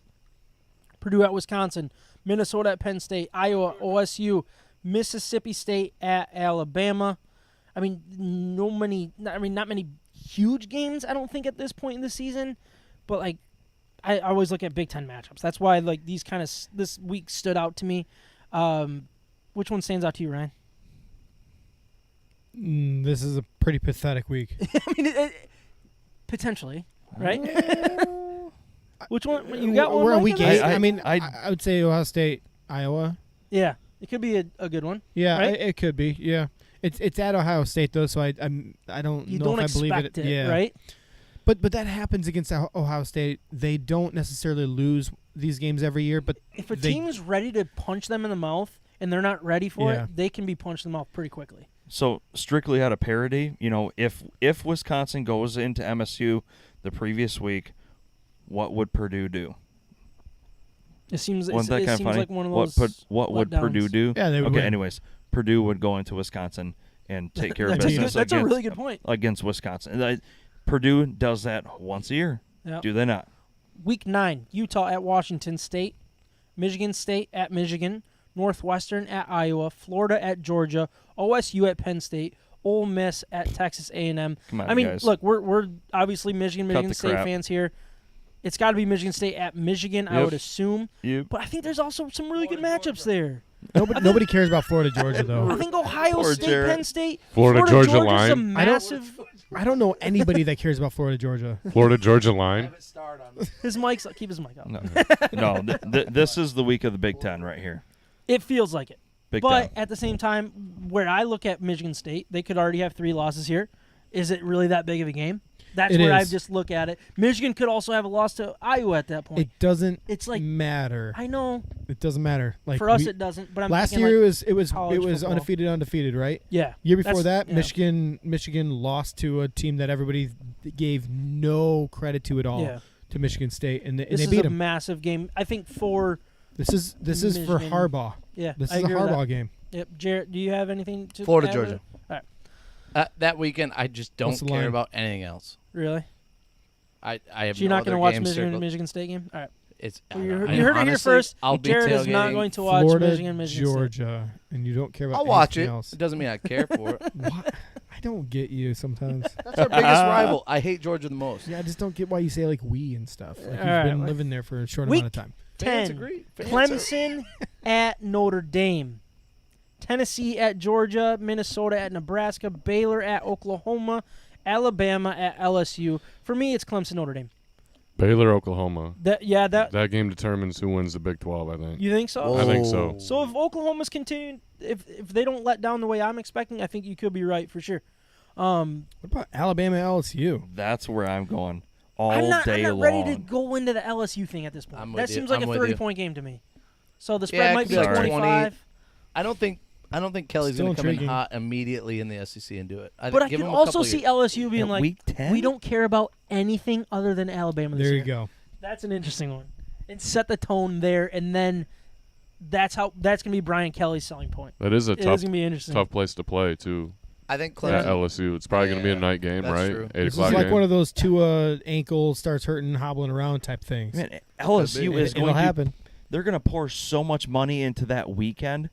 Purdue at Wisconsin, Minnesota at Penn State, Iowa, OSU, Mississippi State at Alabama. I mean, not many huge games. I don't think at this point in the season, but I always look at Big Ten matchups. That's why like these kind of this week stood out to me. Which one stands out to you, Ryan? This is a pretty pathetic week. I mean, potentially, right? Which one? You got one? We're on week 8. I would say Ohio State, Iowa. Yeah, it could be a good one. Yeah, right? it could be. Yeah, it's at Ohio State though, so I don't You know don't if I believe expect it, Yeah, right? But that happens against Ohio State. They don't necessarily lose these games every year, but if a team is ready to punch them in the mouth and they're not ready for Yeah. it, they can be punched in the mouth pretty quickly. So strictly out of parity, if Wisconsin goes into MSU the previous week, what would Purdue do? It seems Wasn't that kind of funny? like one of those. What would letdowns. Purdue do? Yeah, they would Okay. win. Anyways, Purdue would go into Wisconsin and take care of That's business. That's a really good point. Against Wisconsin. Purdue does that once a year. Yep. Do they not? Week 9, Utah at Washington State, Michigan State at Michigan, Northwestern at Iowa, Florida at Georgia, OSU at Penn State, Ole Miss at Texas A&M. Come on, I mean, guys. look, we're obviously Michigan the State crap. fans here. It's got to be Michigan State at Michigan, I Yep. would assume. Yep. But I think there's also some really good matchups there. nobody cares about Florida, Georgia though. I think Ohio Poor State, Jared. Penn State, Florida, Georgia Georgia's line. a massive. I don't know anybody that cares about Florida, Georgia. Florida Georgia line. His mic's keep his mic up. No. This is the week of the Big Ten right here. It feels like it. Big But Ten. at the same time, where I look at Michigan State, they could already have 3 losses here. Is it really that big of a game? That's It where I is. just look at it. Michigan could also have a loss to Iowa at that point. It doesn't. It's like matter. I know It doesn't matter. Like for us it doesn't, but I'm last thinking year like, it was college football. undefeated, right? Yeah. Year before That's- that, yeah. Michigan lost to a team that everybody gave no credit to at all. Yeah. To Michigan State, and they This is beat a them. massive game. I think for This is for Michigan. Harbaugh. yeah. This I is a agree with Harbaugh that. game. Yep. Jarrett, do you have anything to Florida, add Georgia. with it? All right. That weekend, I just don't What's the care line? about anything else. Really? I have So you're no not going to other watch games circled. Michigan State game? All right. It's Well, you heard I- it here honestly, first. I'll be Jared is not tailgating. going to watch Florida, Michigan State. Georgia, and you don't care about I'll watch anything it. else. It doesn't mean I care for it. What? I don't get you sometimes. That's our biggest rival. I hate Georgia the most. Yeah, I just don't get why you say like we and stuff. Like you've All right, been well, living there for a short week- amount of time. Fans 10. agree. Fans Clemson at Notre Dame. Tennessee at Georgia. Minnesota at Nebraska. Baylor at Oklahoma. Alabama at LSU. For me, it's Clemson Notre Dame. Baylor, Oklahoma. That That game determines who wins the Big 12, I think. you think so? I think so. So if Oklahoma's continuing, if they don't let down the way I'm expecting, I think you could be right for sure. What about Alabama, LSU? That's where I'm going all I'm not day long. ready to go into the LSU thing at this point. I'm That with you. seems like I'm a with 30-point game to me. So the Yeah, spread it might could be be like like 25. I don't think Kelly's Still going to come in intriguing. hot immediately in the SEC and do it. But I give can him a also couple see years. LSU being At like, week 10? we don't care about anything other than Alabama this There year. you go. That's an interesting one. And set the tone there, and then that's going to be Brian Kelly's selling point. That is a It is tough going to be interesting. place to play, too. I think At Clemson. LSU. It's probably going to be a night game, that's right? true. 8 This is o'clock like game. one of those Tua ankle starts hurting, hobbling around type things. Man, LSU is It'll going to happen. They're going to pour so much money into that weekend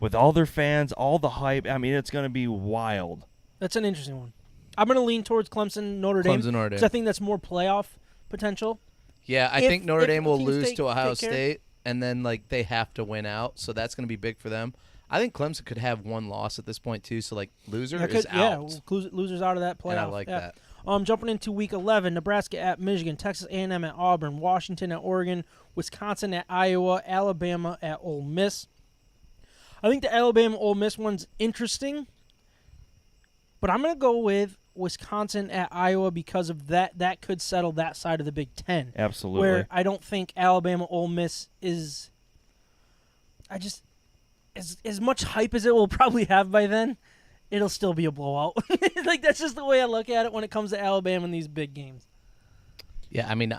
with all their fans, all the hype. I mean, it's going to be wild. That's an interesting one. I'm going to lean towards Clemson, Notre Dame. Clemson, Notre Dame. Because I think that's more playoff potential. Yeah, I If- think Notre if Dame the will teams lose take to Ohio care. State, and then like they have to win out, so that's going to be big for them. I think Clemson could have one loss at this point too, so like loser is out. Losers out of that playoff. And I like yeah. that. Jumping into week 11, Nebraska at Michigan, Texas A&M at Auburn, Washington at Oregon, Wisconsin at Iowa, Alabama at Ole Miss. I think the Alabama-Ole Miss one's interesting, but I'm going to go with Wisconsin at Iowa because of that. That could settle that side of the Big Ten. Absolutely. Where I don't think Alabama-Ole Miss is – as much hype as it will probably have by then, it'll still be a blowout. Like that's just the way I look at it when it comes to Alabama in these big games. Yeah, I mean,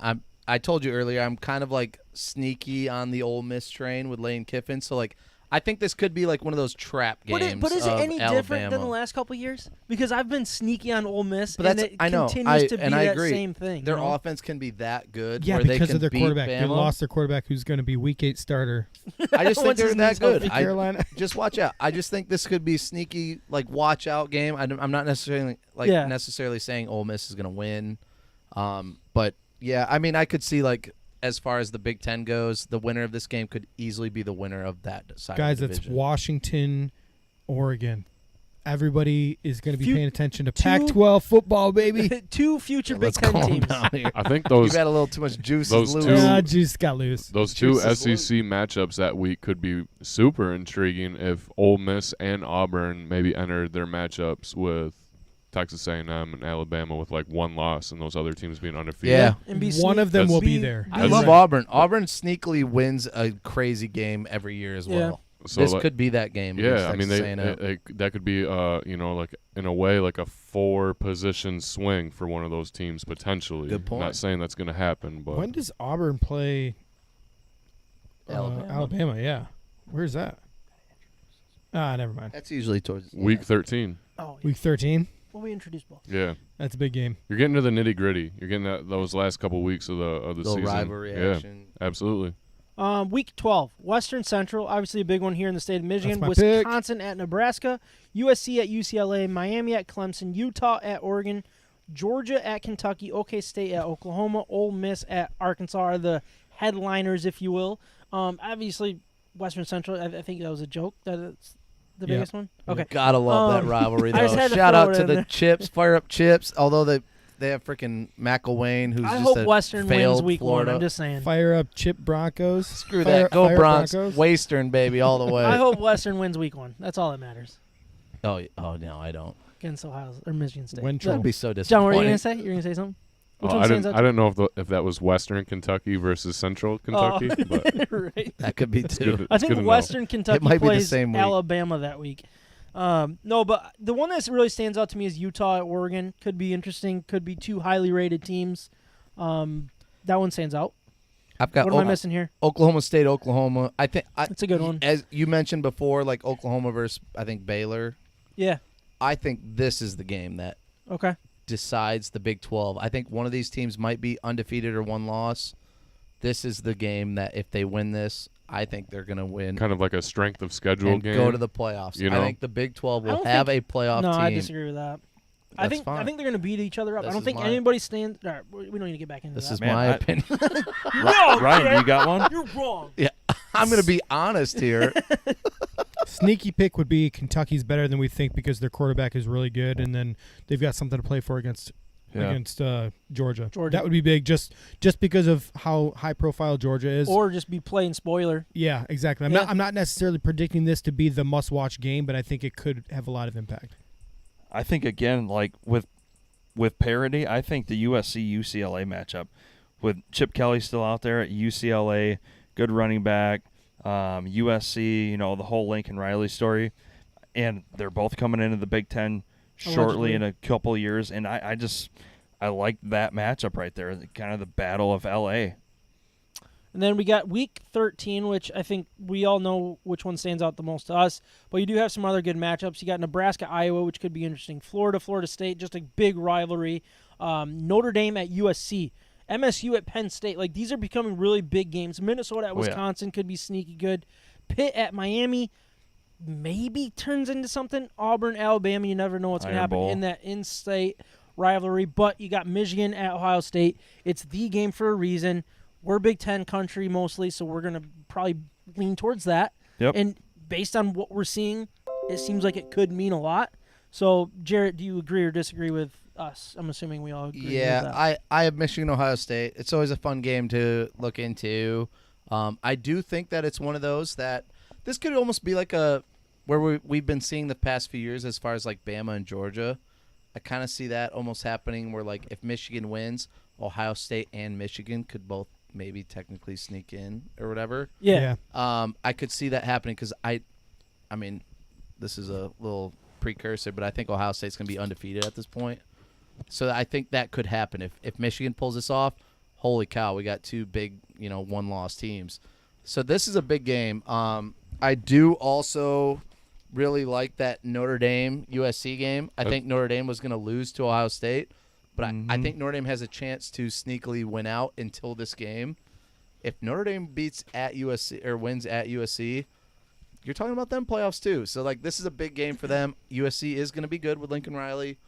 I told you earlier, I'm kind of like sneaky on the Ole Miss train with Lane Kiffin, so like I think this could be like one of those trap games. But is it of any Alabama. different than the last couple of years? Because I've been sneaky on Ole Miss, But and that's it I know. continues to be and I that agree. same thing. Their you know? offense can be that good. Yeah, where they because can of their beat quarterback. They Bama. lost their quarterback who's going to be Week 8 starter. I just think Once they're his that knee's good. healthy. Carolina. Just watch out. I just think this could be sneaky, like watch out game. I'm not necessarily necessarily saying Ole Miss is going to win, but yeah, I mean I could see like as far as the Big Ten goes, the winner of this game could easily be the winner of that side Guys, of the it's division. Washington, Oregon. Everybody is going to be paying attention to two- Pac-12 football, baby. 2 future Big Let's Ten calm teams. down here. I think those You've had a little too much juice. those Lewis. two- Yeah, juice got loose. those two Juice is SEC matchups that week could be super intriguing if Ole Miss and Auburn maybe entered their matchups with Texas A&M and Alabama with like one loss and those other teams being undefeated. Yeah. And be One of them That's- will be there. I love Auburn. Auburn sneakily wins a crazy game every year as well. So This like, could be that game. yeah, I mean Texas they A&M. that could be like in a way like a 4-position swing for one of those teams potentially. Good point. Not saying that's going to happen, but When does Auburn play Alabama? Yeah. Where's that? Never mind. That's usually towards week 13. Oh, Week 13? well, we introduced both. Yeah. That's a big game. You're getting to the nitty-gritty. You're getting those last couple weeks of the little season. rivalry Yeah, action. absolutely. Week 12, Western Central, obviously a big one here in the state of Michigan. That's my pick. Wisconsin at Nebraska, USC at UCLA, Miami at Clemson, Utah at Oregon, Georgia at Kentucky, OK State at Oklahoma, Ole Miss at Arkansas are the headliners, if you will. Obviously, Western Central, I think that was a joke. That it's the Yeah. biggest one? Okay. Gotta love that rivalry, I just though. had to Shout throw out it to in the there. Chips, Fire Up Chips, although they have freaking McElwain, who's I just hope a Western failed wins week Florida. 1. I'm just saying. Fire up Chip Broncos. Screw Fire- that. Go fire Bronx. Broncos. Western, baby, all the way. I hope Western wins week 1. That's all that matters Oh, no, I don't. against Ohio or Michigan State. Win That'd trouble. be so John, disappointing. what are you going to say? You're going to say something? Which one I stands didn't. out? I didn't know if that was Western Kentucky versus Central Kentucky, but right. That could be it's too. good. I it's good think to know. Western Kentucky might be the plays same week. Alabama that week. No, but the one that really stands out to me is Utah at Oregon. Could be interesting. Could be 2 highly rated teams. That one stands out. I've got What am I missing here? Oklahoma State, Oklahoma. I think That's a good one. As you mentioned before, like Oklahoma versus I think Baylor. Yeah. I think this is the game that Okay. decides the Big 12. I think one of these teams might be undefeated or one loss. This is the game that if they win this, I think they're going to win Kind of like a strength of schedule and game. go to the playoffs. You know? I think the Big 12 I will don't have think- a playoff No, team. I disagree with that. I That's think fine. they're going to beat each other up. This I don't is think my- anybody stands. All right, we don't need to get back into This that. is Man, my I- opinion. Ryan, you got one? You're wrong. I'm going to be honest here. Sneaky pick would be Kentucky's better than we think because their quarterback is really good, and then they've got something to play for against Georgia. That would be big, just because of how high profile Georgia is. Or just be playing spoiler. Yeah, exactly. I'm not necessarily predicting this to be the must watch game, but I think it could have a lot of impact. I think again, like with parity, I think the USC UCLA matchup with Chip Kelly still out there at UCLA, good running back, USC, the whole Lincoln Riley story, and they're both coming into the Big Ten shortly in a couple of years, and I like that matchup right there, kind of the battle of LA. And then we got week 13, which I think we all know which one stands out the most to us. But you do have some other good matchups. You got Nebraska, Iowa, which could be interesting. Florida, Florida State, just a big rivalry. Notre Dame at USC. MSU at Penn State. Like, these are becoming really big games. Minnesota at Wisconsin could be sneaky good. Pitt at Miami maybe turns into something. Auburn, Alabama, you never know what's going to happen in that in-state rivalry. But you got Michigan at Ohio State. It's the game for a reason. We're Big Ten country mostly, so we're going to probably lean towards that. Yep. And based on what we're seeing, it seems like it could mean a lot. So, Jarrett, do you agree or disagree with us? I'm assuming we all agree with that. I have Michigan, Ohio State. It's always a fun game to look into. I do think that it's one of those that this could almost be like where we've been seeing the past few years as far as like Bama and Georgia. I kind of see that almost happening where like if Michigan wins, Ohio State and Michigan could both maybe technically sneak in or whatever. Yeah. I could see that happening because I mean, this is a little precursor, but I think Ohio State's going to be undefeated at this point. So I think that could happen. If Michigan pulls this off, holy cow, we got 2 big, one-loss teams. So this is a big game. I do also really like that Notre Dame USC game. I think Notre Dame was going to lose to Ohio State, but I think Notre Dame has a chance to sneakily win out until this game. If Notre Dame beats at USC or wins at USC, you're talking about them playoffs too. So like this is a big game for them. USC is going to be good with Lincoln Riley.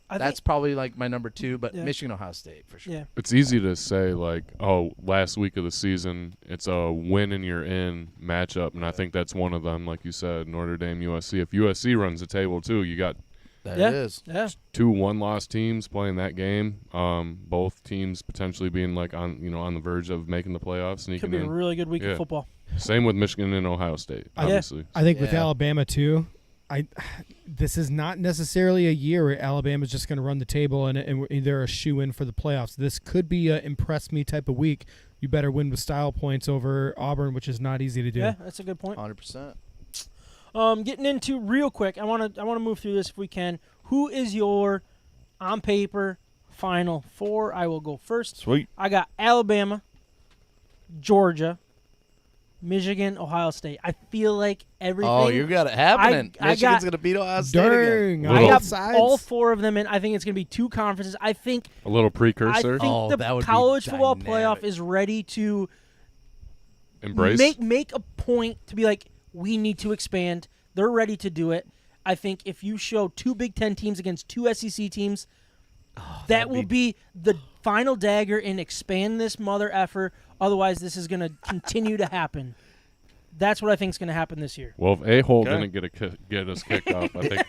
That's probably like my number 2, but Michigan, Ohio State for sure. Yeah. It's easy to say like, oh, last week of the season, it's a win and you're in matchup, and I think that's one of them. Like you said, Notre Dame, USC. If USC runs the table too, you got That it is. Yeah. 2 one-loss teams playing that game. Both teams potentially being like on the verge of making the playoffs, sneaking Could be in. a really good week of football. Same with Michigan and Ohio State, obviously. I think with Alabama too, this is not necessarily a year where Alabama's just going to run the table and they're a shoe-in for the playoffs. This could be a impress me type of week. You better win with style points over Auburn, which is not easy to do. Yeah, that's a good point. 100%. Getting into real quick, I want to move through this if we can. Who is your on paper Final Four? I will go first. Sweet. I got Alabama, Georgia, Michigan, Ohio State. I feel like everything. Oh, you got it happening. Michigan's going to beat Ohio State again. I got all 4 of them in. I think it's going to be 2 conferences. I think a little precursor. I think the college football playoff is ready to embrace. Make a point to be like, we need to expand. They're ready to do it. I think if you show 2 Big Ten teams against 2 SEC teams, that will be the final dagger and expand this mother effer. Otherwise, this is going to continue to happen. That's what I think is going to happen this year. Well, if A-hole didn't get us kicked off, I think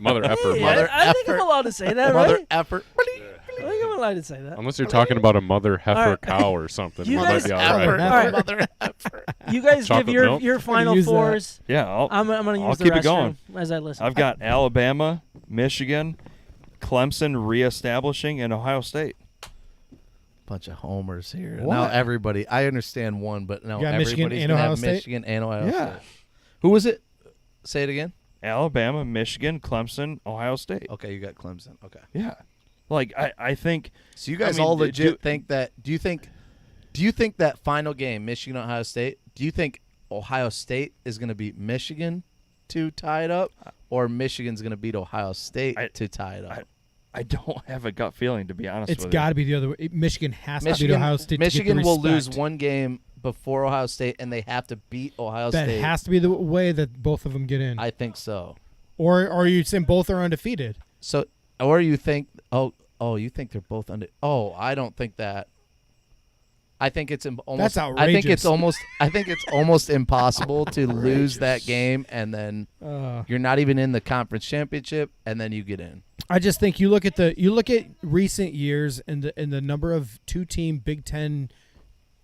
mother effer. Yeah, I think I'm allowed to say that, mother right? effer. I think I'm allowed to say that. Unless you're talking about a mother heifer cow or something. You might guys- be all right. Mother effer. You guys Chocolate give milk? your Final use that. Fours. Yeah, I'm going to I'll use the keep it going. restroom as I listen. I've got Alabama, Michigan, Clemson reestablishing, and Ohio State. Bunch of homers here. What? Now everybody, I understand one, but now You got Michigan everybody's and gonna Ohio have State? Michigan and Ohio Yeah. State. Who was it? Say it again. Alabama, Michigan, Clemson, Ohio State. Okay, you got Clemson. Okay. Yeah. Like, I think. So you guys I mean, all legit think that? Do you think that final game, Michigan Ohio State? Do you think Ohio State is going to beat Michigan to tie it up, or Michigan's going to beat Ohio State to tie it up? I don't have a gut feeling, to be honest It's with got you. to be the other way. Michigan has to beat Ohio State. Michigan to get the will lose respect. one game before Ohio State, and they have to beat Ohio That State. has to be the way that both of them get in. I think so. Or are you saying both are undefeated? So, or you think? Oh, you think they're both under? Oh, I don't think that. I think it's almost. That's outrageous. I think it's almost impossible to lose that game, and then you're not even in the conference championship, and then you get in. I just think you look at recent years and the number of 2-team Big Ten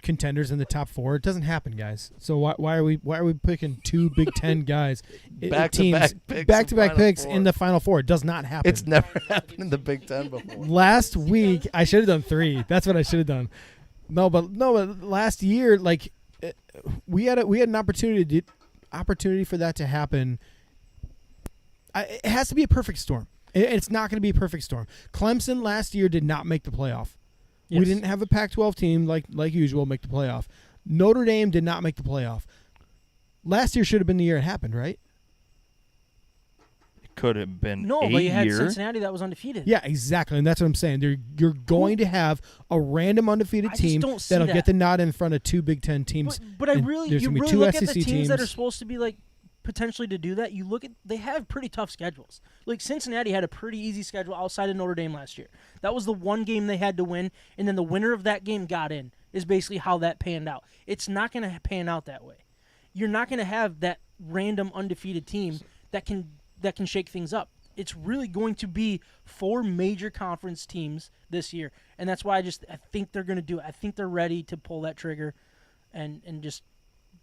contenders in the top 4. It doesn't happen, guys. So why are we picking 2 Big Ten guys, Back-to-back picks Final in the Final Four? It does not happen. It's never happened in the Big Ten before. Last week I should have done 3. That's what I should have done. No, but last year, like we had an opportunity for that to happen. It has to be a perfect storm. It's not going to be a perfect storm. Clemson last year did not make the playoff. Yes. We didn't have a Pac-12 team like usual make the playoff. Notre Dame did not make the playoff. Last year should have been the year it happened, right? It could have been No, a but you had year. Cincinnati that was undefeated. Yeah, exactly, and that's what I'm saying. You're going to have a random undefeated I just team don't see that'll that. get the nod in front of 2 Big Ten teams. But I and really, there's you gonna be really 2 look at SEC the teams that are teams. supposed to be like potentially to do that. You look at they have pretty tough schedules. Like Cincinnati had a pretty easy schedule outside of Notre Dame last year. That was the one game they had to win, and then the winner of that game got in. Is basically how that panned out. It's not going to pan out that way. You're not going to have that random undefeated team that can shake things up. It's really going to be 4 major conference teams this year, and that's why I think they're going to do it. I think they're ready to pull that trigger, and just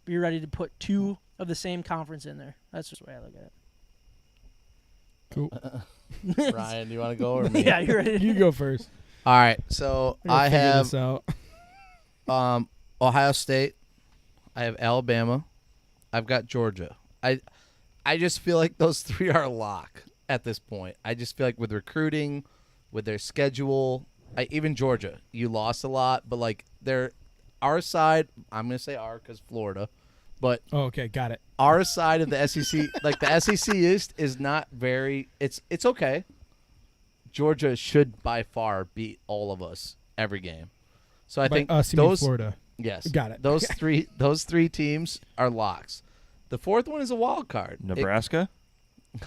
be ready to put 2 of the same conference in there. That's just the way I look at it. Cool. Ryan, do you want to go or me? Yeah, you're ready. You go first. All right. So We're gonna I figure have this out. Ohio State. I have Alabama. I've got Georgia. I just feel like those 3 are a lock at this point. I just feel like with recruiting, with their schedule, even Georgia, you lost a lot, but like our side, I'm going to say our because Florida, but Oh, okay, got it. our side of the SEC, like the SEC East is not very, it's okay. Georgia should by far beat all of us every game. So I think us, you mean those Florida. Yes. Got it. Those three teams are locks. The 4th one is a wild card. Nebraska?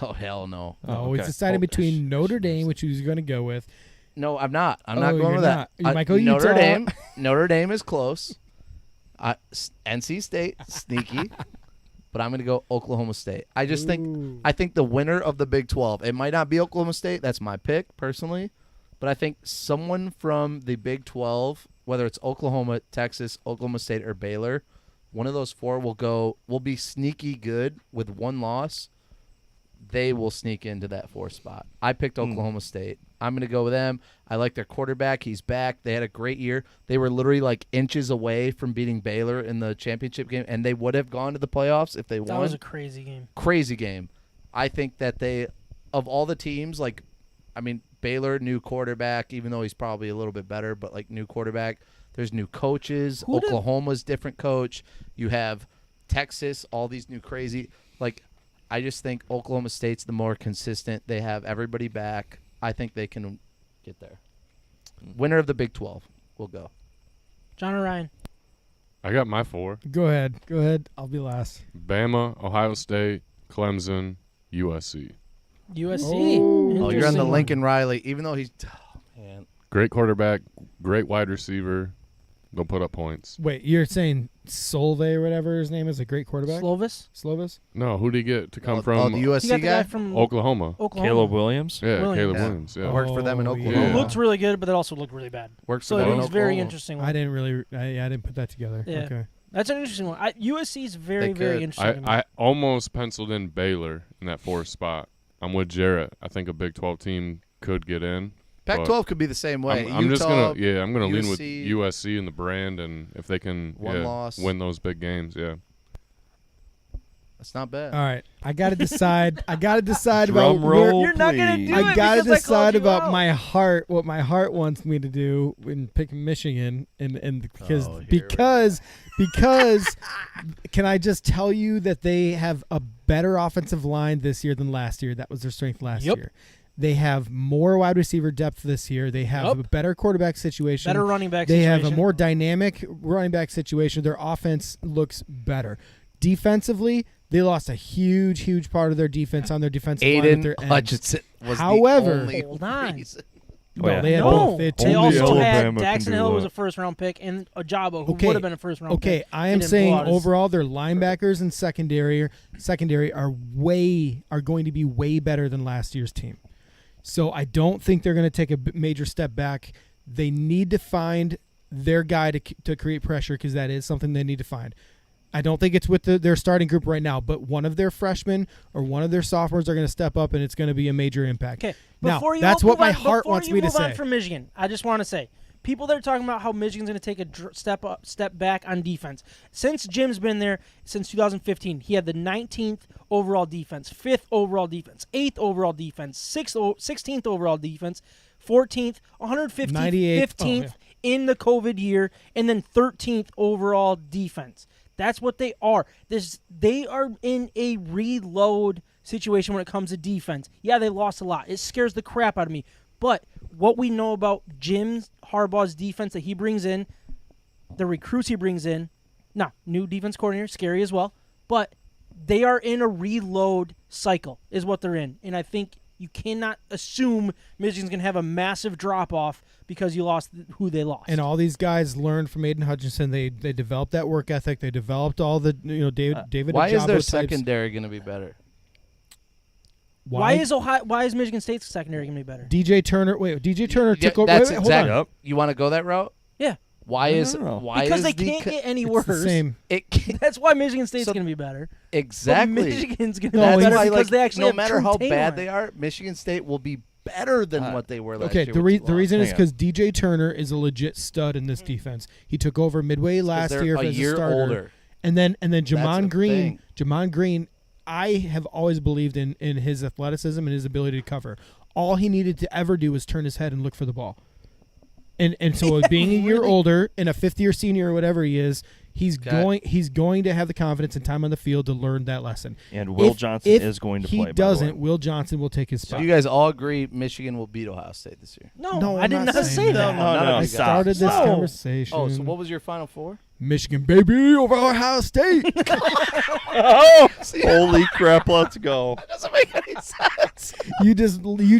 Oh, hell no. Oh, he's deciding between Notre Dame, which he's going to go with. No, I'm not. I'm not going with that. You might go Notre Utah. Dame. Notre Dame is close. NC State, sneaky. But I'm going to go Oklahoma State. I just think the winner of the Big 12, it might not be Oklahoma State. That's my pick, personally. But I think someone from the Big 12, whether it's Oklahoma, Texas, Oklahoma State, or Baylor, one of those four will be sneaky good with one loss. They will sneak into that 4th spot. I picked Oklahoma State. I'm going to go with them. I like their quarterback. He's back. They had a great year. They were literally like inches away from beating Baylor in the championship game, and they would have gone to the playoffs if they won. That was a crazy game. Crazy game. I think that of all the teams, Baylor, new quarterback, even though he's probably a little bit better, but new quarterback. There's new coaches. Oklahoma's different coach. You have Texas, all these new crazy. I just think Oklahoma State's the more consistent. They have everybody back. I think they can get there. Winner of the Big 12 will go. John or Ryan? I got my 4. Go ahead. I'll be last. Bama, Ohio State, Clemson, USC. USC. Oh, you're on the Lincoln Riley, even though he's man. Great quarterback, great wide receiver. They'll put up points. Wait, you're saying Solvay or whatever his name is, a great quarterback? Slovis? No, who did he get to come from? The USC he got the guy from Oklahoma. Caleb Williams? Yeah, Williams. Caleb Williams. Yeah. Worked for them in Oklahoma. Yeah. Looked really good, but that also looked really bad. Worked so for them it in was Oklahoma. very interesting one. I didn't put that together. Yeah. Okay. That's an interesting one. USC is very, very interesting to me. I almost penciled in Baylor in that 4th spot. I'm with Jarrett. I think a Big 12 team could get in. Pac-12 could be the same way. I'm just gonna lean with USC, USC and the brand, and if they can win those big games, that's not bad. All right, I gotta decide. Drum roll, You're not gonna do it. I gotta because decide I called you about out. my heart, what my heart wants me to do when picking Michigan, and because can I just tell you that they have a better offensive line this year than last year? That was their strength last year. They have more wide receiver depth this year. They have a better quarterback situation. Better running back They situation. have a more dynamic running back situation. Their offense looks better. Defensively, they lost a huge part of their defense on their defensive line at their end. Hutchinson was However, the only hold on. reason. No, they had No, both. They they Only also Alabama had can Daxon do Hill, who was that. a first-round pick, and Ajabo, who Okay. would have been a first-round pick. Okay, I He am didn't saying blow out his- overall their linebackers and secondary are going to be way better than last year's team. So I don't think they're going to take a major step back. They need to find their guy to create pressure, because that is something they need to find. I don't think it's with their starting group right now, but one of their freshmen or one of their sophomores are going to step up, and it's going to be a major impact. Okay, now that's what my heart wants me to Before you move say. on from Michigan, I just want to say, people that are talking about how Michigan's going to take a step back on defense. Since Jim's been there since 2015, he had the 19th overall defense, 5th overall defense, 8th overall defense, 16th overall defense, 14th, 115th, 98th, 15th in the COVID year, and then 13th overall defense. That's what they are. They are in a reload situation when it comes to defense. Yeah, they lost a lot. It scares the crap out of me. But what we know about Jim Harbaugh's defense that he brings in, the recruits he brings in, new defense coordinator, scary as well, but they are in a reload cycle is what they're in. And I think you cannot assume Michigan's going to have a massive drop-off because you lost who they lost. And all these guys learned from Aiden Hutchinson. They developed that work ethic. They developed all the David. Why is Ajabo their types. secondary going to be better? Why is Michigan State's secondary going to be better? DJ Turner took over. That's hold exactly. on. You want to go that route? Yeah. Why is Because they can't get any worse. It's the same. That's why Michigan State's going to be better. Exactly. But Michigan's going to No, be better why, because they actually no have matter true how talent. bad they are, Michigan State will be better than what they were last year. Okay, the reason is because DJ Turner is a legit stud in this defense. He took over midway last year a as year a starter. older. And then That's Jamon a Green. thing. Jamon Green, I have always believed in his athleticism and his ability to cover. All he needed to ever do was turn his head and look for the ball. And so being a year older and a fifth-year senior or whatever he is, he's going to have the confidence and time on the field to learn that lesson. And Will Johnson is going to play. If he doesn't, Will Johnson will take his spot. So you guys all agree Michigan will beat Ohio State this year? No, I did I'm not saying say that. No, I started this No. conversation. Oh, so what was your Final Four? Michigan, baby, over Ohio State. Holy crap, let's go. That doesn't make any You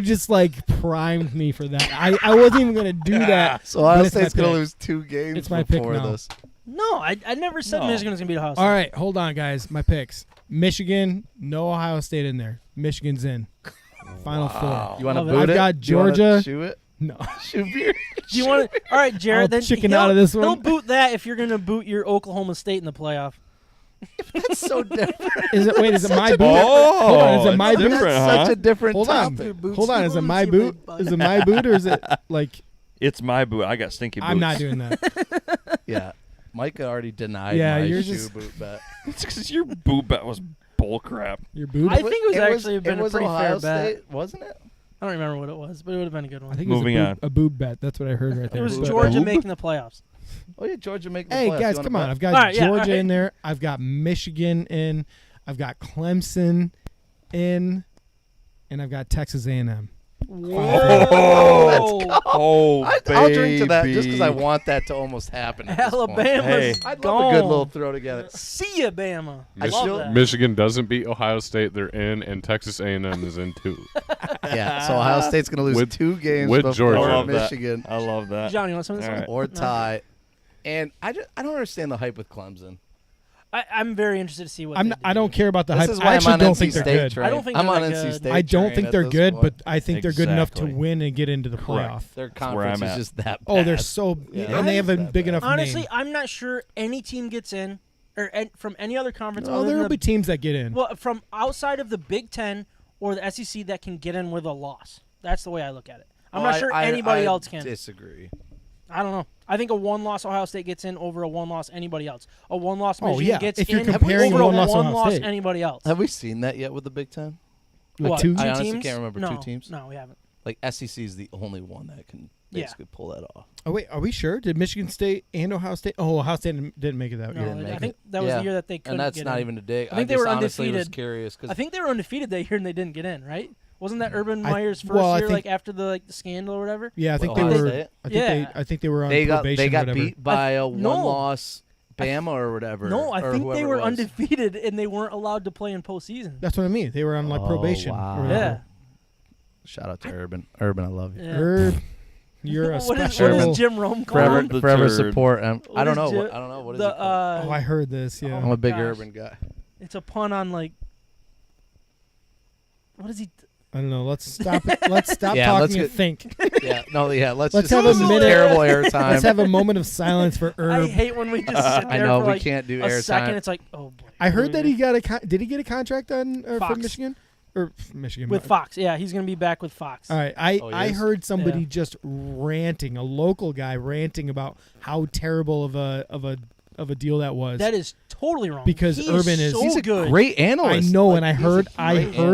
just like primed me for that. I wasn't even gonna do that. So Ohio but it's my State's gonna pick. lose 2 games It's my pick before now. this. No, I never said Michigan was going to beat Ohio State. All right, hold on, guys. My picks: Michigan, no Ohio State in there. Michigan's in. Final four. You want to Love it. boot I've it? got Do you wanna Georgia. Shoot it. No. Shoot beer. Do you want to? All right, Jared. I'll Then chicken he'll- out of this He'll one. boot that if you're going to boot your Oklahoma State in the playoff. That's so different. Is it? Wait, is it my boot? Oh, Hold on, is it my it's boot? different, That's huh? such a different Hold on. topic. Hold on. Is it my boot? Is it my boot or is it like? It's my boot. I got stinky boots. I'm not doing that. Yeah. Micah already denied Yeah, my you're shoe just- boot bet. It's because your boot bet was bull crap. Your boot. I think it was actually it been a was pretty Ohio fair bet. State, wasn't it? I don't remember what it was, but it would have been a good one. I think Moving it was on. a boob bet. That's what I heard right It there. was But- Georgia Boob? making the playoffs. Oh yeah, Georgia making the Hey playoffs. guys, You wanna come on! bet? I've got All right, yeah, Georgia all right. in there. I've got Michigan in. I've got Clemson in, and I've got Texas A&M. Whoa! Oh, I'll drink to that just because I baby. want that to almost happen. at this point. Alabama's Hey. I'd gone. love a good little throw together. See ya, Bama. I Mich- love that. Michigan doesn't beat Ohio State. They're in, and Texas A&M is in too. Yeah, so Ohio State's going to lose With- 2 games with before Georgia. I love that. Michigan I love that. John, you want some of this All one? right. or No. tie. And I don't understand the hype with Clemson. I'm very interested to see what they I do. don't care about the This hype. is I why I'm actually on don't NC think they're State good. train. I don't think I'm they're on that NC good. State I don't train think at they're this good, point. but I think they're good enough to Exactly. win and get into the Correct. playoff. Their where conference I'm is at. just that Oh, they're bad. so Yeah. and they have a That big bad. enough Honestly, name. I'm not sure any team gets in, or from any other conference Oh, other there than will be teams that get in. well, from outside of the Big Ten or the SEC that can get in with a loss. That's the way I look at it. I'm not sure anybody else can. Disagree. I don't know. I think a one-loss Ohio State gets in over a one-loss anybody else. A one-loss Oh, Michigan yeah. gets If you're in comparing over a a one-loss Ohio one-loss State. anybody else. Have we seen that yet with the Big Ten? Like What, two? I honestly teams? can't remember No, 2 teams. No, we haven't. Like SEC is the only one that can Yeah. basically pull that off. Oh wait, are we sure? Did Michigan State and Ohio State? Oh, Ohio State didn't make it that No, year. didn't I make think it. that was Yeah. the year that they couldn't And that's get not in. even a dig. I think they were just honestly was undefeated. curious because I think they were undefeated that year and they didn't get in, right? Wasn't that Urban I- Meyer's first well, I year, think- like after the scandal or whatever? Yeah, I think Ohio they were. State? I think they were on they got probation. they or got whatever. beat by a no. one-loss Bama or whatever. No, I or think they whoever were it was. undefeated and they weren't allowed to play in postseason. That's what I mean. They were on like Oh, probation. wow. Or Yeah. whatever. Shout out to Urban. Urban, I love you. Yeah. Herb, you're a what special. is Jim Rome called Forever, him? The forever turd. support. What I don't is know. Jim- I don't know. What is the, it called? Oh, I heard this. Yeah. I'm a big gosh. Urban guy. It's a pun on like. What is he? I don't know. Let's stop. Let's stop Yeah, talking let's and get- think. Yeah, no, yeah. Let's Let's just have a this is minute. terrible airtime. Let's have a moment of silence for I Herb. hate when we just sit there I know for we like can't do a second. airtime. It's like, oh boy. I what heard do that we he got a. Did he get a contract on for Fox. Michigan or Michigan do? with Fox. Yeah, he's gonna be back with Fox. All right, Oh, he I is? heard somebody Yeah. just ranting, a local guy ranting about how terrible of a deal that was. That is totally wrong. Because He Urban is- so He's a good. great analyst. I know, Like, and I he's a heard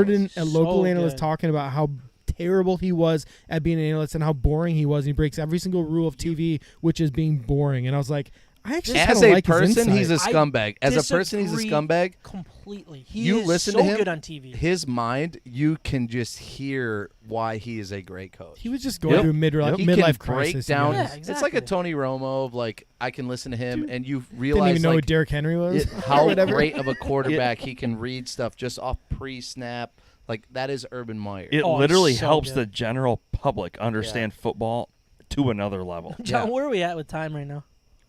great analyst. a local So analyst good. talking about how terrible he was at being an analyst and how boring he was. And he breaks every single rule of TV, which is being boring. And I was like, I actually As kinda a like his person, insight. he's a I scumbag. As a person, he's a disagree scumbag. completely. He You is listen so to him, good on TV. His mind, you can just hear why he is a great coach. He was just going Yep. through a midlife, He midlife can break crisis. down. you know. Yeah, It's like a exactly. Tony Romo of like I can listen to him, and you Didn't realize even know who like Derrick Henry was. how Whatever. great of a quarterback he can read stuff just off pre-snap. Like that is Urban Meyer. It Oh, literally so helps good. the general public understand football to another level. John, Yeah. where are we at with time right now?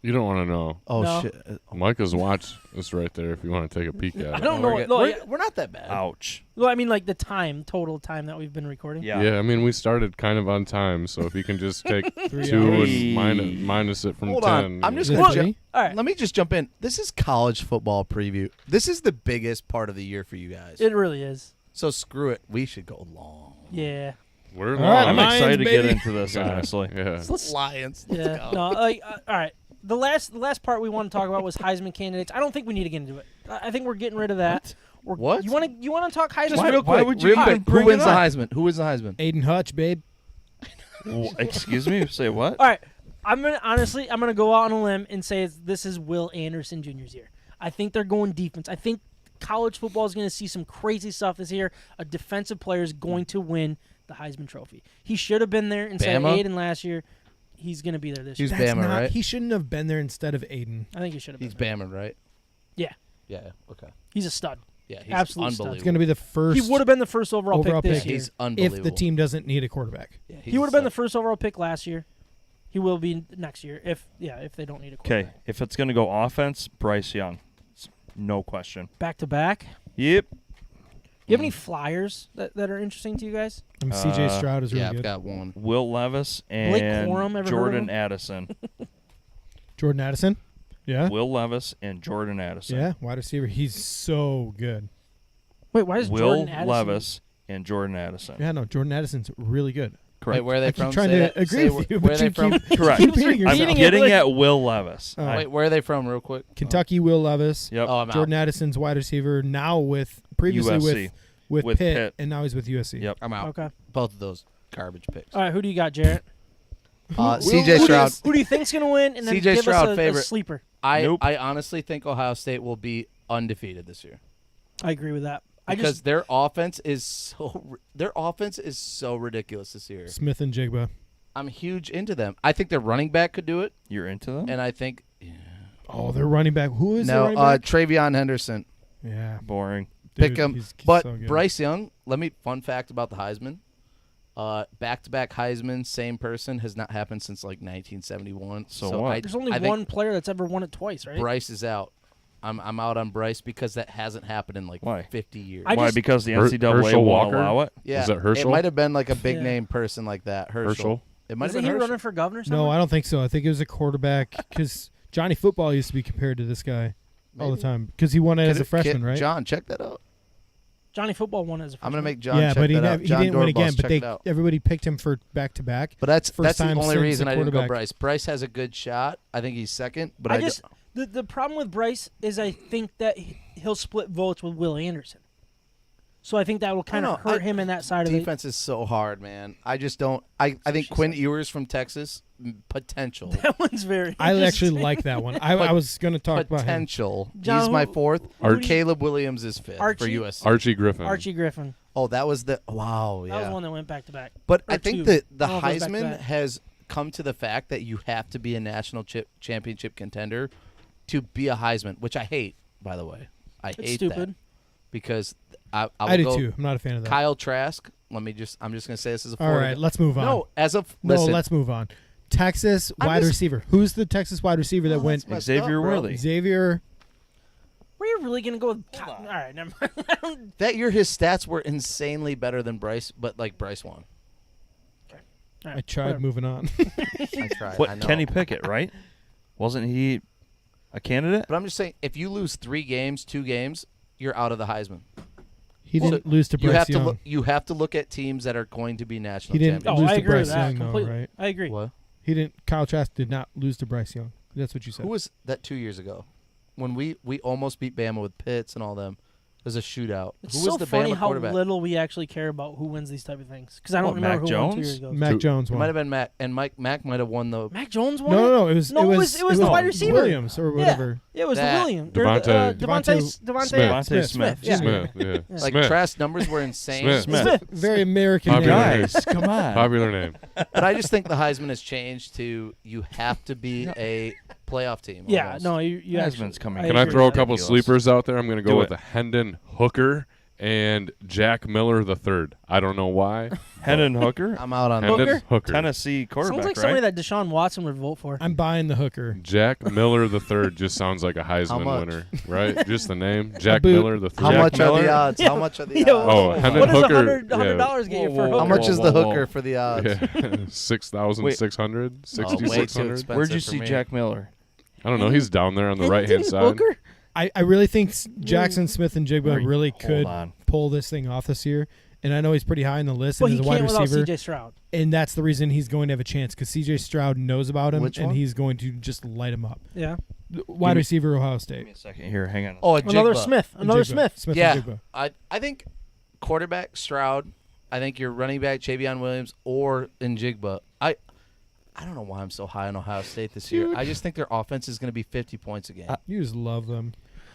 You don't want to know. Oh No. shit! Micah's watch is right there if you want to take a peek at it. I don't know. We're, No, we're, we're not that bad. Ouch. Well, I mean, like the total time that we've been recording. Yeah. Yeah, I mean, we started kind of on time, so if you can just take 3 2 hours. and minus it from Hold 10. on. I'm just Is it gonna three? All right. Let me just jump in. This is college football preview. This is the biggest part of the year for you guys. It really is. So screw it. We should go long. Yeah. We're All right, long. I'm Lions, excited to get baby. into this, Yeah. honestly. Yeah. Lions. Let's Yeah. go. No. Like, all right. The last part we want to talk about was Heisman candidates. I don't think we need to get into it. I think we're getting rid of that. What? You want to talk Heisman? Just Why- real why quick, would real you quick, even bring who wins it the up. Heisman? Who wins the Heisman? Aiden Hutch, babe. Excuse me? Say what? All right. I'm gonna go out on a limb and say this is Will Anderson Jr.'s year. I think they're going defense. I think college football is going to see some crazy stuff this year. A defensive player is going to win the Heisman Trophy. He should have been there instead Bama? of Aiden last year. He's going to be there this He's year. That's Bama, not, right? He shouldn't have been there instead of Aiden. I think he should have been He's there. Bama, right? Yeah. Yeah. Okay. He's a stud. Yeah, he's Absolute stud. unbelievable. It's going to be the first. He would have been the first overall pick this year. He's unbelievable. if the team doesn't need a quarterback. Yeah, He would have been the first overall pick last year. He will be next year if they don't need a quarterback. Okay, if it's going to go offense, Bryce Young. No question. Back to back. Yep. You have any flyers that are interesting to you guys? C.J. Stroud is really I've good. got one. Will Levis Blake and Corum, ever heard of Jordan him? Addison. Jordan Addison. Yeah. Will Levis and Jordan Addison. Yeah, wide receiver. He's so good. Wait, why is Will Jordan Addison? Levis and Jordan Addison. Yeah, no, Jordan Addison's really good. Correct. Wait, where are they I keep from? trying Say to that- agree say with you, where but are you they from? keep Correct. keep repeating I'm yourself. repeating it getting like- at Will Levis. Oh. Wait, where are they from, real quick? Kentucky, Will Levis. Yep. Oh, I'm Jordan out. Addison's wide receiver now previously USC. with With Pitt, Pitt. and now he's with USC. Yep. I'm out. Okay. Both of those garbage picks. All right, who do you got, Jarrett? C.J. Stroud. Who do you think's going to win? And then C.J. give Stroud, us a favorite. sleeper. Nope. I honestly think Ohio State will be undefeated this year I agree with that. because their offense is so ridiculous this year. Smith and Jigba. I'm huge into them. I think their running back could do it, You're into them? and I think Oh, their running back. Who is their running no, back? Travion Henderson. Yeah, Boring. dude, Pick him. he's But so good. Bryce Young, fun fact about the Heisman. Back-to-back Heisman, same person, has not happened since like 1971. So what? there's only I think one player that's ever won it twice, right? Bryce is out. I'm out on Bryce because that hasn't happened in like Why? 50 years. Why? Because the NCAA Herschel won't Walker? allow it? Yeah, Is it Herschel? It might have been like a big Yeah. name person like that. Herschel. It might have Isn't been he Herschel. running for governor? No, somewhere? I don't think so. I think it was a quarterback because Johnny Football used to be compared to this guy all the Maybe. time because he won it as a Kid- freshman, right? John, check that out. Johnny Football won as a I'm gonna freshman. make John yeah, check but he, that out. he John didn't win Doorboss, again. But check it out. everybody picked him for back to back. But that's first the time only since reason the I didn't go quarterback. Bryce. Bryce has a good shot. I think he's second, but I just the problem with Bryce is I think that he'll split votes with Will Anderson. So I think that will kind of hurt him in that side of it. defense is so hard, man. I just don't. I think Quinn Ewers from Texas, potential. That one's very. I actually interesting. like that one. I was going to talk about him. Potential. John, He's my who- fourth. Arch- Caleb Williams is fifth for Archie? USC. Archie Griffin. Archie Griffin. Oh, that was the wow. That was Yeah. one that went back to back. But Or I think two. that the I don't know if it was Heisman back-to-back. has come to the fact that you have to be a national championship contender to be a Heisman, which I hate, by the way. I It's hate stupid. that because I I will do go too. I'm not a fan of that. Kyle Trask. I'm just going to say this as a All right, let's move on. No, as a No, listen, let's move on. Texas I'm wide just- receiver. Who's the Texas wide receiver that Oh, went? that's messed Xavier up, bro. Worthy. Xavier. Were you really gonna go with? All right, never mind. That year his stats were insanely better than Bryce, but like Bryce won. All I right, tried whatever. moving on. I tried. I What? know. Kenny Pickett, right? Wasn't he a candidate? But I'm just saying, if you lose 2 games, you're out of the Heisman. He Well, didn't lose to You Bryce have Young. to look. You have to look at teams that are going to be national He didn't champions. Oh, lose I to agree with Bryce that Young, though, completely. right? I agree. What? He didn't. Kyle Trask did not lose to Bryce Young. That's what you said. Who was that 2 years ago? When we almost beat Bama with Pitts and all them. It was a shootout. It's Who so was the funny Bama how quarterback? little we actually care about who wins these type of things. Because I don't What, remember Mac who won 2 Jones? years ago. Mac Jones It won. might have been Mac, and Mac might have won the. Mac Jones won. No, it was. No, it was the wide receiver. Williams or whatever. Yeah, it was That- the Williams. Devontae- Devontae Smith. Smith. Yeah. Smith. Yeah. Like Smith. Trask numbers were insane. Smith. Smith. Very American. Popular name. name. Guys, come on. Popular name. But I just think the Heisman has changed to you have to be a playoff team. Yeah, almost. no, you Heisman's actually. coming. Can I agree throw a with that. couple Ridiculous. sleepers out there? I'm going to go Do with it. the Hendon Hooker and Jack Miller III. I don't know why. Hendon Hooker, I'm out on that. Hendon Hooker. Tennessee quarterback, Sounds like right? somebody that Deshaun Watson would vote for. I'm buying the hooker. Jack Miller III just sounds like a How Heisman much? winner, right? Just the name. Jack boot. Miller III. How Jack much are Miller? the odds? How much are the Yeah, odds? Oh, Hendon what does Hooker. $100 get you for a Whoa, How hooker? much is whoa, the whoa, hooker whoa. for the odds? Yeah, 6,600, Oh, way too 6,600. expensive. Where'd you for see me. Jack Miller? I don't know. He's down there on the Hendon right hand side. Hooker? I really think Jackson Smith and Jigba really Hold could on. pull this thing off this year. And I know he's pretty high on the list Well, and he he's a wide can't without receiver. C.J. Stroud. And that's the reason he's going to have a chance because C.J. Stroud knows about him Which and one? he's going to just light him up. Yeah. Wide me- receiver, Ohio Give State. me a second here. Hang on. Oh, Another Jigba. Smith. And Another Jigba. Smith. Smith Yeah, and Jigba. I think quarterback Stroud. I think your running back Javion Williams or Njigba. I don't know why I'm so high on Ohio State this year. Dude. I just think their offense is going to be 50 points a game. You just love them.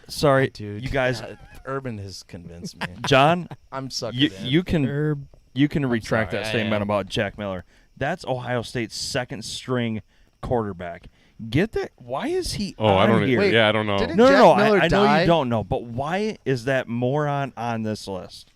Sorry, Dude, you guys. God, Urban has convinced me. John, I'm sucking you, in. you can Herb. you can retract sorry, that I statement am. about Jack Miller. That's Ohio State's second string quarterback. get that? Why is he Oh, on I don't. here? Wait, Yeah, I don't know. didn't No, Jack I Miller know die? you don't know, but why is that moron on this list?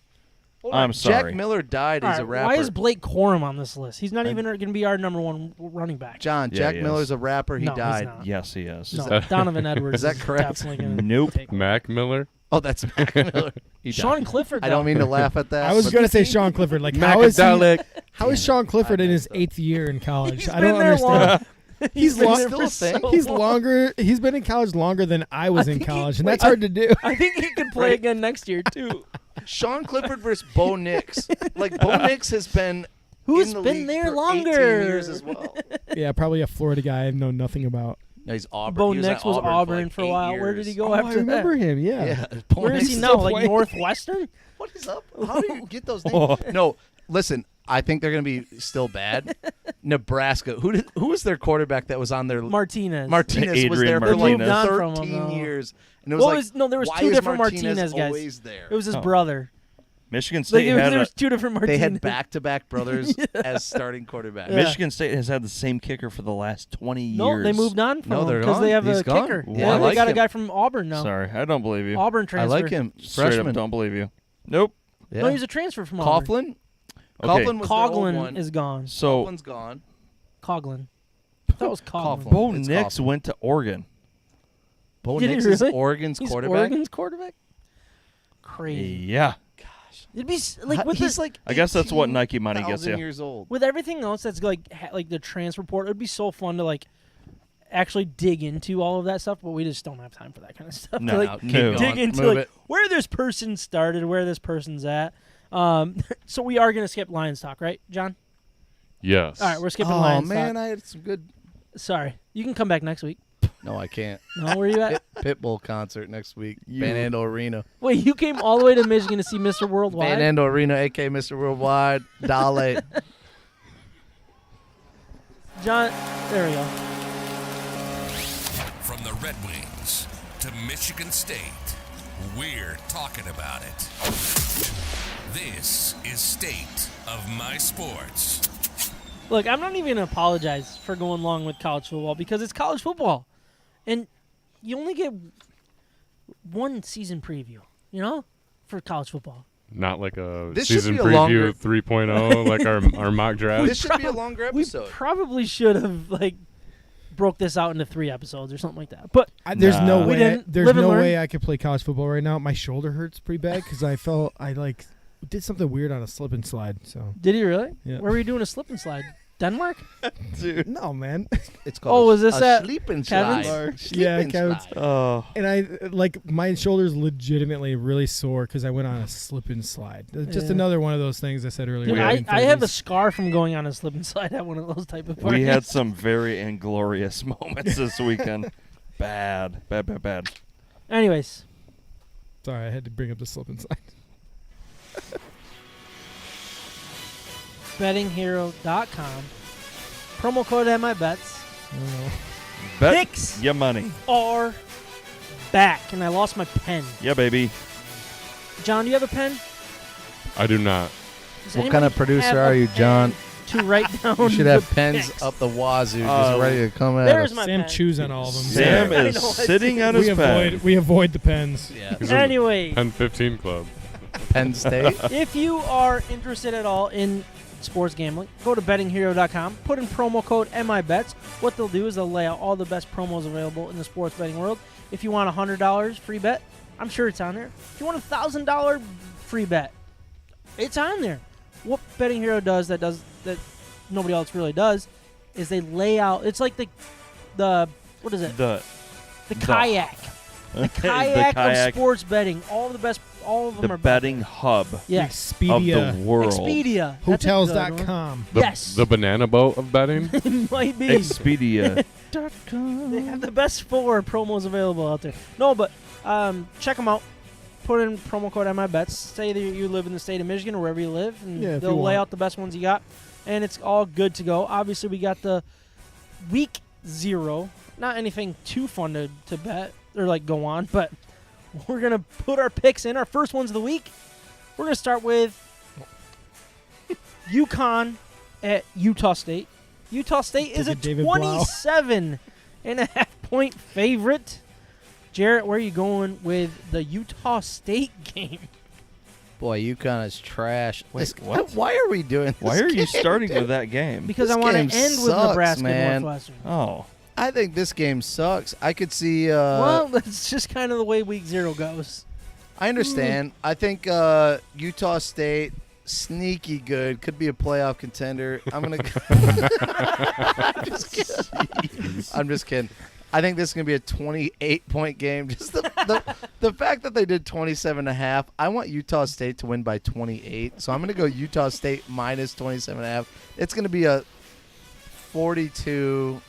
Hold on. I'm sorry. Jack Miller died. All He's right, a rapper. why is Blake Corum on this list? He's not even going to be our number one running back. John, Yeah, Jack he Miller's is. a rapper. He No, he's died. not. Yes, he is. No, Donovan Edwards. Is that correct? Definitely gonna Nope. take him. Mac Miller. Oh, that's Mac Miller. He Sean died. Clifford. I don't mean to laugh at that. I was but going to say Sean Clifford. Like, how is Sean Clifford in his 8th year in college? He's I don't been there understand. long. He's been long. there still for a thing. so He's long. longer. He's been in college longer than I was in think he- college, and wait, that's hard to do. I think he could play again next year too. Sean Clifford versus Bo Nix. Like, Bo Nix has been Who's in the been league there for longer? 18 years as well. Yeah, probably a Florida guy I know nothing about. No, he's Auburn. Bo He Nix at was Auburn like for a 8 while. Where did he years. go I after remember that? him. Yeah. Yeah. Bo Where is Nix he is now? the Like play- Northwestern? What is up? How do you get those names? No, listen. I think they're going to be still bad. Nebraska. Who was their quarterback that was on their Martinez. Martinez was Adrian there for like Martinez. They moved on from him, 13 though. years. And it was Well, like, it was- no, there was why two is different Martinez Martinez guys. always there? It was his Oh. brother. Michigan Like, State had there was two different They Martinez. had back-to-back brothers as starting quarterbacks. Yeah. Michigan State has had the same kicker for the last 20 years. No, they moved on from No, him they're because they gone. have He's a gone. kicker. Yeah, Yeah, I they like got a him. guy from Auburn now. Sorry, I don't believe you. Auburn I transfer. like him. Straight Freshman. up, don't believe you. Nope. Yeah. No, he's a transfer from Auburn. Coughlin? Okay. Coughlin was their old Coughlin one. is gone. So Coughlin's gone. Coughlin. That was Coughlin. Coughlin. Bo It's Nix Coughlin. went to Oregon. Bo Did he Nix is really? Oregon's He's quarterback. Oregon's quarterback? Crazy. Yeah. It'd be like with He's the, like I guess that's what Nike money gets 18,000 you. years old. with everything else that's like like the transfer portal. It'd be so fun to like actually dig into all of that stuff, but we just don't have time for that kind of stuff. No, to, Now, like, keep No. going. dig into Move like it. where this person started, where this person's at. So we are gonna skip Lions talk, right, John? Yes. All right, we're skipping Oh Lions man, talk. I had some good. Sorry, you can come back next week. No, I can't. No, where you at? Pitbull concert next week. You- Van Andel Arena. Wait, you came all the way to Michigan to see Mr. Worldwide? Van Andel Arena, aka Mr. Worldwide. Dale. John, there we go. From the Red Wings to Michigan State, we're talking about it. This is State of My Sports. Look, I'm not even going to apologize for going long with college football because it's college football. And you only get one season preview, you know, for college football. Not like a This should season be a preview longer- 3.0 like our mock draft. This should be a longer We episode. probably should have, like, broke this out into 3 episodes or something like that. But There's Nah. no We way. didn't There's live and no learn. way I could play college football right now. My shoulder hurts pretty bad because I felt I like did something weird on a slip and slide. So did he really? Yeah. Where were you doing a slip and slide? Denmark? no, man. It's Oh, called was this a at sleeping Kevin's? slide. Yeah, Sleeping Kevin's. slide. Oh. And I like my shoulder's legitimately really sore because I went on a slip and slide. Just Yeah. another one of those things I said earlier. Dude, back in I have a 30s. scar from going on a slip and slide at one of those type of parties. We had some very inglorious moments this weekend. Bad. Anyways, Sorry, I had to bring up the slip and slide. bettinghero.com. Promo code at my bets. Bet Picks your money. are back, and I lost my pen. Yeah, baby. John, do you have a pen? I do not. Does What anybody kind of producer have are a you, pen John? To write down. You should the have pens picks? up the wazoo, Uh, just ready to come at There's us. my Sam pen. chews on all of them. Sam I is know, I sitting see. on his pen. We avoid the pens. Yeah. He's in the Anyway, Penn 15 Club. Penn State. if you are interested at all in sports gambling, go to bettinghero.com, put in promo code MIBETS. What they'll do is they'll lay out all the best promos available in the sports betting world. If you want a $100 free bet, I'm sure it's on there. If you want a $1,000 free bet, it's on there. What Betting Hero does that nobody else really does is they lay out. It's like the what is it? The Kayak. The kayak of sports betting. All of them the are betting hub Yes. of the Expedia. world. Expedia. That's a good one. Hotels.com. Yes. The banana boat of betting. It might be. Expedia. They have the best 4 promos available out there. No, but check them out. Put in promo code MIBETS. Say that you live in the state of Michigan or wherever you live, and Yeah, if they'll you lay want. out the best ones you got, and it's all good to go. Obviously, we got the week 0. Not anything too fun to bet or like go on, but we're gonna put our picks in. Our first ones of the week. We're gonna start with UConn at Utah State. Utah State is a David Blau. 27 2.5-point favorite. Jarrett, where are you going with the Utah State game? Boy, UConn is trash. Wait, what? Why are we doing this? Why are you game, starting dude? with that game? Because This I want to game end with sucks, Nebraska man. and Northwestern. Oh. I think this game sucks. I could see. Well, that's just kind of the way Week 0 goes. I understand. I think Utah State, sneaky good, could be a playoff contender. I'm gonna. I'm just kidding. I think this is gonna be a 28-point game. Just the fact that they did 27.5. I want Utah State to win by 28. So I'm gonna go Utah State minus 27.5. It's gonna be a 42.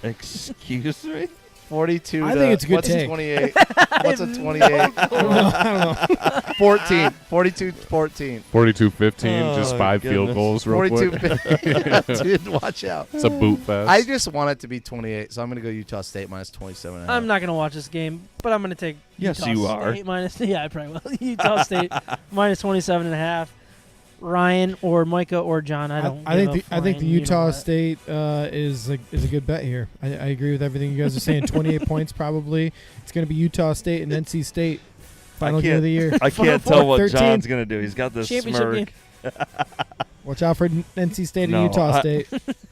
Excuse me? 42. I think it's a good what's take. A 28? What's a 28? I don't know. 14. 42-14. 42-15, just Oh, 5 field goodness. goals real quick. 42-15. Dude, watch out. It's a boot fest. I just want it to be 28, so I'm going to go Utah State minus 27.5. I'm not going to watch this game, but I'm going to take Yes, Utah you are. State minus. Yeah, I probably will. Utah State minus 27.5. Ryan or Micah or John, I don't. I think give a I think the flying, you know Utah that. State is a good bet here. I agree with everything you guys are saying. 28 points probably. It's going to be Utah State and NC State final game of the year. I can't Final tell what 13. John's going to do. He's got this Championship smirk. game. Watch out for NC State No, and Utah State.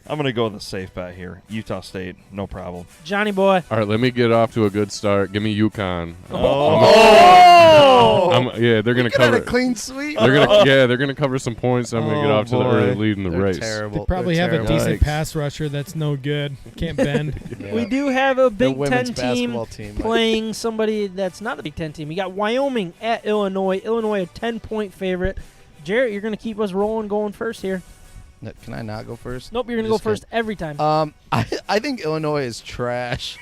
I'm going to go with a safe bet here. Utah State, no problem. Johnny boy. All right, let me get off to a good start. Give me UConn. Yeah, they're gonna Get out cover. a clean sweep. They're gonna cover some points. I'm gonna get Oh, off to the boy. early lead in the They're race. terrible. They probably They're have a terrible. decent Yikes. pass rusher that's no good. Can't bend. Yeah. We do have a Their Big women's Ten team basketball team. playing somebody that's not a Big Ten team. We got Wyoming at Illinois. Illinois a 10-point favorite. Jarrett, you're going to keep us rolling going first here. Can I not go first? Nope, you're going to go Just first every time. I think Illinois is trash.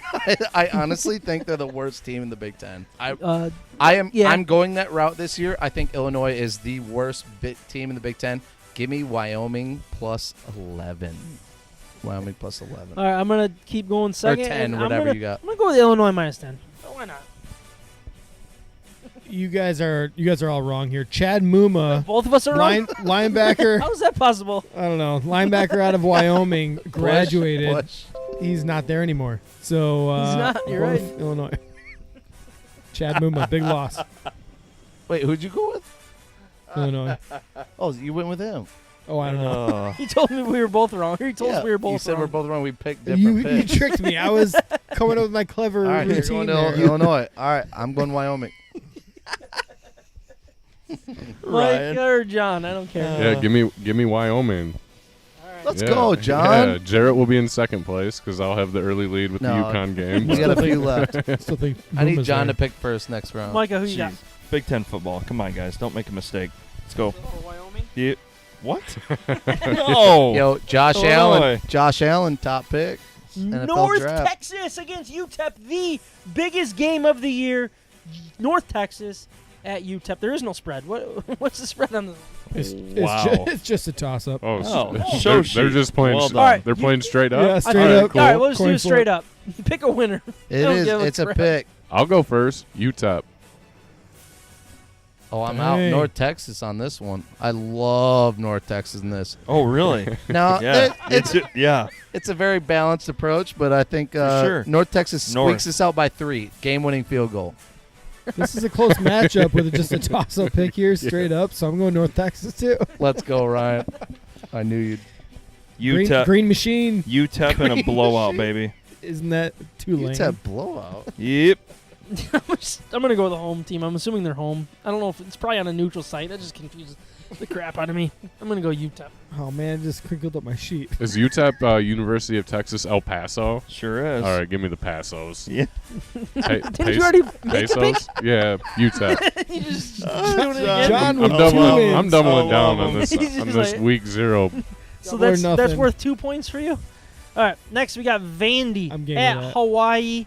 I honestly think they're the worst team in the Big Ten. Yeah. I'm going that route this year. I think Illinois is the worst team in the Big Ten. Give me Wyoming plus 11. Wyoming plus 11. All right, I'm going to keep going second. 10, and whatever I'm gonna, you got. I'm going to go with Illinois minus 10. Oh, why not? You guys are all wrong here. Chad Muma, Both of us are wrong. linebacker. How is that possible? I don't know. Linebacker out of Wyoming, graduated. Push. He's not there anymore. So He's not, you're going right. with Illinois. Chad Muma, big loss. Wait, who'd you go with? Illinois. Oh, you went with him. Oh, I don't know. He told me we were both wrong. He told us we were both You said wrong. we're both wrong. We picked You different picks. tricked me. I was coming up with my clever All right, you're routine going to there. Illinois. All right, I'm going Wyoming. Mike or John, I don't care. Yeah, give me Wyoming. Let's Yeah. go, John. Yeah, Jarrett will be in second place because I'll have the early lead with No. the UConn game. We got a few left. Still think I need Muma's John there. to pick first next round. Micah, who you got? Jeez. Big Ten football. Come on, guys. Don't make a mistake. Let's go. Wyoming? Yeah. What? No. Yo, Josh Illinois. Allen. Josh Allen, top pick. NFL North draft. Texas against UTEP, the biggest game of the year. North Texas at UTEP. There is no spread. What's the spread on the? Wow. It's just a toss up. Oh, they're sheet. just playing. Well s- done. All right, they're playing straight up. Yeah, straight All right, up. cool. All right, we'll just do Coin it straight up. Pick a winner. It Don't is. give It's a spread. pick. I'll go first. UTEP. Oh, I'm out. Dang. North Texas on this one. I love North Texas in this. Oh, really? Now, Yeah. Yeah. it's a very balanced approach, but I think Sure. North Texas squeaks North. this out by 3. Game-winning field goal. This is a close matchup with just a toss up pick here, straight up. So I'm going North Texas too. Let's go, Ryan. I knew you'd. Green Machine. UTEP in a Green blowout, machine. baby. Isn't that too lame? It's a blowout. Yep. I'm going to go with the home team. I'm assuming they're home. I don't know if it's probably on a neutral site. That just confuses the crap out of me. I'm going to go UTEP. Oh man, it just crinkled up my sheet. Is UTEP University of Texas El Paso? Sure is. All right, give me the Pasos. Yeah. Didn't you already make the pick? Pesos? Yeah, UTEP. You just doing it again? John I'm with two doubling. I'm wins. doubling I down love on him. this He's on just this like- week 0. So Or that's nothing. worth 2 points for you. All right, next we got Vandy I'm game at with that. Hawaii.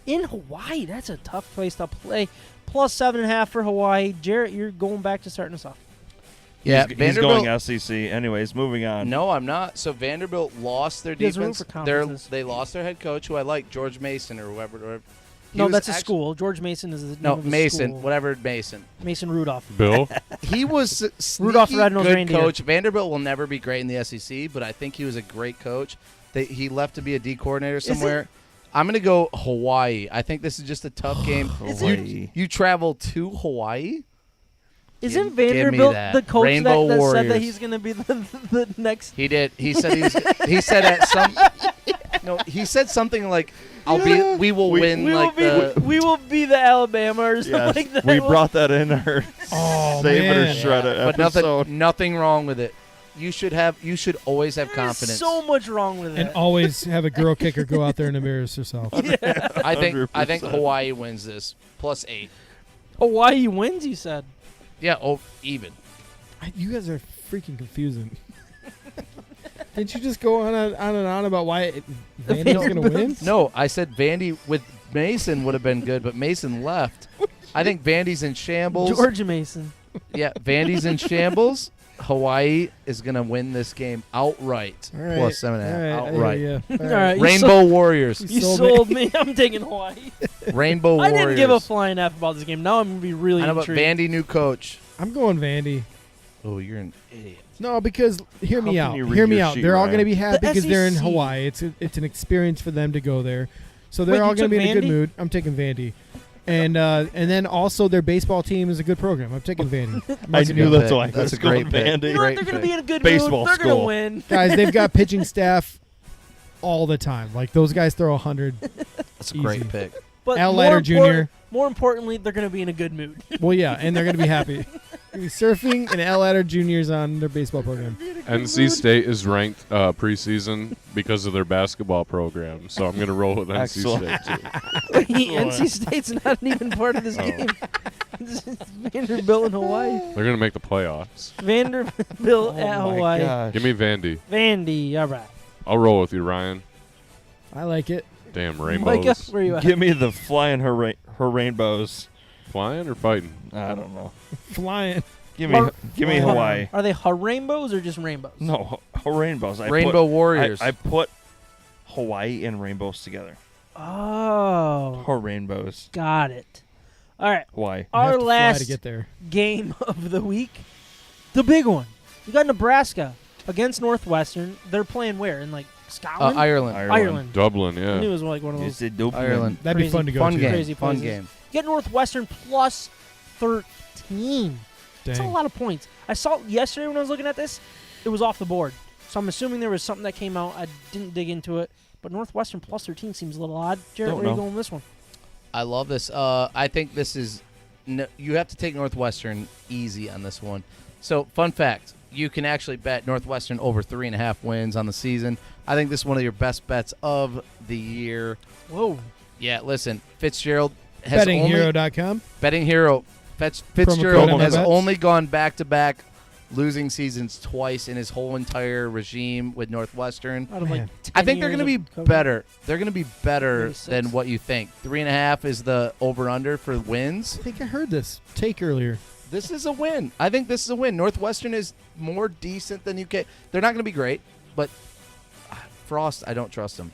In Hawaii, that's a tough place to play. Plus 7.5 for Hawaii. Jarrett, you're going back to starting us off. Yeah, He's Vanderbilt. going SEC. Anyways, moving on. No, I'm not. So Vanderbilt lost their He has room defense. for conferences. They lost their head coach, who I like, George Mason or whoever. He No, was that's a actu- school. George Mason is the name No, of a Mason, school. whatever Mason. Mason Rudolph. Bill. He was a Rudolph sneaky Red-Nosed good Reindeer. coach. Vanderbilt will never be great in the SEC, but I think he was a great coach. He left to be a D coordinator somewhere. I'm going to go Hawaii. I think this is just a tough game. You travel to Hawaii? Isn't Vanderbilt the coach that said that he's going to be the next? He did. He said he said at some. No, he said something like, we will win. We will be the Alabama or something like that. We brought that in our Save It or Shred It episode. But nothing wrong with it. You should always have confidence. There's so much wrong with it. And always have a girl kicker go out there and embarrass herself. Yeah. I think Hawaii wins this +8. Hawaii wins, you said. Yeah, even. You guys are freaking confusing. Didn't you just go on and on about why Vandy's going to win? No, I said Vandy with Mason would have been good, but Mason left. I think Vandy's in shambles. Georgia Mason. Yeah, Vandy's in shambles. Hawaii is going to win this game outright. All right. +7.5. Outright. Yeah. All right. Rainbow Warriors. You sold me. I'm taking Hawaii. Rainbow Warriors. I didn't give a flying F about this game. Now I'm going to be really I know, intrigued. but Vandy new coach. I'm going Vandy. Oh, you're an idiot. No, because hear me out. Sheet, They're all Ryan? going to be happy The because they're in SEC. Hawaii. It's an experience for them to go there. So they're Wait, all you going to be in a took good Vandy? mood. I'm taking Vandy. And then also their baseball team is a good program. I'm taking Vandy. I knew that's why. That's a great pick. Vandy. You know what? They're going to be in a good Baseball mood. They're going to school. win. Guys, they've got pitching staff all the time. Like those guys throw 100. That's a great Easy. pick. But Al more Leiter Jr. More importantly, they're going to be in a good mood. Well, yeah, and they're going to be happy. Surfing and Al Leiter Jr.'s on their baseball program. NC State is ranked preseason because of their basketball program, so I'm going to roll with NC Excellent. State too. NC State's not even part of this game. It's Vanderbilt in Hawaii. They're going to make the playoffs. Vanderbilt at Hawaii. Gosh. Give me Vandy. Vandy, all right. I'll roll with you, Ryan. I like it. Damn Micah, rainbows. where you at? Give me the flying her rainbows. Flying or fighting? I don't know. Flying. Give me Hawaii. Are they rainbows or just rainbows? No, rainbows. Rainbow Warriors. I put Hawaii and rainbows together. Oh. Her rainbows. Got it. All right. Hawaii. You have Our to fly last to get there. game of the week, the big one. You got Nebraska against Northwestern. They're playing where? In Scotland? Ireland. Dublin, I yeah. knew it was one of those Ireland. That'd be Crazy. fun to go Fun to. game. crazy Fun places. game. You get Northwestern +13. That's a Dang. lot of points. I saw yesterday when I was looking at this, it was off the board. So I'm assuming there was something that came out. I didn't dig into it. But Northwestern +13 seems a little odd. Jarrett, where are you going with this one? I love this. I think this is you have to take Northwestern easy on this one. So, fun fact, you can actually bet Northwestern over 3.5 wins on the season. I think this is one of your best bets of the year. Whoa. Yeah, listen, Fitzgerald has BettingHero.com. Betting Hero. Fitzgerald code has MFX. only gone back-to-back losing seasons twice in his whole entire regime with Northwestern. Out of Man. 10 I think they're years going to be of coaching. better. They're going to be better Maybe 6. than what you think. 3.5 is the over/under for wins. I think I heard this take earlier. This is a win. I think this is a win. Northwestern is more decent than UK. They're not going to be great, but Frost, I don't trust him.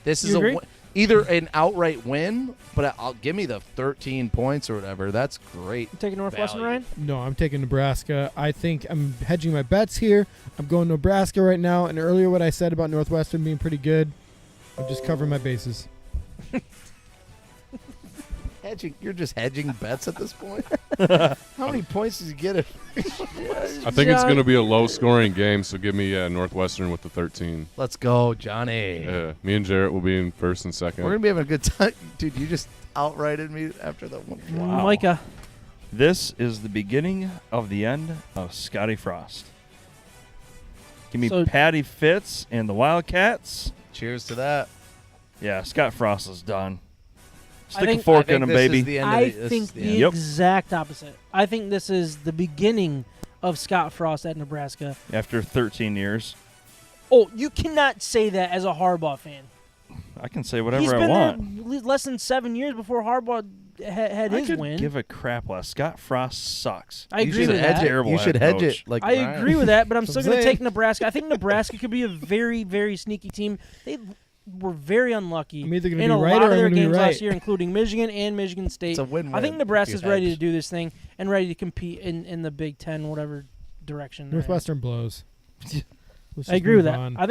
This is You agree? either an outright win, but I'll give me the 13 points or whatever. That's great. You taking Northwestern, value. Ryan? No, I'm taking Nebraska. I think I'm hedging my bets here. I'm going Nebraska right now. And earlier what I said about Northwestern being pretty good, I'm just covering my bases. Hedging. You're just hedging bets at this point. How many points did you get? I think it's going to be a low-scoring game, so give me Northwestern with the 13. Let's go, Johnny. Yeah, me and Jarrett will be in first and second. We're going to be having a good time. Dude, you just outrighted me after that one. Wow. Micah. This is the beginning of the end of Scotty Frost. Give me So- Patty Fitz and the Wildcats. Cheers to that. Yeah, Scott Frost is done. I Stick a think- fork I think in him, this baby. is the end of I this think is the end. Yep. exact opposite. I think this is the beginning of Scott Frost at Nebraska. After 13 years, Oh, you cannot say that as a Harbaugh fan. I can say He's whatever I been want. there less than 7 years before Harbaugh had I his could win. give a crap less. Scott Frost sucks. I You agree should with hedge that. it. Terrible You should head hedge coach. it. Like I Ryan. agree with that, but I'm still going to saying. take Nebraska. I think Nebraska could be a very, very sneaky team. They were very unlucky I'm either gonna in be a right lot or of I'm their gonna be games right. last year, including Michigan and Michigan State. It's a win-win I think if Nebraska's you ready hedge. to do this thing and ready to compete in the Big Ten, whatever direction. they're in. Northwestern blows. I agree with that. I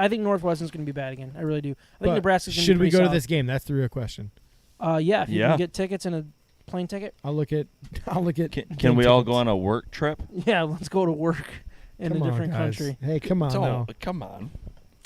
think Northwestern's going to be bad again. I really do. I think Nebraska's going to be should we go solid. to this game? That's the real question. Yeah, if you can get tickets and a plane ticket. I'll look at. Can we all go on a work trip? Yeah, let's go to work in a different country. Hey, come on now. Come on.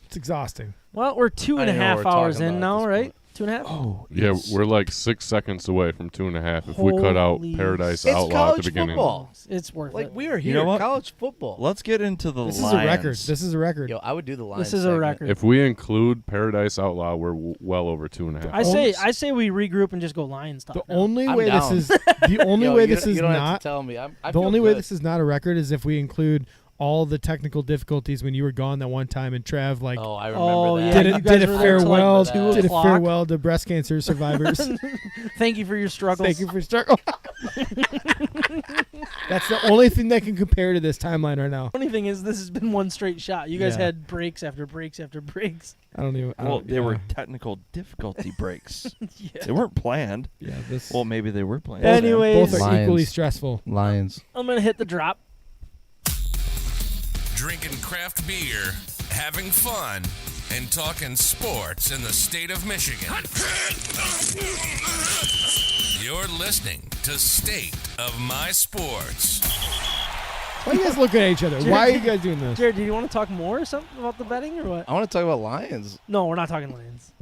It's exhausting. Well, we're 2.5 hours in now, right? 2.5? Oh, yeah, we're like 6 seconds away from 2.5 if we cut out Paradise It's Outlaw at the college beginning. football. It's worth Like it. we are here. You know what? College football. Let's get into the This Lions. is a record. This is a record. Yo, I would do the Lions. This is a record. If we include Paradise Outlaw, we're well over 2.5. I say we regroup and just go Lions talk. The only I'm way down. this is the only way this is you don't have not to tell me. I the feel only way good. this is not a record is if we include all the technical difficulties when you were gone that one time and Trav Oh, I remember that. yeah. did a farewell till, did a 2:00. farewell to breast cancer survivors. Thank you for your struggles. Thank you for struggle. That's the only thing that can compare to this timeline right now. Funny thing is, this has been one straight shot. You guys Yeah. had breaks after breaks after breaks. They were technical difficulty breaks. Yeah. They weren't planned. Yeah, this. Well, maybe they were planned. Anyways, both are Lions. equally stressful. Lions. I'm gonna hit the drop. Drinking craft beer, having fun, and talking sports in the state of Michigan. You're listening to State of My Sports. Why are you guys looking at each other? Why are you guys doing this? Jared, do you want to talk more or something about the betting or what? I want to talk about Lions. No, we're not talking Lions.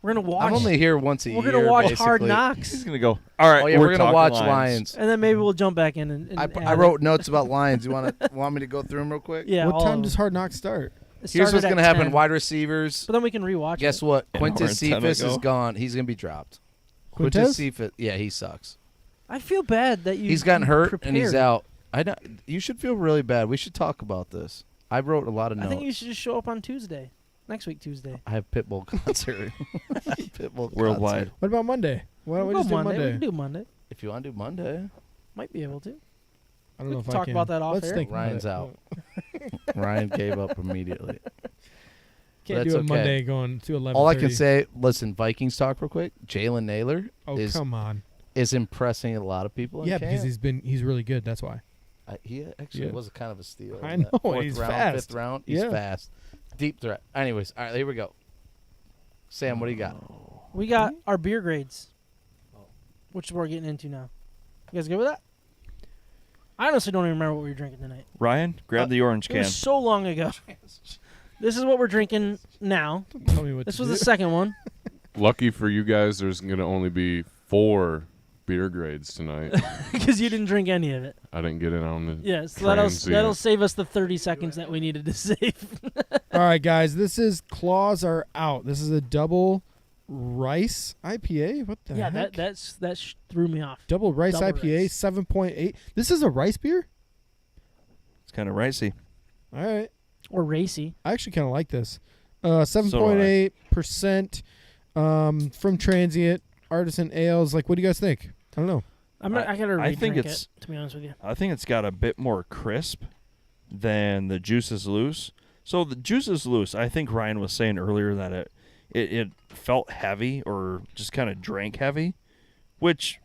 We're gonna watch. I'm only here once a year. We're gonna watch basically. Hard He's Knocks, gonna go. All right, Oh yeah, we're gonna talking watch Lions. and then maybe we'll jump back in and I wrote notes about Lions. You want me to go through them real quick? Yeah. What all time of does them. Hard Knocks start? It Here's what's started gonna at happen. 10, Wide receivers. But then we can rewatch. Guess it. what? And Quintus Horton Cephas is Tenneco. gone. He's gonna be dropped. Quintez? Quintus Cephas. Yeah, he sucks. I feel bad that you. He's gotten hurt and he's prepared. out. You should feel really bad. We should talk about this. I wrote a lot of I notes. think you should just show up on Tuesday, next week Tuesday. I have Pitbull concert. Pitbull Worldwide. concert. What about Monday? Why don't we We'll just go do Monday. We Monday? can do Monday. If you want to do Monday, Might be able to. I don't We know can if I talk can. about that off Let's air. think about Ryan's it. out. Ryan gave up immediately. Can't That's do it okay. Monday going to 11:30. All I can say, listen, Vikings talk real quick. Jalen Naylor Oh, is come on. impressing a lot of people. Yeah, in because camp. he's really good. That's why. He actually Yeah. was a kind of a steal. I in that know, fourth he's round, fast. Fifth round, he's Yeah. fast. Deep threat. Anyways, all right, here we go. Sam, what do you got? We got our beer grades, which we're getting into now. You guys good with that? I honestly don't even remember what we were drinking tonight. Ryan, grab the orange It can. was so long ago. This is what we're drinking now. Tell me what This to was do. the second one. Lucky for you guys, there's going to only be 4 beer grades tonight. Because you didn't drink any of it. I didn't get in on the Yes, Transient. that'll save us the 30 seconds that we needed to save. All right, guys. This is Claws Are Out. This is a double rice IPA. What the Yeah, heck? that threw me off. Double rice Double IPA, rice. 7.8. This is a rice beer? It's kind of ricey. All right. Or racy. I actually kind of like this. 7.8% from Transient, Artisan Ales. Like, what do you guys think? I don't know. I gotta I think re-drink it's- it, to be honest with you. I think it's got a bit more crisp than the Juice is Loose. So the Juice is Loose, I think Ryan was saying earlier that it felt heavy or just kind of drank heavy, which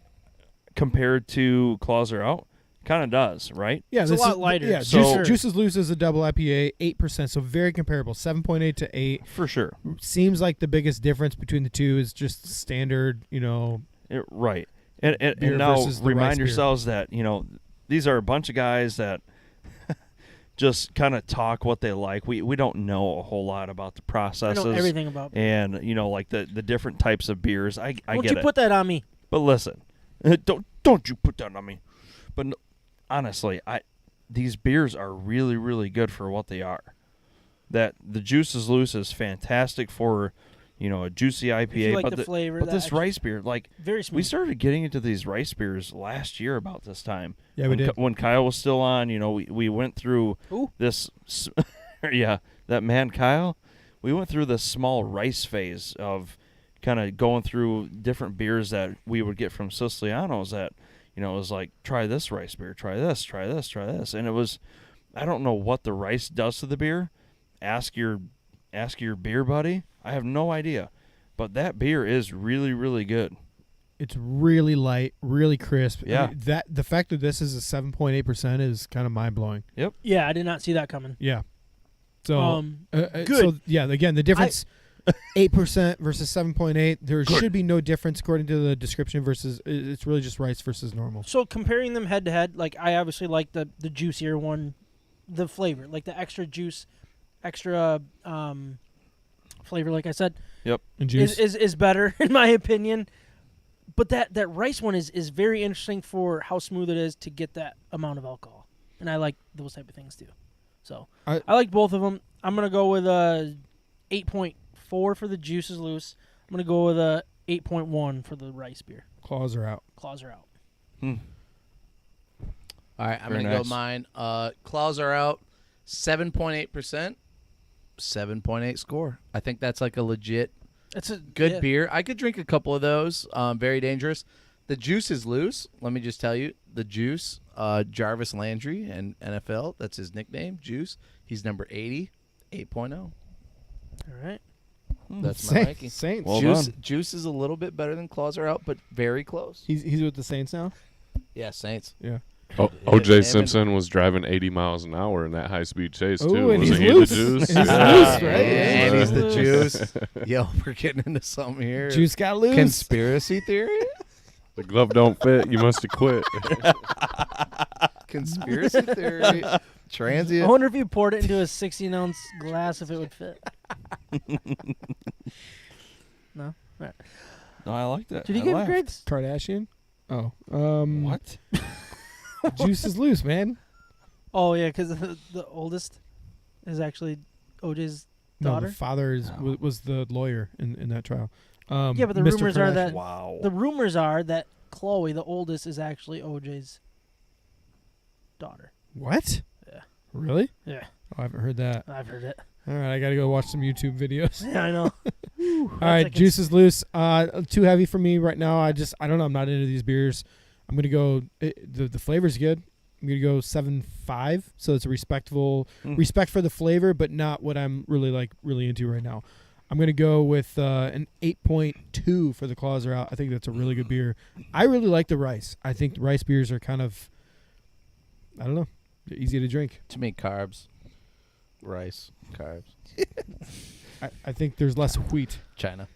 compared to Claws Are Out, kind of does, right? Yeah, It's a this lot is, lighter. Yeah, So- Juices Loose is a double IPA, 8%, so very comparable. 7.8 to 8. For sure. Seems like the biggest difference between the two is just standard, Right. And Beer now versus the rice remind beer. yourselves that, these are a bunch of guys that just kind of talk what they like. We don't know a whole lot about the I processes. know everything about it. And, like the different types of beers. I Don't get you it. put that on me? But listen, don't you put that on me. But no, honestly, these beers are really, really good for what they are. That the Juice is Loose is fantastic for, a juicy IPA. If you like but the flavor, but that this extra- rice beer, like Very smooth. we started getting into these rice beers last year about this time. Yeah, we when did. When Kyle was still on, we went through Who? this. Yeah, that man Kyle. We went through this small rice phase of kind of going through different beers that we would get from Siciliano's that, it was like, try this rice beer, try this, try this, try this. And it was, I don't know what the rice does to the beer. Ask your beer buddy. I have no idea. But that beer is really, really good. it's really light, really crisp. Yeah. The fact that this is a 7.8% is kind of mind-blowing. Yeah, I did not see that coming. Yeah. So, good. So yeah, again, the difference 8% versus 7.8. There should be no difference according to the description versus it's really just rice versus normal. So comparing them head to head, like I obviously like the juicier one, the flavor, like the extra juice, extra flavor. Like I said, Yep, and juice is better in my opinion. But that rice one is very interesting for how smooth it is to get that amount of alcohol, and I like those type of things too. So I like both of them. I'm gonna go with a 8.4 for the Juice is Loose. I'm gonna go with a 8.1 for the rice beer. Claws are out. Claws are out. All right, I'm going to nice. go mine. Claws are out, 7.8%, 7.8 score. I think that's like a legit It's a good beer. I could drink a couple of those. Very dangerous. The Juice is Loose. Let me just tell you, the Juice, Jarvis Landry and NFL, that's his nickname, Juice. He's number 80, 8.0. All right. That's my ranking. Saints. Well Juice, done. Juice is a little bit better than Claws are out, but very close. He's with the Saints now. Yeah, Saints. Yeah. O.J. Simpson was driving 80 miles an hour in that high-speed chase, Ooh, too. and Wasn't he's he loose. the Juice? He's loose, right? And he's the Loose. Juice. Yo, we're getting into something here. Juice got loose. Conspiracy theory? The glove don't fit. You must have quit. Conspiracy theory. I Transient. wonder if you poured it into a 16-ounce glass if it would fit. No? All right. No, I like that. Did he I give laughed. grades? Kardashian. Oh. What? Juice is loose, man. Oh, yeah, because the oldest is actually OJ's No, daughter. the father was the lawyer in that trial. Yeah, but the Mr. rumors are Kardashian. that Wow. the rumors are that Chloe, the oldest, is actually OJ's daughter. What? Yeah. Really? Yeah, Oh, I haven't heard that. I've heard it. All right, I got to go watch some YouTube videos. Yeah, I know. All right, Juice is loose. Too heavy for me right now. I don't know. I'm not into these beers. I'm gonna go. The flavor's good. I'm gonna go 7.5. So it's a respectful respect for the flavor, but not what I'm really into right now. I'm gonna go with an 8.2 for the Claws are out. I think that's a really good beer. I really like the rice. I think the rice beers are kind of, I don't know, they're easy to drink. To me, carbs. Rice. Carbs. I think there's less wheat. China.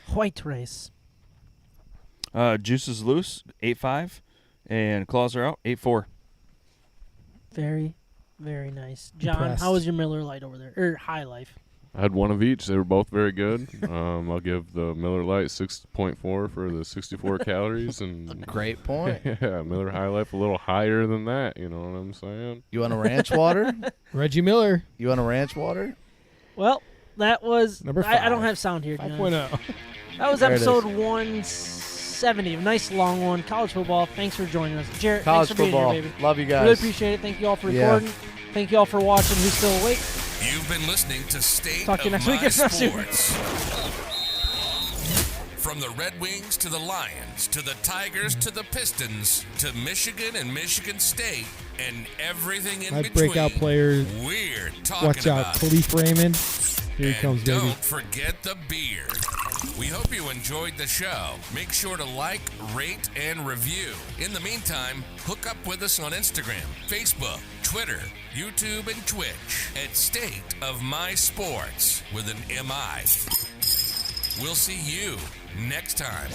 White rice. Juice is Loose, 8.5, and Claws are out, 8.4. Very, very nice. John, Impressed. how was your Miller Lite over there? Or High Life? I had one of each. They were both very good. I'll give the Miller Lite 6.4 for the 64 calories. And Great point. yeah, Miller High Life a little higher than that. You know what I'm saying? You want a ranch water? Reggie Miller, You want a ranch water? Well, that was... Number I don't 5. have sound here, John. 5.0. That was There it is. episode 170. A nice long one. College football. Thanks for joining us. Jarrett, College thanks for football. being here, baby. Love you guys. Really appreciate it. Thank you all for Yeah. recording. Thank you all for watching. Who's still awake? You've been listening to State Talk to you of next week, My if not soon. Sports. From the Red Wings to the Lions to the Tigers to the Pistons to Michigan and Michigan State and everything in My between. breakout player. We're talking Watch out, about. Khalif Raymond. Here he And comes, baby. don't forget the beer. We hope you enjoyed the show. Make sure to like, rate, and review. In the meantime, hook up with us on Instagram, Facebook, Twitter, YouTube, and Twitch at State of My Sports with an MI. We'll see you next time.